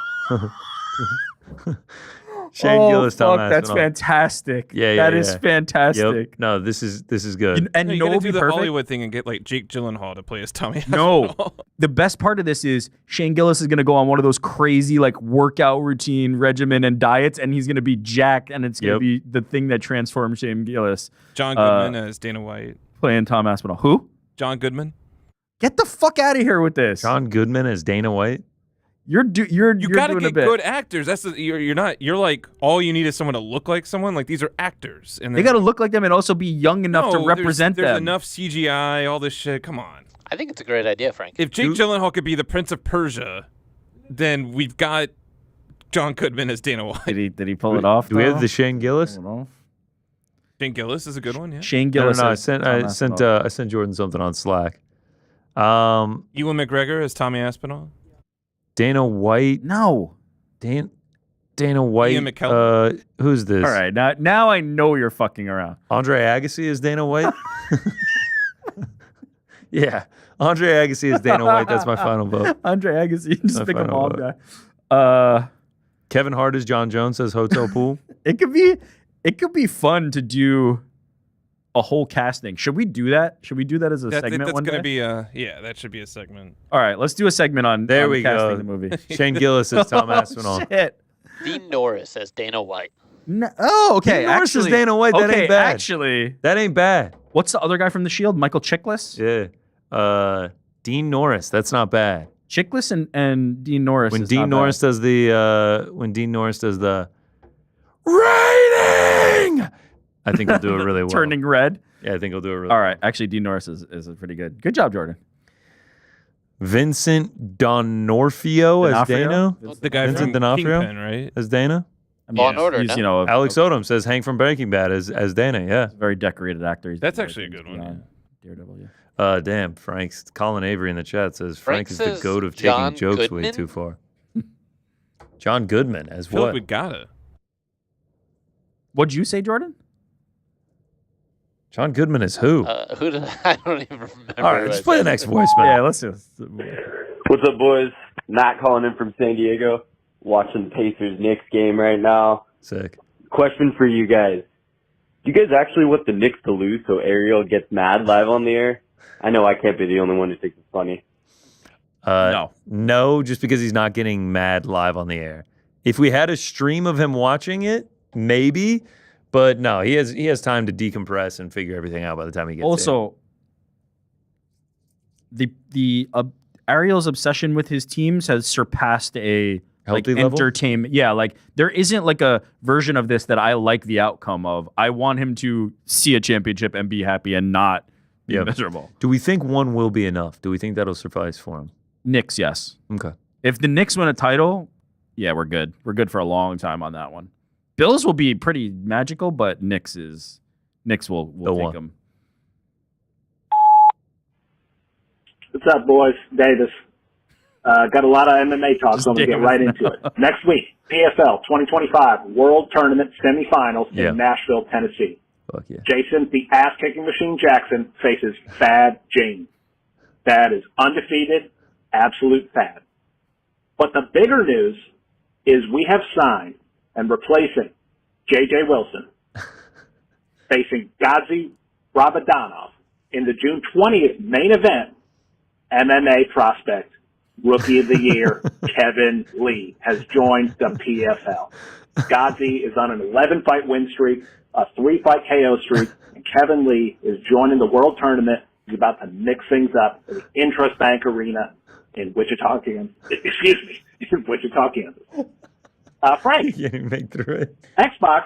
Shane Gillis, Tom Aspinall. That's fantastic. Yeah, that is fantastic. Yep. No, this is good. And you no, gotta be do the perfect. Hollywood thing and get like Jake Gyllenhaal to play as Tommy. No, the best part of this is Shane Gillis is going to go on one of those crazy like workout routine regimen and diets, and he's going to be jacked, and it's going to be the thing that transforms Shane Gillis. John Goodman as Dana White playing Tom Aspinall. Who? John Goodman. Get the fuck out of here with this. John Goodman as Dana White. You you're gotta doing get a bit. good actors. That's you're like all you need is someone to look like someone. Like these are actors, and They got to look like them and also be young enough to represent there's them. enough CGI, all this shit. Come on. I think it's a great idea, Frank. If Jake Gyllenhaal could be the Prince of Persia, then we've got John Goodman as Dana White. Did he pull it off? Do we have the Shane Gillis? Shane Gillis is a good one. Yeah. Shane Gillis. No, I sent Jordan something on Slack. Ewan McGregor as Tommy Aspinall. Dana White. No. Dana White. Ian McKellen. Who's this? All right, now I know you're fucking around. Andre Agassi is Dana White. Yeah, Andre Agassi is Dana White. That's my final vote. Andre Agassi, just My pick a final bald vote. guy. Kevin Hart is Jon Jones says Hotel Pool. It could be fun to do a whole casting. Should we do that? Should we do that as a segment that's one gonna day? be that should be a segment. All right, let's do a segment on There we casting go. the movie. Shane Gillis is Tom Aspinall. Shit. Dean Norris as Dana White. No, okay. Dean Norris is actually, Dana White. That okay, ain't bad. Actually, that ain't bad. What's the other guy from The Shield? Michael Chiklis? Yeah. Dean Norris. That's not bad. Chiklis and Dean Norris. When is Dean not Norris bad. does the rating, I think he'll do it really well. Turning red. Yeah, I think he'll do it really All right. Actually, Dean Norris is pretty good. Good job, Jordan. Vincent D'Onofrio as D'Onofrio? Dana. The guy Vincent from D'Onofrio Kingpin, right? as Dana. I mean, Law and Order, he's, no? Alex Odom says Hank from Breaking Bad as Dana. Yeah. a very decorated actor. He's That's been actually a working good one, beyond Daredevil, yeah. Damn, Frank's Colin Avery in the chat says Frank is the says goat of John taking jokes way Goodman? too far. John Goodman as I feel what? like we gotta. What'd you say, Jordan? John Goodman is who? Who did I don't even remember. All right, who let's I play the said. next voicemail. Yeah, let's just. What's up, boys? Matt calling in from San Diego, watching the Pacers-Knicks game right now. Sick. Question for you guys. Do you guys actually want the Knicks to lose so Ariel gets mad live on the air? I know I can't be the only one who thinks it's funny. No, just because he's not getting mad live on the air. If we had a stream of him watching it, maybe. But no, he has time to decompress and figure everything out by the time he gets Also, the Ariel's obsession with his teams has surpassed a Healthy level? entertainment. Yeah, like there isn't like a version of this that I like the outcome of. I want him to see a championship and be happy and not be miserable. Do we think one will be enough? Do we think that'll suffice for him? Knicks, yes. Okay. If the Knicks win a title, yeah, we're good. We're good for a long time on that one. Bills will be pretty magical, but Knicks will take them. What's up, boys? Davis. Got a lot of MMA talk, so I'm going to get right into it. Next week, PFL 2025 World Tournament Semifinals Yeah. in Nashville, Tennessee. Fuck yeah. Jason, the ass-kicking machine Jackson, faces Fad James. Fad is undefeated, absolute fad. But the bigger news is we have signed and replacing J.J. Wilson facing Gazi Rabadanov in the June 20th main event. MMA prospect, Rookie of the Year, Kevin Lee, has joined the PFL. Gazi is on an 11-fight win streak, a 3-fight KO streak, and Kevin Lee is joining the World Tournament. He's about to mix things up at the Intrust Bank Arena in Wichita, Kansas. Excuse me, in Wichita, Kansas. Frank, You can't make through it. Xbox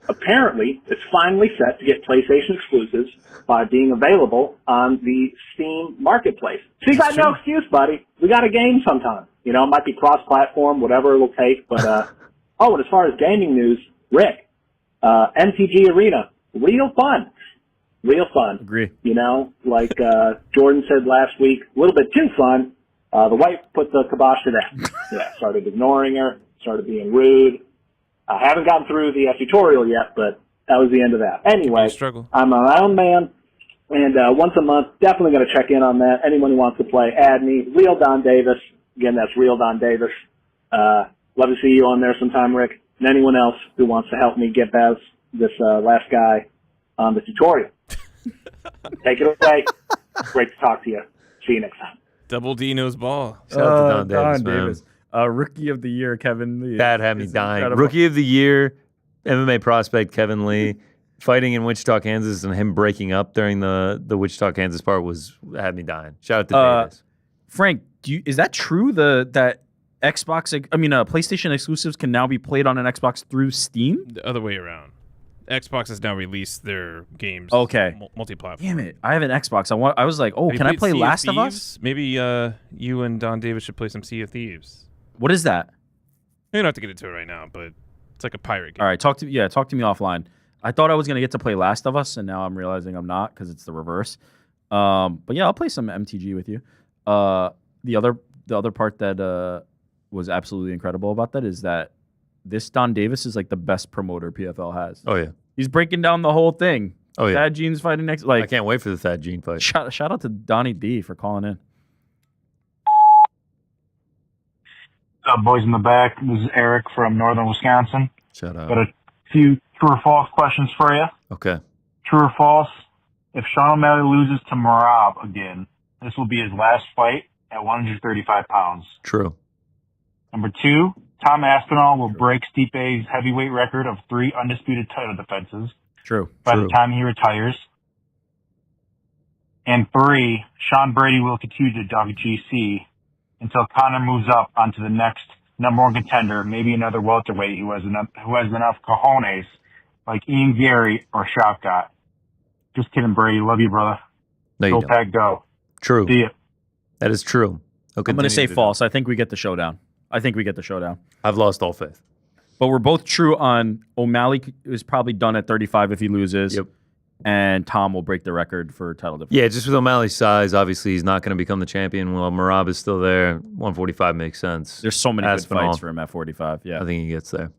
apparently is finally set to get PlayStation exclusives by being available on the Steam Marketplace. So you got no excuse, buddy. We got a game sometime. You know, it might be cross-platform, whatever it'll take. But, and as far as gaming news, Rick, MTG Arena, real fun. Real fun. Agree. You know, like Jordan said last week, a little bit too fun. The wife put the kibosh to that. Yeah, started ignoring her, started being rude. I haven't gotten through the tutorial yet, but that was the end of that. Anyway, I'm my own man, and once a month, definitely going to check in on that. Anyone who wants to play, add me. Real Don Davis. Again, that's Real Don Davis. Love to see you on there sometime, Rick. and anyone else who wants to help me get this last guy on the tutorial. Take it away. Great to talk to you. See you next time. Double D knows ball. Shout out to Don Davis. Rookie of the year, Kevin Lee. That had me dying. Incredible. Rookie of the year, MMA prospect Kevin Lee, fighting in Wichita, Kansas, and him breaking up during the Wichita, Kansas part had me dying. Shout out to Davis. Frank, is that true? That PlayStation exclusives can now be played on an Xbox through Steam? The other way around. Xbox has now released their games. Okay. Multi-platform. Damn it! I have an Xbox. I was like, can I play Last of Us? Maybe you and Don Davis should play some Sea of Thieves. What is that? You don't have to get into it right now, but it's like a pirate game. All right, talk to me offline. I thought I was gonna get to play Last of Us, and now I'm realizing I'm not because it's the reverse. But yeah, I'll play some MTG with you. The other part that was absolutely incredible about that is that this Don Davis is like the best promoter PFL has. Oh yeah, he's breaking down the whole thing. Oh yeah, Thad Gene's fighting next. I can't wait for the Thad Gene fight. Shout out to Donnie D for calling in. What's up, boys in the back? This is Eric from northern Wisconsin. Shout out. Got a few true or false questions for you. Okay. True or false? If Sean O'Malley loses to Merab again, this will be his last fight at 135 pounds. True. Number 2, Tom Aspinall will break Stipe's heavyweight record of 3 undisputed title defenses. True. By the time he retires. And 3, Sean Brady will continue to dog GC until Conor moves up onto the next number 1 contender, maybe another welterweight who has enough cojones, like Ian Gary or Shotgut. Just kidding, Brady. Love you, brother. No, you go don't. Pack, go. True. See ya. That is true. I'm going to say false. I think we get the showdown. I've lost all faith. But we're both true on O'Malley is probably done at 35 if he loses. Yep. And Tom will break the record for title defense. Yeah, just with O'Malley's size, obviously he's not going to become the champion. Well, Merab is still there. 145 makes sense. There's so many Aspinall, good fights for him at 45. Yeah. I think he gets there.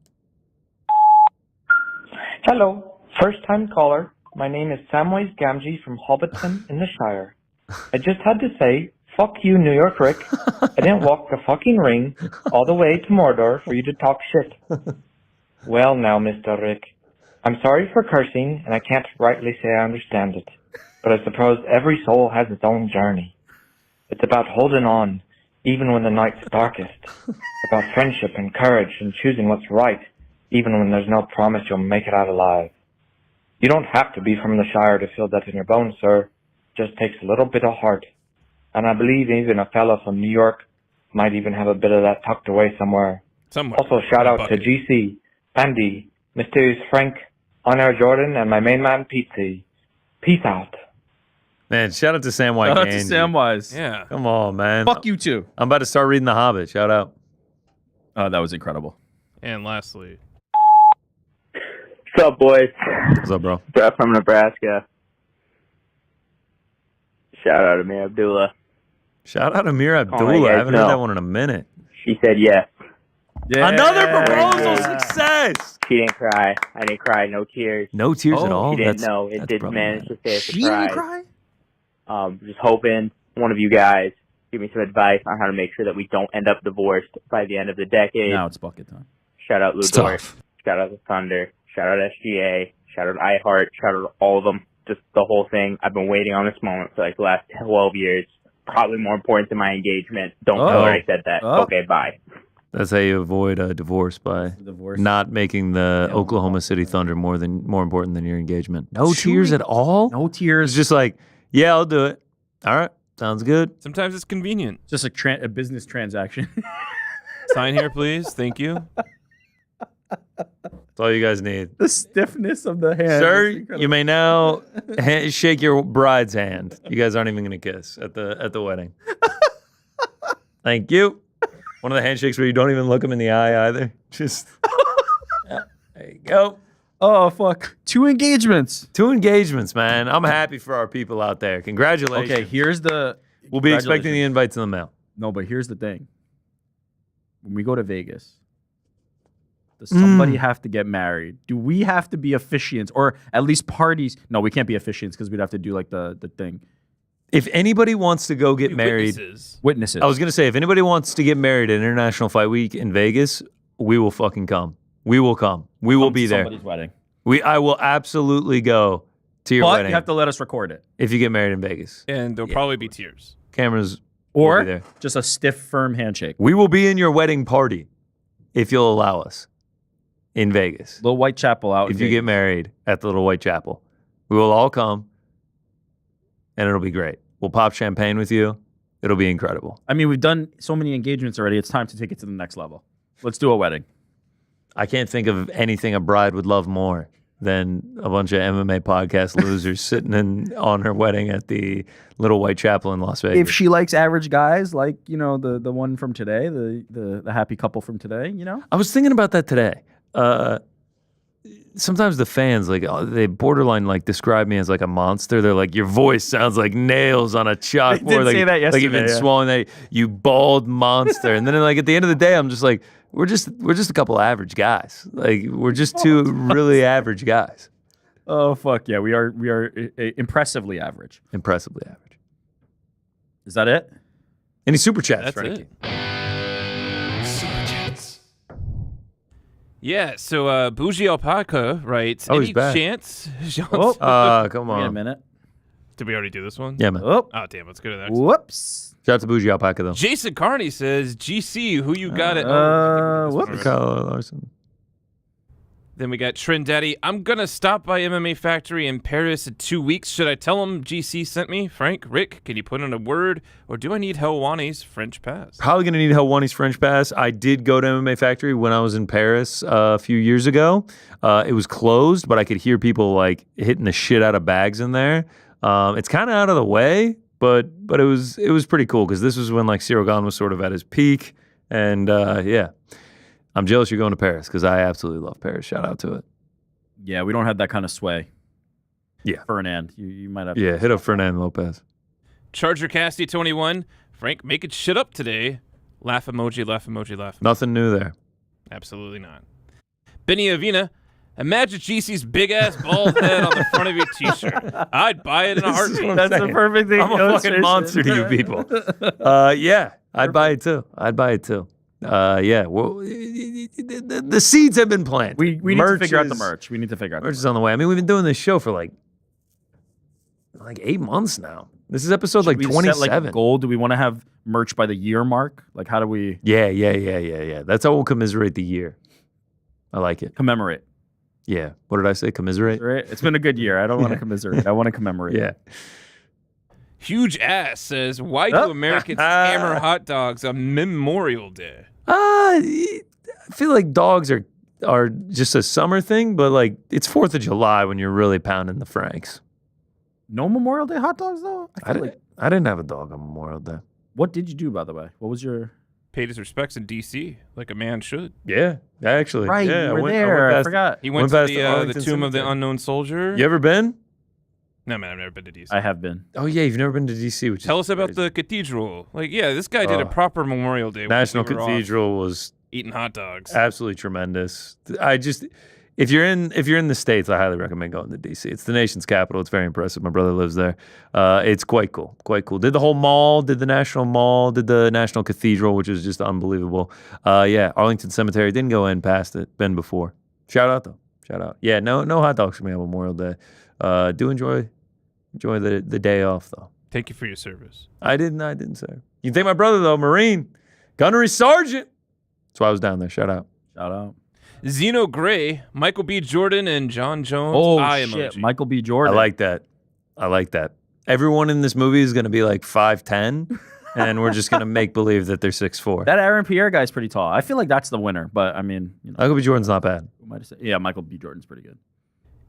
Hello, first-time caller. My name is Samwise Gamgee from Hobbiton in the Shire. I just had to say, fuck you, New York Rick. I didn't walk the fucking ring all the way to Mordor for you to talk shit. Well now, Mr. Rick, I'm sorry for cursing, and I can't rightly say I understand it. But I suppose every soul has its own journey. It's about holding on, even when the night's darkest. About friendship and courage and choosing what's right, even when there's no promise you'll make it out alive. You don't have to be from the Shire to feel that in your bones, sir. It just takes a little bit of heart. And I believe even a fella from New York might even have a bit of that tucked away somewhere. Also, shout out to GC, Andy, Mysterious Frank, Honor Jordan, and my main man, Pete. Peace out. Man, shout out to Samwise. Shout out to Samwise. Yeah. Come on, man. Fuck you too. I'm about to start reading The Hobbit. Shout out. That was incredible. And lastly. What's up, boys? What's up, bro? Brett from Nebraska. Shout out to Amir Abdullah. Shout out to Amir Abdullah. Oh, I haven't heard that one in a minute. She said yes. Yeah. Another proposal success. She didn't cry. I didn't cry. No tears. No tears at all? She didn't know. It did manage to stay a surprise. She didn't cry? Just hoping one of you guys give me some advice on how to make sure that we don't end up divorced by the end of the decade. Now it's bucket time. Shout out Lou Dort. Shout out to Thunder. Shout out SGA. Shout out iHeart. Shout out all of them. Just the whole thing. I've been waiting on this moment for like the last 12 years. Probably more important than my engagement. Don't tell her I said that. Okay, bye. That's how you avoid a divorce by not making the Oklahoma City Thunder more important than your engagement. No tears at all? No tears. It's just like, yeah, I'll do it. All right, sounds good. Sometimes it's convenient. Just a business transaction. Sign here, please. Thank you. That's all you guys need. The stiffness of the hand. Sir, you may now shake your bride's hand. You guys aren't even going to kiss at the wedding. Thank you. One of the handshakes where you don't even look them in the eye either. Just, yeah, there you go. Oh, fuck. 2 engagements. 2 engagements, man. I'm happy for our people out there. Congratulations. Okay, here's the... We'll be expecting the invites in the mail. No, but here's the thing. When we go to Vegas, does somebody have to get married? Do we have to be officiants or at least parties? No, we can't be officiants because we'd have to do like the thing. If anybody wants to go get married... Witnesses. I was going to say, if anybody wants to get married at International Fight Week in Vegas, we will fucking come. We will come. We will be there. Somebody's wedding. I will absolutely go to your But wedding. you have to let us record it. If you get married in Vegas. And there'll probably be tears. Cameras will Or be there. just a stiff, firm handshake. We will be in your wedding party if you'll allow us in Vegas. Little Whitechapel out. If you get married at the Little Whitechapel, we will all come and it'll be great. We'll pop champagne with you. It'll be incredible. I mean, we've done so many engagements already. It's time to take it to the next level. Let's do a wedding. I can't think of anything a bride would love more than a bunch of MMA podcast losers sitting on her wedding at the Little Whitechapel in Las Vegas. If she likes average guys, like, you know, the one from today, the happy couple from today, you know? I was thinking about that today. Sometimes the fans, like, they borderline, like, describe me as, like, a monster. They're like, your voice sounds like nails on a chalkboard. They did like, say that yesterday, like you've been swallowing that, you bald monster. And then, like, at the end of the day, I'm just like, we're just a couple average guys. Like, we're just two really average guys. Oh, fuck yeah. We are impressively average. Impressively average. Is that it? Any super chats, That's Frankie? it. Super chats. Yeah, so Bougie Alpaca writes, Oh, any he's back. chance? Come on. Wait a minute. Did we already do this one? Yeah, man. Oh, damn. Let's go to the next one. Whoops. Shout out to Bougie Alpaca, though. Jason Carney says, GC, who you got it? Whoops. Kyle Larson. Then we got Trend Daddy. I'm going to stop by MMA Factory in Paris in 2 weeks. Should I tell him GC sent me? Frank, Rick, can you put in a word? Or do I need Helwani's French pass? Probably going to need Helwani's French pass. I did go to MMA Factory when I was in Paris a few years ago. It was closed, but I could hear people, like, hitting the shit out of bags in there. It's kind of out of the way, but it was pretty cool because this was when, like, Cyril Gane was sort of at his peak. And, yeah. I'm jealous you're going to Paris because I absolutely love Paris. Shout out to it. Yeah, we don't have that kind of sway. Yeah. Fernand, you might have. Yeah, hit up Fernand Lopez. Charger Casty 21. Frank, making shit up today. Laugh emoji, laugh emoji, laugh. Nothing new there. Absolutely not. Benny Avina. Imagine GC's big ass bald head on the front of your t-shirt. I'd buy it in a heartbeat. That's the perfect thing. I'm a fucking monster to you people. Yeah, I'd buy it too. Yeah, well, the seeds have been planted. We need to figure out the merch. We need to figure out the merch is on the way. I mean, we've been doing this show for like 8 months now. This is episode like 27. Set, like, a goal? Do we want to have merch by the year mark? Like, how do we? Yeah. That's how we'll commiserate the year. I like it. Commemorate. Yeah. What did I say? Commiserate? It's been a good year. I don't want to commiserate. I want to commemorate. Yeah. Huge ass says, why do Americans hammer hot dogs on Memorial Day? I feel like dogs are just a summer thing, but like it's 4th of July when you're really pounding the Franks. No Memorial Day hot dogs though? I didn't have a dog on Memorial Day. What did you do, by the way? What was your? Paid his respects in D.C. like a man should. Yeah, actually. Right, yeah, you were there. I forgot. He went to the Tomb of the Unknown Soldier. You ever been? No, man, I've never been to D.C. I have been. Oh, yeah, you've never been to D.C., which Tell us about the cathedral. Like, yeah, this guy did a proper Memorial Day. National Cathedral was eating hot dogs. Absolutely tremendous. If you're in the States, I highly recommend going to D.C. It's the nation's capital. It's very impressive. My brother lives there. It's quite cool. Did the whole mall, did the National Mall, did the National Cathedral, which is just unbelievable. Yeah, Arlington Cemetery. Didn't go in past it. Been before. Shout out, though. Shout out. Yeah, no hot dogs for me on Memorial Day. Do enjoy the day off, though. Thank you for your service. I didn't, sir. You can thank my brother, though, Marine. Gunnery Sergeant. That's why I was down there. Shout out. Zeno Gray, Michael B. Jordan, and Jon Jones. Oh, eye shit. emoji. Michael B. Jordan. I like that. Everyone in this movie is going to be like 5'10", and we're just going to make believe that they're 6'4". That Aaron Pierre guy's pretty tall. I feel like that's the winner, but I mean, you know. Michael B. Jordan's not bad. Yeah, Michael B. Jordan's pretty good.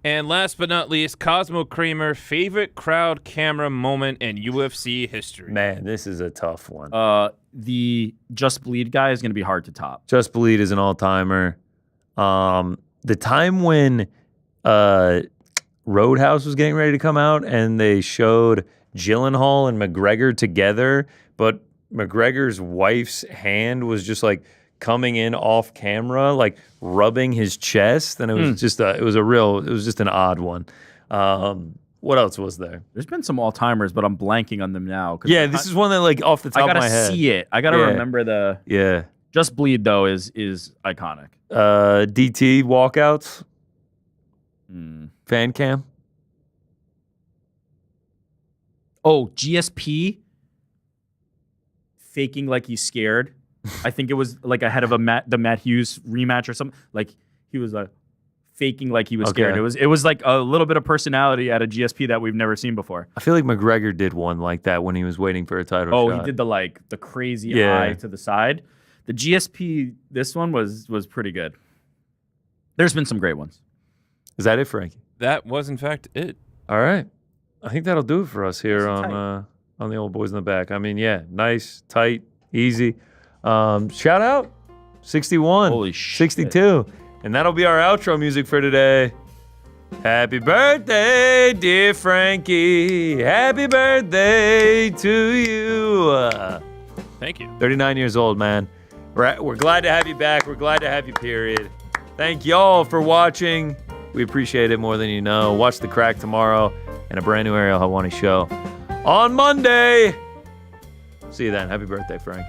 And last but not least, Cosmo Kramer, favorite crowd camera moment in UFC history. Man, this is a tough one. The Just Bleed guy is going to be hard to top. Just Bleed is an all-timer. The time when Roadhouse was getting ready to come out and they showed Gyllenhaal and McGregor together, but McGregor's wife's hand was just like coming in off camera, like rubbing his chest, and it was just it was just an odd one. What else was there? There's been some all-timers, but I'm blanking on them now. Yeah, this is one that like off the top of my head. I gotta see it. I gotta remember the. Yeah. Just Bleed though is iconic. DT walkouts. Fan cam. Oh, GSP faking like he's scared. I think it was like ahead of the Matt Hughes rematch or something. Like he was faking like he was scared. It was like a little bit of personality at a GSP that we've never seen before. I feel like McGregor did one like that when he was waiting for a title shot. Oh, he did the crazy eye to the side. The GSP, this one was pretty good. There's been some great ones. Is that it, Frankie? That was, in fact, it. All right. I think that'll do it for us here on the Old Boys in the Back. I mean, yeah, nice, tight, easy. Shout out 61. Holy shit. 62. And that'll be our outro music for today. Happy birthday, dear Frankie. Happy birthday to you. Thank you. 39 years old, man. We're glad to have you back. We're glad to have you, period. Thank y'all for watching. We appreciate it more than you know. Watch The Crack tomorrow and a brand new Ariel Helwani show on Monday. See you then. Happy birthday, Frank.